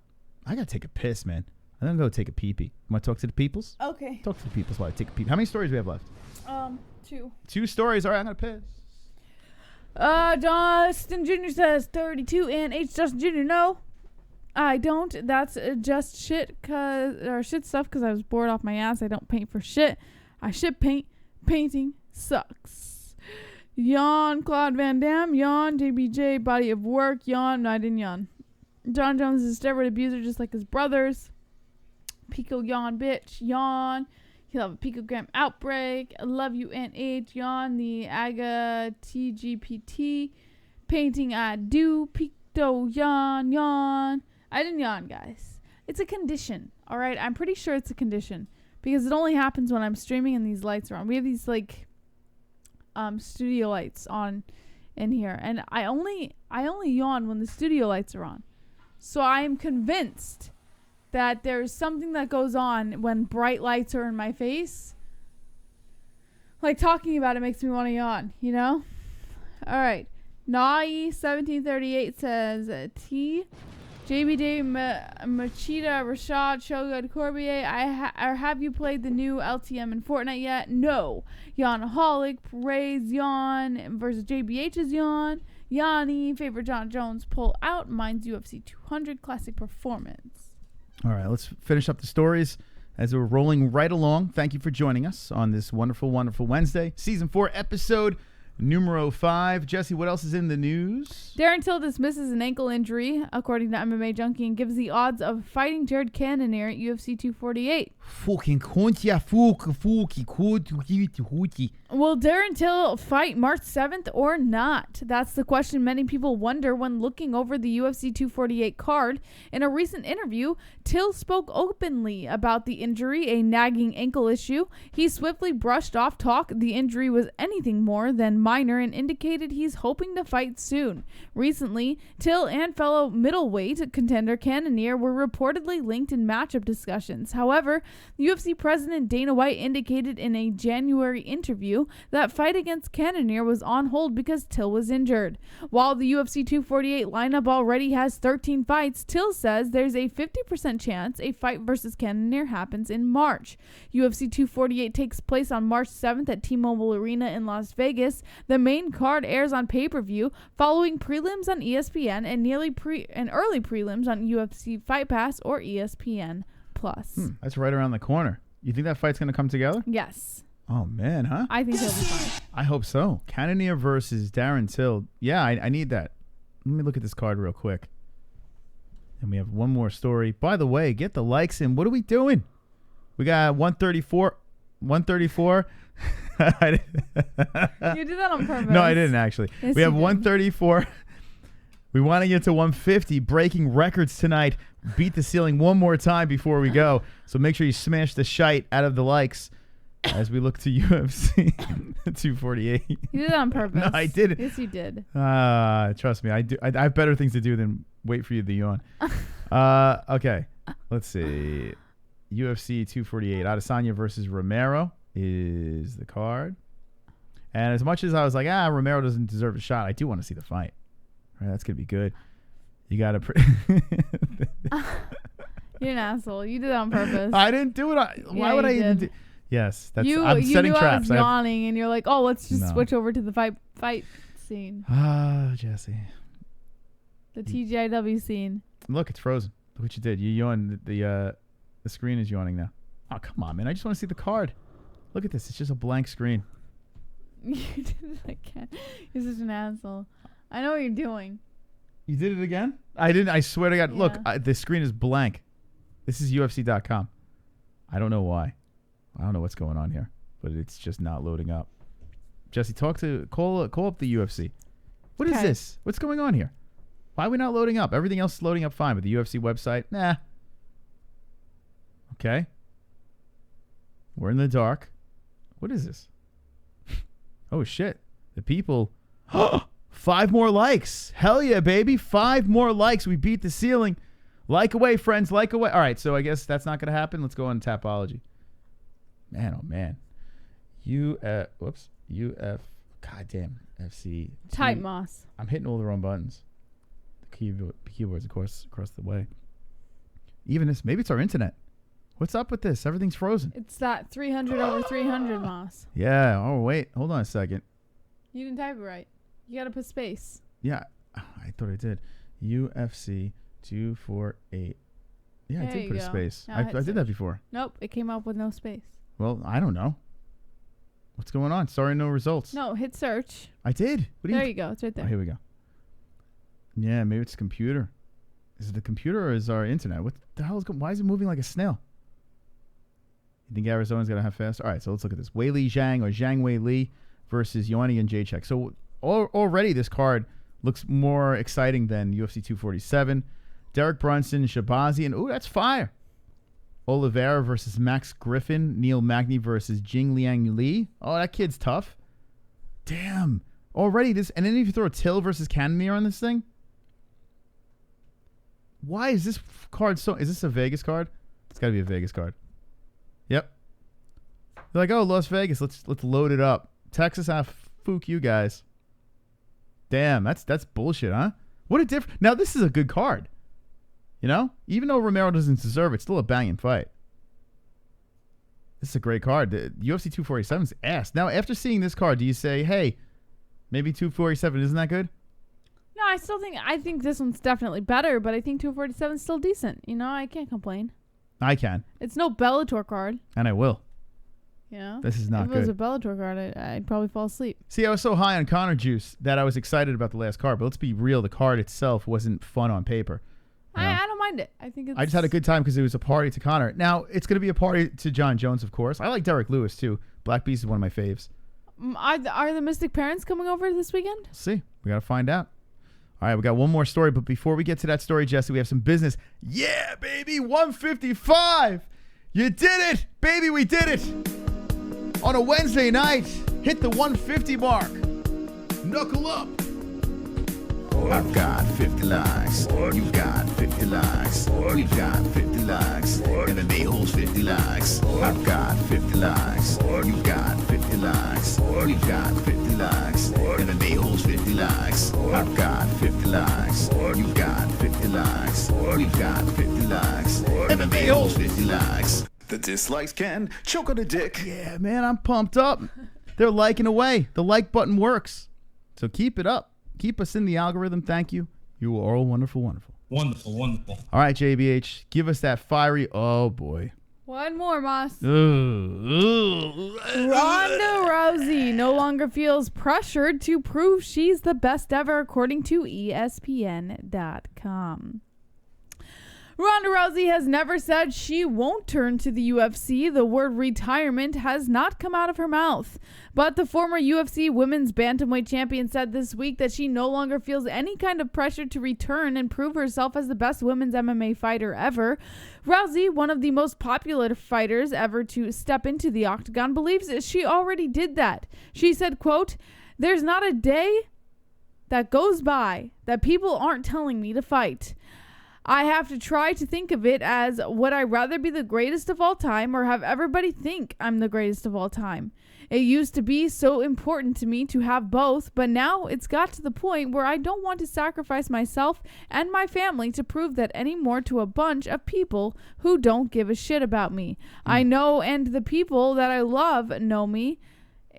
[SPEAKER 4] I gotta take a piss, man. I'm gonna go take a pee-pee. You want to talk to the peoples?
[SPEAKER 5] Okay.
[SPEAKER 4] Talk to the peoples while I take a pee. How many stories do we have left?
[SPEAKER 5] 2.
[SPEAKER 4] 2 stories. All right, I'm gonna piss.
[SPEAKER 5] Justin Jr. says 32 and H. Justin Jr. No, I don't. That's just shit stuff because I was bored off my ass. I don't paint for shit. I should paint. Painting sucks. Yawn, Claude Van Damme. Yawn, JBJ, body of work. Yawn, no, I didn't yawn. Jon Jones is a steroid abuser just like his brothers. Pico yawn, bitch. Yawn. He'll have a picogram outbreak. I love you, NH. Yawn. The AGA TGPT. Painting I do. Picto yawn. Yawn. I didn't yawn, guys. It's a condition. All right. I'm pretty sure it's a condition because it only happens when I'm streaming and these lights are on. We have these like studio lights on in here, and I only yawn when the studio lights are on. So I am convinced that there's something that goes on when bright lights are in my face. Like talking about it makes me want to yawn, you know? All right. Nai1738 says, T. JBJ, Machida, Rashad, Shogun, Corbier, or have you played the new LTM in Fortnite yet? No. Yawnaholic, Reyes, Yawn versus JBH's Yawn. Yanni, favorite Jon Jones pull out. Mine's UFC 200 classic performance.
[SPEAKER 4] All right, let's finish up the stories as we're rolling right along. Thank you for joining us on this wonderful, wonderful Wednesday. Season 4, episode numero 5. Jesse, what else is in the news?
[SPEAKER 5] Darren Till dismisses an ankle injury, according to MMA Junkie, and gives the odds of fighting Jared Cannonier at UFC 248. Will Darren Till fight March 7th or not? That's the question many people wonder when looking over the UFC 248 card. In a recent interview, Till spoke openly about the injury, a nagging ankle issue. He swiftly brushed off talk the injury was anything more than minor and indicated he's hoping to fight soon. Recently, Till and fellow middleweight contender Cannonier were reportedly linked in matchup discussions. However, UFC President Dana White indicated in a January interview that fight against Cannonier was on hold because Till was injured. While the UFC 248 lineup already has 13 fights, Till says there's a 50% chance a fight versus Cannonier happens in March. UFC 248 takes place on March 7th at T-Mobile Arena in Las Vegas. The main card airs on pay-per-view, following prelims on ESPN and early prelims on UFC Fight Pass or ESPN Plus.
[SPEAKER 4] That's right around the corner. You think that fight's going to come together?
[SPEAKER 5] Yes.
[SPEAKER 4] Oh, man, huh?
[SPEAKER 5] I think he'll be fine.
[SPEAKER 4] I hope so. Cannonier versus Darren Till. Yeah, I need that. Let me look at this card real quick. And we have one more story. By the way, get the likes in. What are we doing? We got 134. 134.
[SPEAKER 5] You did that on purpose.
[SPEAKER 4] No, I didn't actually.
[SPEAKER 5] Yes,
[SPEAKER 4] we have
[SPEAKER 5] you did.
[SPEAKER 4] 134. We want to get to 150. Breaking records tonight. Beat the ceiling one more time before we go. So make sure you smash the shite out of the likes as we look to UFC 248.
[SPEAKER 5] You did that on purpose.
[SPEAKER 4] No, I didn't.
[SPEAKER 5] Yes, you did.
[SPEAKER 4] Trust me, I do. I have better things to do than wait for you to yawn. Okay, let's see. UFC 248. Adesanya versus Romero is the card. And as much as I was like, Romero doesn't deserve a shot, I do want to see the fight. All right, that's gonna be good. You gotta.
[SPEAKER 5] You're an asshole. You did that on purpose.
[SPEAKER 4] I didn't do it. Why would I even do? Yes, that's. I'm setting
[SPEAKER 5] knew
[SPEAKER 4] traps.
[SPEAKER 5] I was yawning, and you're like, "Oh, let's just switch over to the fight scene."
[SPEAKER 4] Jesse.
[SPEAKER 5] The TGIW scene.
[SPEAKER 4] Look, it's frozen. Look what you did. You yawned. The screen is yawning now. Oh, come on, man! I just want to see the card. Look at this. It's just a blank screen.
[SPEAKER 5] You did it again. You're such an asshole. I know what you're doing.
[SPEAKER 4] You did it again? I didn't. I swear to God.
[SPEAKER 5] Yeah.
[SPEAKER 4] Look, the screen is blank. This is UFC.com. I don't know why. I don't know what's going on here, but it's just not loading up. Jesse, call up the UFC. What is this? What's going on here? Why are we not loading up? Everything else is loading up fine, but the UFC website, nah. Okay. We're in the dark. What is this? Oh, shit. The people. 5 more likes. Hell yeah, baby. 5 more likes. We beat the ceiling. Like away, friends. Like away. All right, so I guess that's not going to happen. Let's go on Tapology. Man, oh, man. Goddamn. FC.
[SPEAKER 5] Type Moss.
[SPEAKER 4] I'm hitting all the wrong buttons. The keyboards, of course, across the way. Even this, maybe it's our internet. What's up with this? Everything's frozen.
[SPEAKER 5] It's that 300 over 300, Moss.
[SPEAKER 4] Yeah. Oh, wait. Hold on a second.
[SPEAKER 5] You didn't type it right. You got to put space.
[SPEAKER 4] Yeah. I thought I did. UFC 248. Yeah,
[SPEAKER 5] There
[SPEAKER 4] I did
[SPEAKER 5] you
[SPEAKER 4] put a
[SPEAKER 5] go.
[SPEAKER 4] space.
[SPEAKER 5] Now
[SPEAKER 4] I
[SPEAKER 5] hit
[SPEAKER 4] did that
[SPEAKER 5] search.
[SPEAKER 4] before.
[SPEAKER 5] Nope, it came up with no space.
[SPEAKER 4] Well, I don't know. What's going on? Sorry, no results.
[SPEAKER 5] No, hit search.
[SPEAKER 4] I did. What do
[SPEAKER 5] There you go. It's right
[SPEAKER 4] Oh,
[SPEAKER 5] there.
[SPEAKER 4] here we go. Yeah, maybe it's computer. Is it the computer or is our internet? What the hell is going? Why is it moving like a snail? You think Arizona's gonna have fast? All right, so let's look at this. Weili Zhang or Zhang Weili versus HELWANI and Jacek. So already this card looks more exciting than UFC 247. Derek Brunson, Shabazi, and ooh, that's fire. Oliveira versus Max Griffin. Neil Magny versus Jing Liang Li. Oh, that kid's tough. Damn. Already this, and then if you throw a Till versus Cannonier on this thing. Why is this card so? Is this a Vegas card? It's got to be a Vegas card. Yep. They're like, oh, Las Vegas, let's load it up. Texas, fook you guys. Damn, that's bullshit, huh? What a difference. Now this is a good card. You know, even though Romero doesn't deserve it, still a banging fight. This is a great card. The UFC 247's ass. Now, after seeing this card, do you say, hey, maybe 247 isn't that good?
[SPEAKER 5] No, I think this one's definitely better, but I think 247 is still decent. You know, I can't complain.
[SPEAKER 4] I can.
[SPEAKER 5] It's no Bellator card.
[SPEAKER 4] And I will.
[SPEAKER 5] You know?
[SPEAKER 4] This is not
[SPEAKER 5] If it was a
[SPEAKER 4] good.
[SPEAKER 5] Bellator card, I'd probably fall asleep.
[SPEAKER 4] See, I was so high on Connor juice that I was excited about the last card. But let's be real, the card itself wasn't fun on paper. You know?
[SPEAKER 5] I don't mind it. I think it's...
[SPEAKER 4] I just had a good time because it was a party to Connor. Now, it's going to be a party to Jon Jones, of course. I like Derek Lewis, too. Black Beast is one of my faves.
[SPEAKER 5] Are the Mystic Parents coming over this weekend?
[SPEAKER 4] See, we got to find out. All right, we got one more story. But before we get to that story, Jesse, we have some business. Yeah, baby, 155. You did it. Baby, we did it. On a Wednesday night, hit the 150 mark. Knuckle up.
[SPEAKER 2] I've got 50 likes. You've got 50 likes. We've got 50 likes. MMA-Holes 50 likes. I've got 50 likes. You've got 50 likes. We've got 50 likes. MMA-Holes 50 likes. I've got 50 likes. You've got 50 likes. We've got 50 likes. MMA-Holes 50 likes. The dislikes can choke on a dick.
[SPEAKER 4] Yeah, man, I'm pumped up. They're liking away. The like button works. So keep it up. Keep us in the algorithm. Thank you. You are all wonderful, wonderful.
[SPEAKER 9] Wonderful, wonderful.
[SPEAKER 4] All right, JBH, give us that fiery. Oh, boy.
[SPEAKER 5] One more, Moss.
[SPEAKER 4] Ronda
[SPEAKER 5] Ronda Rousey no longer feels pressured to prove she's the best ever, according to ESPN.com. Ronda Rousey has never said she won't turn to the UFC. The word retirement has not come out of her mouth. But the former UFC women's bantamweight champion said this week that she no longer feels any kind of pressure to return and prove herself as the best women's MMA fighter ever. Rousey, one of the most popular fighters ever to step into the octagon, believes that she already did that. She said, quote, "There's not a day that goes by that people aren't telling me to fight. I have to try to think of it as, would I rather be the greatest of all time or have everybody think I'm the greatest of all time? It used to be so important to me to have both, but now it's got to the point where I don't want to sacrifice myself and my family to prove that anymore to a bunch of people who don't give a shit about me. I know, and the people that I love know me.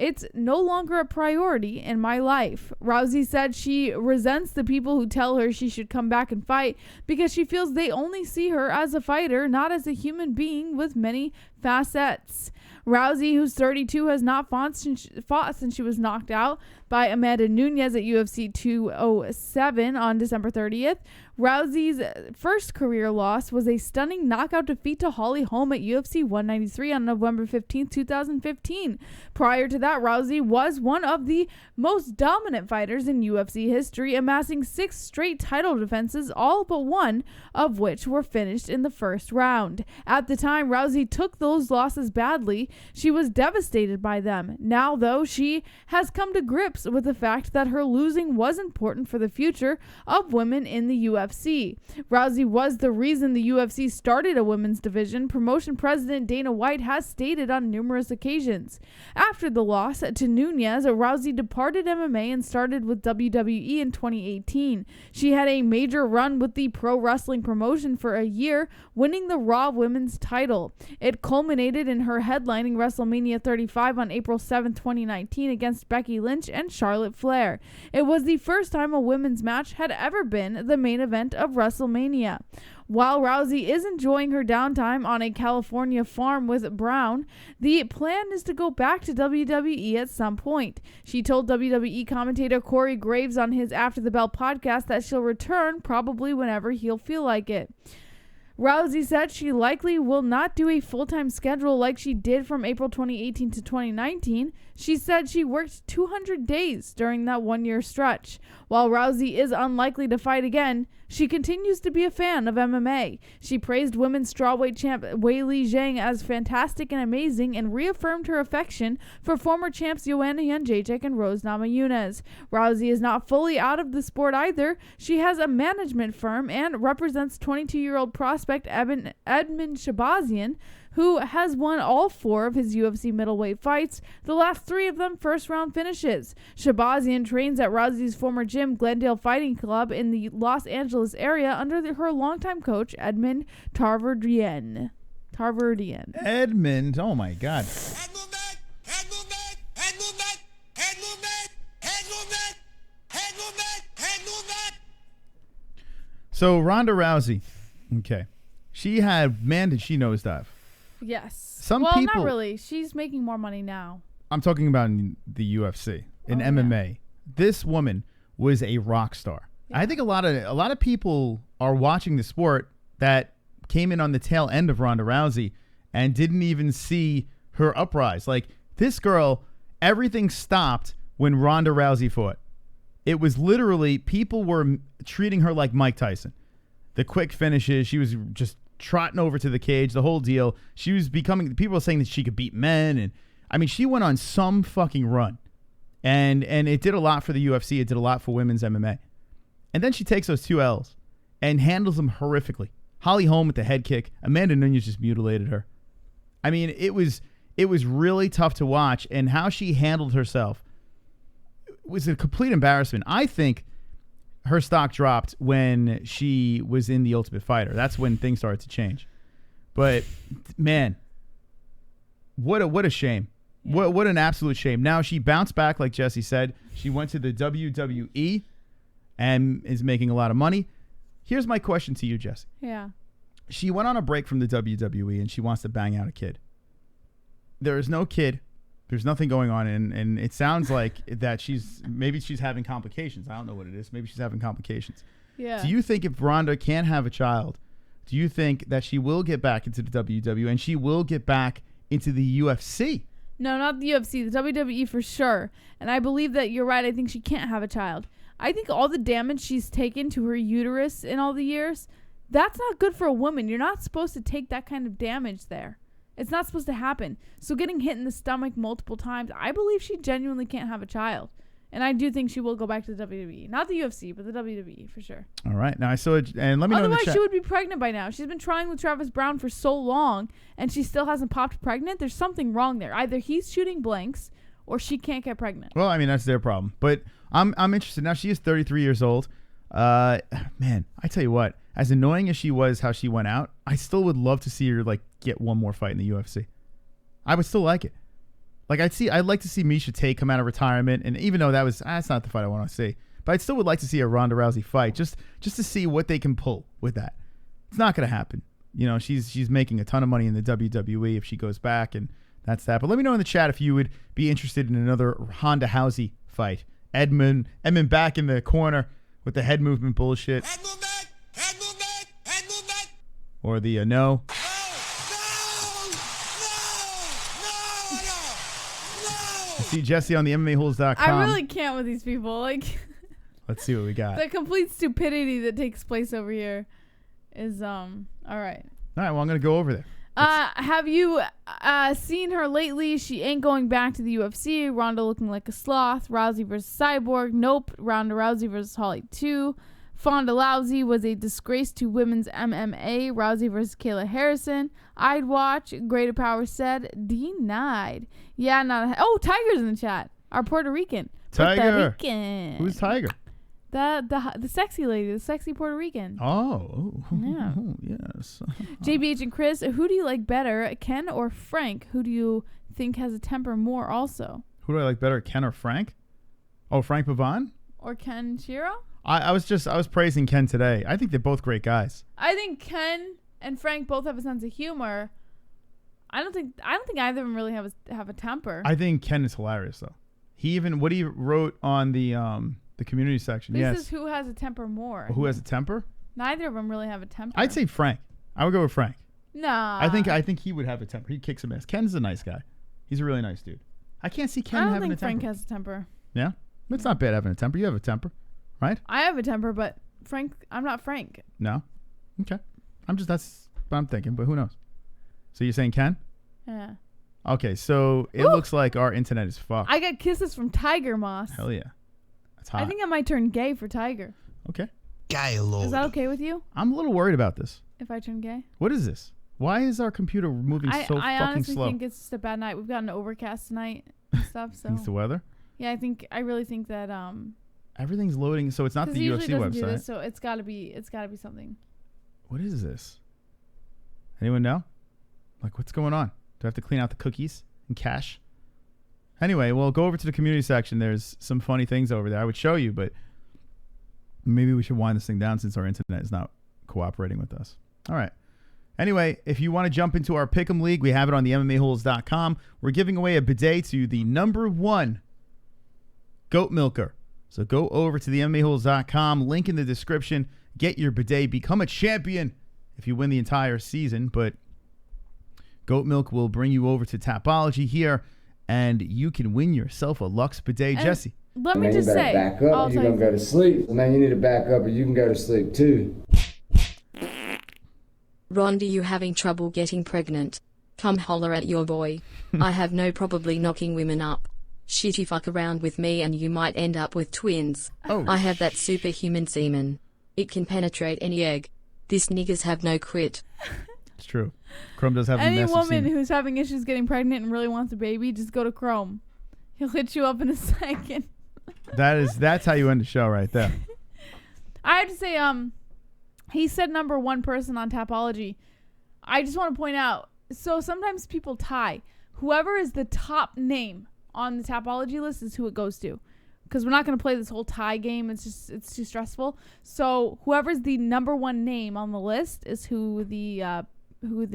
[SPEAKER 5] It's no longer a priority in my life." Rousey said she resents the people who tell her she should come back and fight because she feels they only see her as a fighter, not as a human being with many facets. Rousey, who's 32, has not fought since she was knocked out by Amanda Nunes at UFC 207 on December 30th. Rousey's first career loss was a stunning knockout defeat to Holly Holm at UFC 193 on November 15th, 2015. Prior to that, Rousey was one of the most dominant fighters in UFC history, amassing 6 straight title defenses, all but one of which were finished in the first round. At the time, Rousey took the those losses badly. She was devastated by them. Now, though, she has come to grips with the fact that her losing was important for the future of women in the UFC. Rousey was the reason the UFC started a women's division, promotion president Dana White has stated on numerous occasions. After the loss to Nunes, Rousey departed MMA and started with WWE in 2018. She had a major run with the pro wrestling promotion for a year, winning the Raw Women's title. It culminated in her headlining WrestleMania 35 on April 7, 2019 against Becky Lynch and Charlotte Flair. It was the first time a women's match had ever been the main event of WrestleMania. While Rousey is enjoying her downtime on a California farm with Brown, the plan is to go back to WWE at some point. She told WWE commentator Corey Graves on his After the Bell podcast that she'll return probably whenever he'll feel like it. Rousey said she likely will not do a full-time schedule like she did from April 2018 to 2019. She said she worked 200 days during that one-year stretch. While Rousey is unlikely to fight again, she continues to be a fan of MMA. She praised women's strawweight champ Weili Zhang as fantastic and amazing and reaffirmed her affection for former champs Joanna Jędrzejczyk and Rose Namajunas. Rousey is not fully out of the sport either. She has a management firm and represents 22-year-old prospect Edmund Shabazian, who has won all 4 of his UFC middleweight fights, the last 3 of them first-round finishes. Shabazian trains at Rousey's former gym, Glendale Fighting Club, in the Los Angeles area under her longtime coach, Edmund Tarverdyan.
[SPEAKER 4] Edmund, oh my God. So Ronda Rousey, okay, she had, man, did she nosedive.
[SPEAKER 5] Yes.
[SPEAKER 4] Well,
[SPEAKER 5] people, not really. She's making more money now.
[SPEAKER 4] I'm talking about in the UFC, in MMA. Yeah. This woman was a rock star. Yeah. I think a lot of people are watching the sport that came in on the tail end of Ronda Rousey and didn't even see her uprise. Like, this girl, everything stopped when Ronda Rousey fought. It was literally, people were treating her like Mike Tyson. The quick finishes, she was just trotting over to the cage, the whole deal. She was becoming, people were saying that she could beat men, and I mean, she went on some fucking run, and it did a lot for the UFC. It did a lot for women's MMA. And then she takes those 2 L's and handles them horrifically. Holly Holm with the head kick. Amanda Nunes just mutilated her. I mean, it was really tough to watch, and how she handled herself was a complete embarrassment. I think her stock dropped when she was in The Ultimate Fighter. That's when things started to change. But man, what a shame. Yeah. What an absolute shame. Now she bounced back, like Jesse said. She went to the WWE and is making a lot of money. Here's my question to you, Jesse.
[SPEAKER 5] Yeah.
[SPEAKER 4] She went on a break from the WWE and she wants to bang out a kid. There is no kid. There's nothing going on, and it sounds like that she's having complications. I don't know what it is. Maybe she's having complications.
[SPEAKER 5] Yeah.
[SPEAKER 4] Do you think if Ronda can have a child, do you think that she will get back into the WWE and she will get back into the UFC?
[SPEAKER 5] No, not the UFC. The WWE for sure. And I believe that you're right. I think she can't have a child. I think all the damage she's taken to her uterus in all the years, that's not good for a woman. You're not supposed to take that kind of damage there. It's not supposed to happen. So getting hit in the stomach multiple times, I believe she genuinely can't have a child. And I do think she will go back to the WWE. Not the UFC, but the WWE for sure.
[SPEAKER 4] All right. Now I saw it, and let me know in the chat.
[SPEAKER 5] Otherwise, she would be pregnant by now. She's been trying with Travis Brown for so long, and she still hasn't popped pregnant. There's something wrong there. Either he's shooting blanks, or she can't get pregnant.
[SPEAKER 4] Well, I mean, that's their problem. But I'm interested. Now, she is 33 years old. Man, I tell you what, as annoying as she was how she went out, I still would love to see her like get one more fight in the UFC. I would still like it. Like I'd like to see Miesha Tate come out of retirement, and even though that's not the fight I want to see, but I still would like to see a Ronda Rousey fight just to see what they can pull with that. It's not going to happen. You know, she's making a ton of money in the WWE if she goes back, and that's that. But let me know in the chat if you would be interested in another Ronda Rousey fight. Edmund back in the corner with the head movement bullshit. Head movement. Or the no. See Jesse on the MMA-Holes.com.
[SPEAKER 5] I really can't with these people. Like,
[SPEAKER 4] let's see what we got.
[SPEAKER 5] The complete stupidity that takes place over here is all right.
[SPEAKER 4] All right, well, I'm going to go over there.
[SPEAKER 5] Have you seen her lately? She ain't going back to the UFC. Ronda looking like a sloth. Rousey versus Cyborg. Nope. Ronda Rousey versus Holly 2. Fonda Lousy was a disgrace to women's MMA. Rousey versus Kayla Harrison. I'd watch. Greater Power said. Denied. Yeah, not. Oh, Tiger's in the chat. Our Puerto Rican.
[SPEAKER 4] Tiger.
[SPEAKER 5] Puerto Rican.
[SPEAKER 4] Who's Tiger?
[SPEAKER 5] The sexy lady, the sexy Puerto Rican.
[SPEAKER 4] Oh,
[SPEAKER 5] Yeah.
[SPEAKER 4] Yes.
[SPEAKER 5] JBH and Chris, who do you like better, Ken or Frank? Who do you think has a temper more also?
[SPEAKER 4] Who do I like better, Ken or Frank? Oh, Frank Pavon?
[SPEAKER 5] Or Ken Shiro?
[SPEAKER 4] I was praising Ken today. I think they're both great guys.
[SPEAKER 5] I think Ken and Frank both have a sense of humor. I don't think either of them really have a temper.
[SPEAKER 4] I think Ken is hilarious though. What he wrote on the community section.
[SPEAKER 5] This
[SPEAKER 4] yes.
[SPEAKER 5] is who has a temper more.
[SPEAKER 4] Who has a temper?
[SPEAKER 5] Neither of them really have a temper.
[SPEAKER 4] I'd say Frank. I would go with Frank.
[SPEAKER 5] Nah.
[SPEAKER 4] I think he would have a temper. He'd kick some ass. Ken's a nice guy. He's a really nice dude. I can't see Ken having a temper.
[SPEAKER 5] I don't think Frank has a temper.
[SPEAKER 4] Yeah? It's not bad having a temper. You have a temper, right?
[SPEAKER 5] I have a temper, but I'm not Frank.
[SPEAKER 4] No? Okay. That's what I'm thinking, but who knows? So you're saying Ken?
[SPEAKER 5] Yeah.
[SPEAKER 4] Okay, so it looks like our internet is fucked.
[SPEAKER 5] I got kisses from Tiger Moss.
[SPEAKER 4] Hell yeah. That's hot.
[SPEAKER 5] I think I might turn gay for Tiger.
[SPEAKER 4] Okay.
[SPEAKER 2] Gay Lord.
[SPEAKER 5] Is that okay with you?
[SPEAKER 4] I'm a little worried about this.
[SPEAKER 5] If I turn gay?
[SPEAKER 4] What is this? Why is our computer moving so
[SPEAKER 5] I
[SPEAKER 4] fucking
[SPEAKER 5] honestly
[SPEAKER 4] slow?
[SPEAKER 5] think it's just a bad night. We've got an overcast tonight and stuff. So
[SPEAKER 4] It's the weather?
[SPEAKER 5] yeah, I really think that
[SPEAKER 4] Everything's loading, so it's not the
[SPEAKER 5] usually
[SPEAKER 4] UFC
[SPEAKER 5] doesn't do
[SPEAKER 4] website.
[SPEAKER 5] this, so it's gotta be something.
[SPEAKER 4] What is this? Anyone know? Like, what's going on? Do I have to clean out the cookies and cache? Anyway, well, go over to the community section. There's some funny things over there. I would show you, but maybe we should wind this thing down since our internet is not cooperating with us. All right. Anyway, if you want to jump into our Pick'em League, we have it on the MMA-Holes.com. We're giving away a bidet to the #1 goat milker. So go over to the MMA-Holes.com, link in the description, get your bidet, become a champion if you win the entire season. But goat milk will bring you over to Tapology here, and you can win yourself a Lux bidet.
[SPEAKER 5] And
[SPEAKER 4] Jesse.
[SPEAKER 5] Let me
[SPEAKER 8] Man,
[SPEAKER 5] just
[SPEAKER 8] you better
[SPEAKER 5] say,
[SPEAKER 8] back up or you're going to go to sleep. Man, you need to back up or you can go to sleep too.
[SPEAKER 7] Ronda, you having trouble getting pregnant? Come holler at your boy. I have no probably knocking women up. Shit, you fuck around with me and you might end up with twins.
[SPEAKER 4] Oh.
[SPEAKER 7] I have that superhuman semen. It can penetrate any egg. This niggas have no crit.
[SPEAKER 4] It's true. Chrome does have a
[SPEAKER 5] any
[SPEAKER 4] massive
[SPEAKER 5] woman
[SPEAKER 4] semen.
[SPEAKER 5] who's having issues getting pregnant and really wants a baby, just go to Chrome. He'll hit you up in a second.
[SPEAKER 4] That's how you end the show right there.
[SPEAKER 5] I have to say, he said #1 person on Tapology. I just want to point out, so sometimes people tie. Whoever is the top name on the Tapology list is who it goes to. Because we're not going to play this whole tie game. It's too stressful. So whoever's the #1 name on the list is who the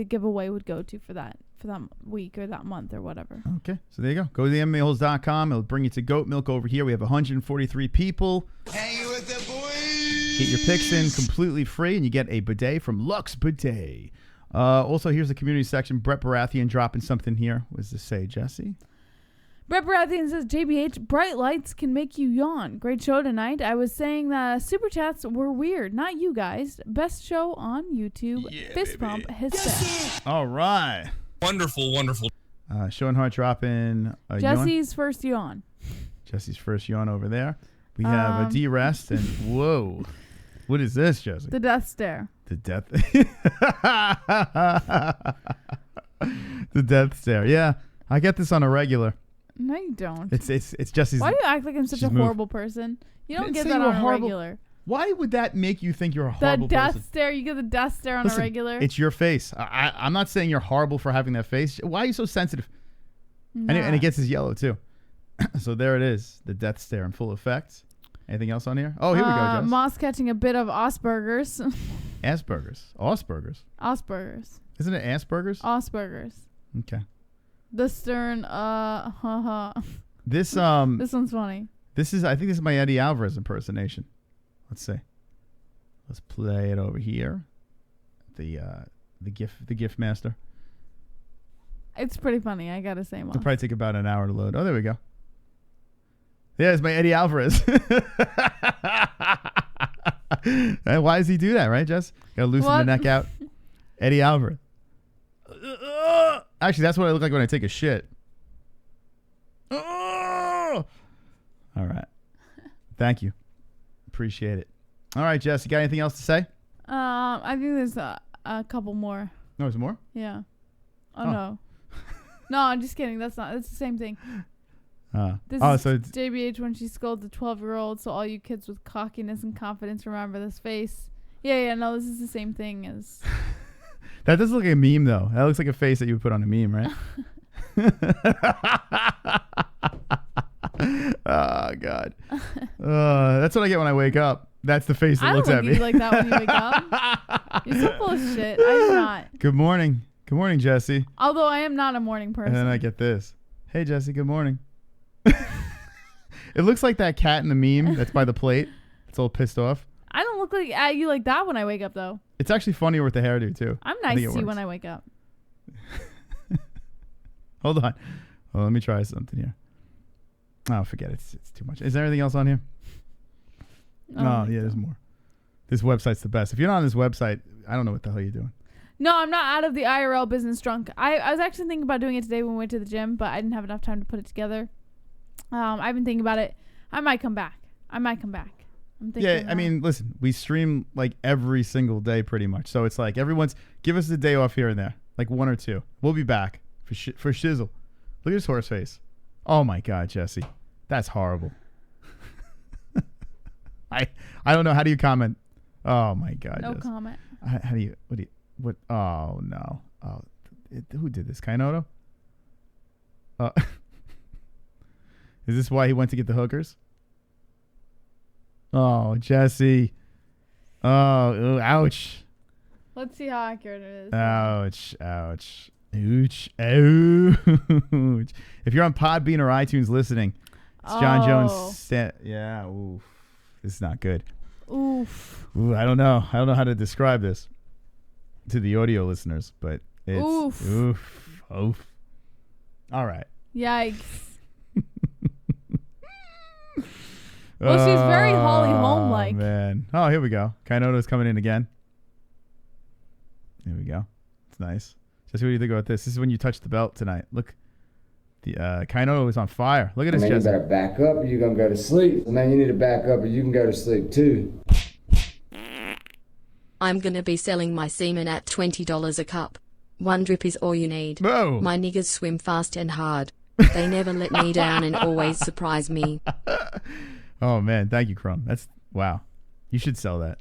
[SPEAKER 5] giveaway would go to for that week or that month or whatever.
[SPEAKER 4] Okay, so there you go. Go to the MMAHoles.com. It'll bring you to Goat Milk over here. We have 143 people.
[SPEAKER 2] Hanging with the boys.
[SPEAKER 4] Get your picks in completely free, and you get a bidet from Lux Bidet. Also, here's the community section. Brett Baratheon dropping something here. What does this say, Jesse?
[SPEAKER 5] Brett Baratheon says, JBH, bright lights can make you yawn. Great show tonight. I was saying that super chats were weird. Not you guys. Best show on YouTube.
[SPEAKER 4] Yeah,
[SPEAKER 5] Fist
[SPEAKER 4] baby.
[SPEAKER 5] bump. His best.
[SPEAKER 4] All right.
[SPEAKER 9] Wonderful, wonderful.
[SPEAKER 4] Schoenhart dropping a
[SPEAKER 5] Jesse's
[SPEAKER 4] yawn.
[SPEAKER 5] first yawn.
[SPEAKER 4] Jesse's first yawn over there. We have a D-rest, and whoa. What is this, Jesse?
[SPEAKER 5] The death stare.
[SPEAKER 4] The death. The death stare. Yeah, I get this on a regular.
[SPEAKER 5] No, you don't.
[SPEAKER 4] It's Jesse's.
[SPEAKER 5] Why do you act like I'm such a horrible person? You don't get that on a regular.
[SPEAKER 4] Why would that make you think you're a horrible
[SPEAKER 5] The
[SPEAKER 4] person?
[SPEAKER 5] death stare. You get the death stare on
[SPEAKER 4] Listen,
[SPEAKER 5] a regular.
[SPEAKER 4] It's your face. I'm not saying you're horrible for having that face. Why are you so sensitive?
[SPEAKER 5] Nah.
[SPEAKER 4] And it gets his yellow too. So there it is. The death stare in full effect. Anything else on here? Oh, here we go, Jess.
[SPEAKER 5] Moss catching a bit of Asperger's.
[SPEAKER 4] Asperger's.
[SPEAKER 5] Asperger's.
[SPEAKER 4] Isn't it Asperger's?
[SPEAKER 5] Asperger's.
[SPEAKER 4] Okay.
[SPEAKER 5] The stern,
[SPEAKER 4] This
[SPEAKER 5] This one's funny.
[SPEAKER 4] I think this is my Eddie Alvarez impersonation. Let's see. Let's play it over here. The GIF master.
[SPEAKER 5] It's pretty funny, I gotta say, Moss.
[SPEAKER 4] It'll probably take about an hour to load. Oh, there we go. Yeah, it's my Eddie Alvarez. Why does he do that, right, Jess? Gotta loosen the neck out. Eddie Alvarez. Actually, that's what I look like when I take a shit. Oh! All right. Thank you. Appreciate it. All right, Jess, you got anything else to say?
[SPEAKER 5] I think there's a couple more.
[SPEAKER 4] No, there's more?
[SPEAKER 5] Yeah. Oh, no. No, I'm just kidding. That's the same thing. This is
[SPEAKER 4] so
[SPEAKER 5] JBH when she scolds a 12-year-old. So all you kids with cockiness and confidence remember this face. Yeah, no, this is the same thing as.
[SPEAKER 4] That does look like a meme, though. That looks like a face that you would put on a meme, right? Oh, God. That's what I get when I wake up. That's the face that looks at me.
[SPEAKER 5] I don't look like that when you wake up. You're so full of shit. I do not.
[SPEAKER 4] Good morning. Good morning, Jesse.
[SPEAKER 5] Although I am not a morning person.
[SPEAKER 4] And then I get this. Hey, Jesse, good morning. It looks like that cat in the meme that's by the plate. It's all pissed off.
[SPEAKER 5] I don't look like at you like that when I wake up, though.
[SPEAKER 4] It's actually funnier with the hairdo, too.
[SPEAKER 5] I'm nice to you when I wake up.
[SPEAKER 4] Hold on. Well, let me try something here. Oh, forget it. It's too much. Is there anything else on here? Oh, yeah, there's more. This website's the best. If you're not on this website, I don't know what the hell you're doing.
[SPEAKER 5] No, I'm not out of the IRL business drunk. I was actually thinking about doing it today when we went to the gym, but I didn't have enough time to put it together. I've been thinking about it. I might come back. I'm thinking.
[SPEAKER 4] Yeah, I mean, listen, we stream like every single day pretty much. So it's like everyone's give us a day off here and there, like 1 or 2. We'll be back for shizzle. Look at his horse face. Oh my God, Jesse, that's horrible. I don't know. How do you comment? Oh my God.
[SPEAKER 5] No
[SPEAKER 4] Jesse.
[SPEAKER 5] comment.
[SPEAKER 4] How do you? What? Oh no. Oh, who did this? Kainoto? Is this why he went to get the hookers? Oh, Jesse. Oh, ouch.
[SPEAKER 5] Let's see how accurate it is.
[SPEAKER 4] Ouch. Ouch. Ouch. Ouch. If you're on Podbean or iTunes listening, it's Jon Jones. Yeah. Oof. This is not good.
[SPEAKER 5] Oof.
[SPEAKER 4] Ooh, I don't know. I don't know how to describe this to the audio listeners, but it's oof. All right.
[SPEAKER 5] Yikes. Well, she's very Holly Holm-like.
[SPEAKER 4] Man. Oh, here we go. Kainoto's coming in again. Here we go. It's nice. Jesse, what do you think about this? This is when you touch the belt tonight. Look. The Kainoto is on fire. Look at this,
[SPEAKER 8] Man,
[SPEAKER 4] Jesse.
[SPEAKER 8] you better back up or you're going to go to sleep. Man, you need to back up or you can go to sleep too.
[SPEAKER 7] I'm gonna be selling my semen at $20 a cup. 1 drip is all you need.
[SPEAKER 4] Whoa.
[SPEAKER 7] My niggas swim fast and hard. They never let me down and always surprise me.
[SPEAKER 4] Oh man, thank you, Chrome. That's wow. You should sell that.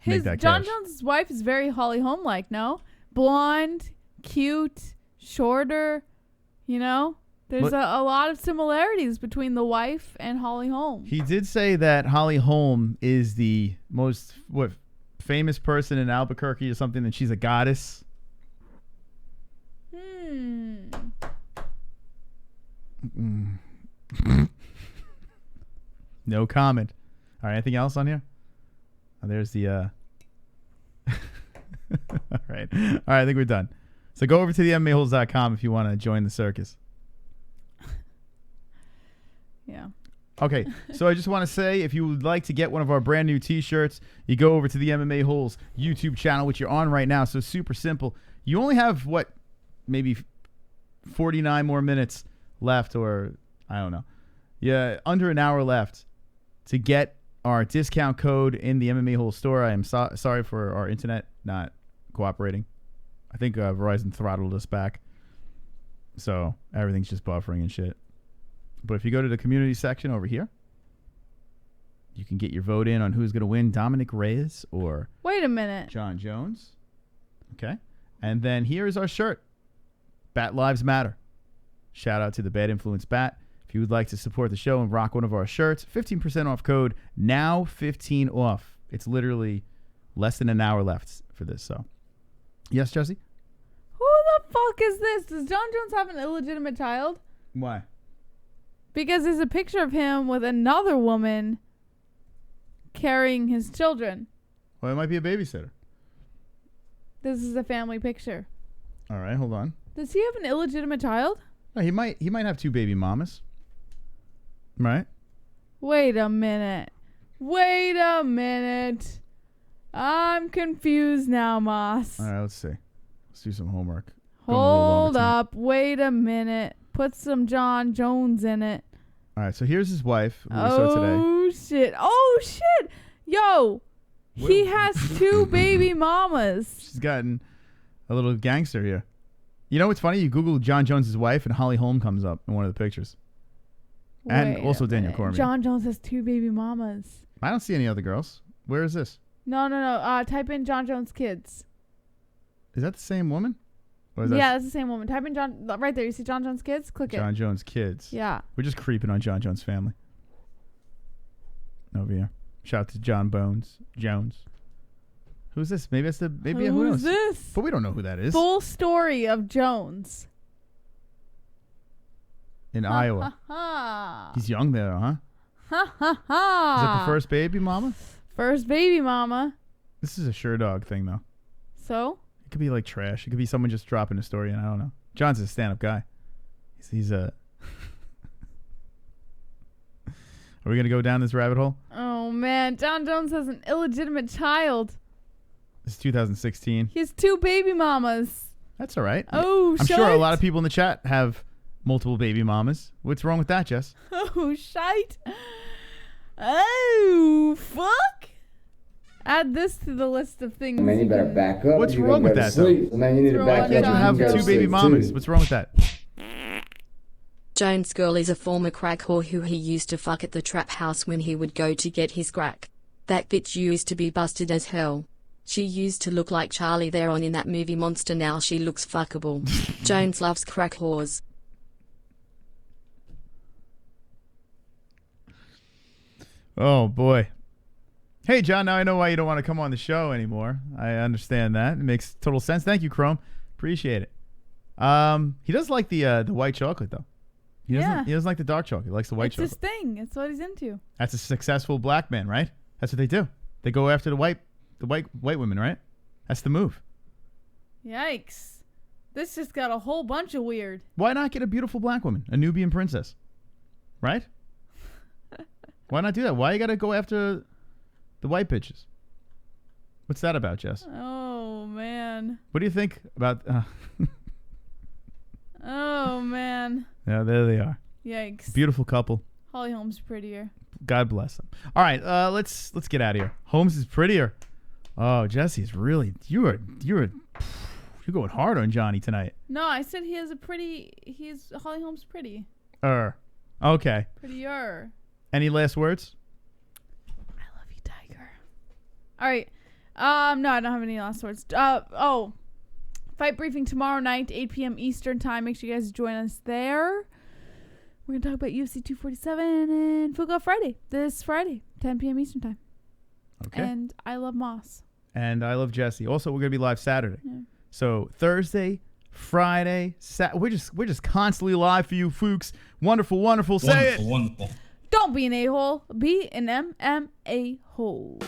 [SPEAKER 4] Make that
[SPEAKER 5] Jon
[SPEAKER 4] cash.
[SPEAKER 5] Jones' wife is very Holly Holm-like, no? Blonde, cute, shorter, you know? There's a lot of similarities between the wife and Holly Holm.
[SPEAKER 4] He did say that Holly Holm is the most famous person in Albuquerque or something, and she's a goddess. No comment. All right, anything else on here? Oh, there's the all right. I think we're done. So go over to the MMA-Holes.com if you want to join the circus.
[SPEAKER 5] Yeah.
[SPEAKER 4] Okay, so I just want to say, if you would like to get one of our brand new t-shirts, you go over to the MMA Holes YouTube channel, which you're on right now. So super simple. You only have, maybe 49 more minutes left, or I don't know. Yeah, under an hour left to get our discount code in the MMA Holes store. I am sorry for our internet not cooperating. I think Verizon throttled us back. So everything's just buffering and shit. But if you go to the community section over here, you can get your vote in on who's going to win, Dominick Reyes or
[SPEAKER 5] Wait a minute.
[SPEAKER 4] Jon Jones. Okay. And then here is our shirt. Bat Lives Matter. Shout out to the Bad Influence Bat. If you would like to support the show and rock one of our shirts, 15% off code, now 15 off. It's literally less than an hour left for this. So, yes, Jesse?
[SPEAKER 5] Who the fuck is this? Does Jon Jones have an illegitimate child?
[SPEAKER 4] Why?
[SPEAKER 5] Because there's a picture of him with another woman carrying his children.
[SPEAKER 4] Well, it might be a babysitter.
[SPEAKER 5] This is a family picture.
[SPEAKER 4] All right, hold on.
[SPEAKER 5] Does he have an illegitimate child?
[SPEAKER 4] No, he might have 2 baby mamas. Right?
[SPEAKER 5] Wait a minute. I'm confused now, Moss.
[SPEAKER 4] All right, let's see. Let's do some homework.
[SPEAKER 5] Hold up. Wait a minute. Put some Jon Jones in it.
[SPEAKER 4] All right, so here's his wife, who we saw today.
[SPEAKER 5] Oh, shit. Oh, shit. Yo, he has 2 baby mamas.
[SPEAKER 4] She's gotten a little gangster here. You know what's funny? You Google Jon Jones' wife, and Holly Holm comes up in one of the pictures. And also Daniel Cormier.
[SPEAKER 5] Jon Jones has 2 baby mamas.
[SPEAKER 4] I don't see any other girls. Where is this?
[SPEAKER 5] No. Type in Jon Jones kids.
[SPEAKER 4] Is that the same woman? Or is
[SPEAKER 5] Yeah, that's the same woman. Type in Jon. Right there. You see Jon Jones kids? Click it.
[SPEAKER 4] Jon Jones kids.
[SPEAKER 5] Yeah.
[SPEAKER 4] We're just creeping on Jon Jones' family. Over here. Shout out to Jon Jones. Who's this? Maybe that's who knows?
[SPEAKER 5] Who's this?
[SPEAKER 4] But we don't know who that is.
[SPEAKER 5] Full story of Jones.
[SPEAKER 4] In Iowa.
[SPEAKER 5] Ha.
[SPEAKER 4] He's young there, huh?
[SPEAKER 5] Ha ha ha.
[SPEAKER 4] Is that the first baby mama?
[SPEAKER 5] First baby mama.
[SPEAKER 4] This is a sure dog thing, though.
[SPEAKER 5] So?
[SPEAKER 4] It could be like trash. It could be someone just dropping a story, and I don't know. John's a stand-up guy. He's a... Are we going to go down this rabbit hole?
[SPEAKER 5] Oh, man. Jon Jones has an illegitimate child.
[SPEAKER 4] This is 2016.
[SPEAKER 5] He has 2 baby mamas.
[SPEAKER 4] That's all right.
[SPEAKER 5] Oh,
[SPEAKER 4] I'm sure a lot of people in the chat have multiple baby mamas. What's wrong with that, Jess?
[SPEAKER 5] Oh, shite. Oh, fuck. Add this to the list of things.
[SPEAKER 8] Man, you better back up.
[SPEAKER 4] What's wrong with that, though?
[SPEAKER 8] Man, you need to back up.
[SPEAKER 4] You have 2 baby mamas. What's wrong with that?
[SPEAKER 7] Jones' girl is a former crack whore who he used to fuck at the trap house when he would go to get his crack. That bitch used to be busted as hell. She used to look like Charlie Theron in that movie Monster. Now she looks fuckable. Jones loves crack whores.
[SPEAKER 4] Oh, boy. Hey, John, now I know why you don't want to come on the show anymore. I understand that. It makes total sense. Thank you, Chrome. Appreciate it. He does like the white chocolate, though. He doesn't like the dark chocolate. He likes the white chocolate.
[SPEAKER 5] It's his thing. It's what he's into.
[SPEAKER 4] That's a successful black man, right? That's what they do. They go after the white women, right? That's the move.
[SPEAKER 5] Yikes. This just got a whole bunch of weird.
[SPEAKER 4] Why not get a beautiful black woman, a Nubian princess? Right? Why not do that? Why you got to go after the white bitches? What's that about, Jess?
[SPEAKER 5] Oh, man.
[SPEAKER 4] What do you think about...
[SPEAKER 5] Oh, man.
[SPEAKER 4] Yeah, there they are.
[SPEAKER 5] Yikes.
[SPEAKER 4] Beautiful couple.
[SPEAKER 5] Holly Holmes prettier.
[SPEAKER 4] God bless them. All right, let's get out of here. Holmes is prettier. Oh, Jesse's really... You're going hard on Johnny tonight.
[SPEAKER 5] No, I said he's Holly Holmes pretty.
[SPEAKER 4] Okay.
[SPEAKER 5] Prettier.
[SPEAKER 4] Any last words?
[SPEAKER 5] I love you, Tiger. All right. No, I don't have any last words. Fight briefing tomorrow night, 8 p.m. Eastern time. Make sure you guys join us there. We're going to talk about UFC 247 and Food Golf Friday. This Friday, 10 p.m. Eastern time.
[SPEAKER 4] Okay.
[SPEAKER 5] And I love Moss.
[SPEAKER 4] And I love Jesse. Also, we're going to be live Saturday.
[SPEAKER 5] Yeah.
[SPEAKER 4] So Thursday, Friday, we're just constantly live for you, folks. Wonderful, wonderful. Say it.
[SPEAKER 9] Wonderful.
[SPEAKER 5] Don't be an a-hole. Be an MMA-hole.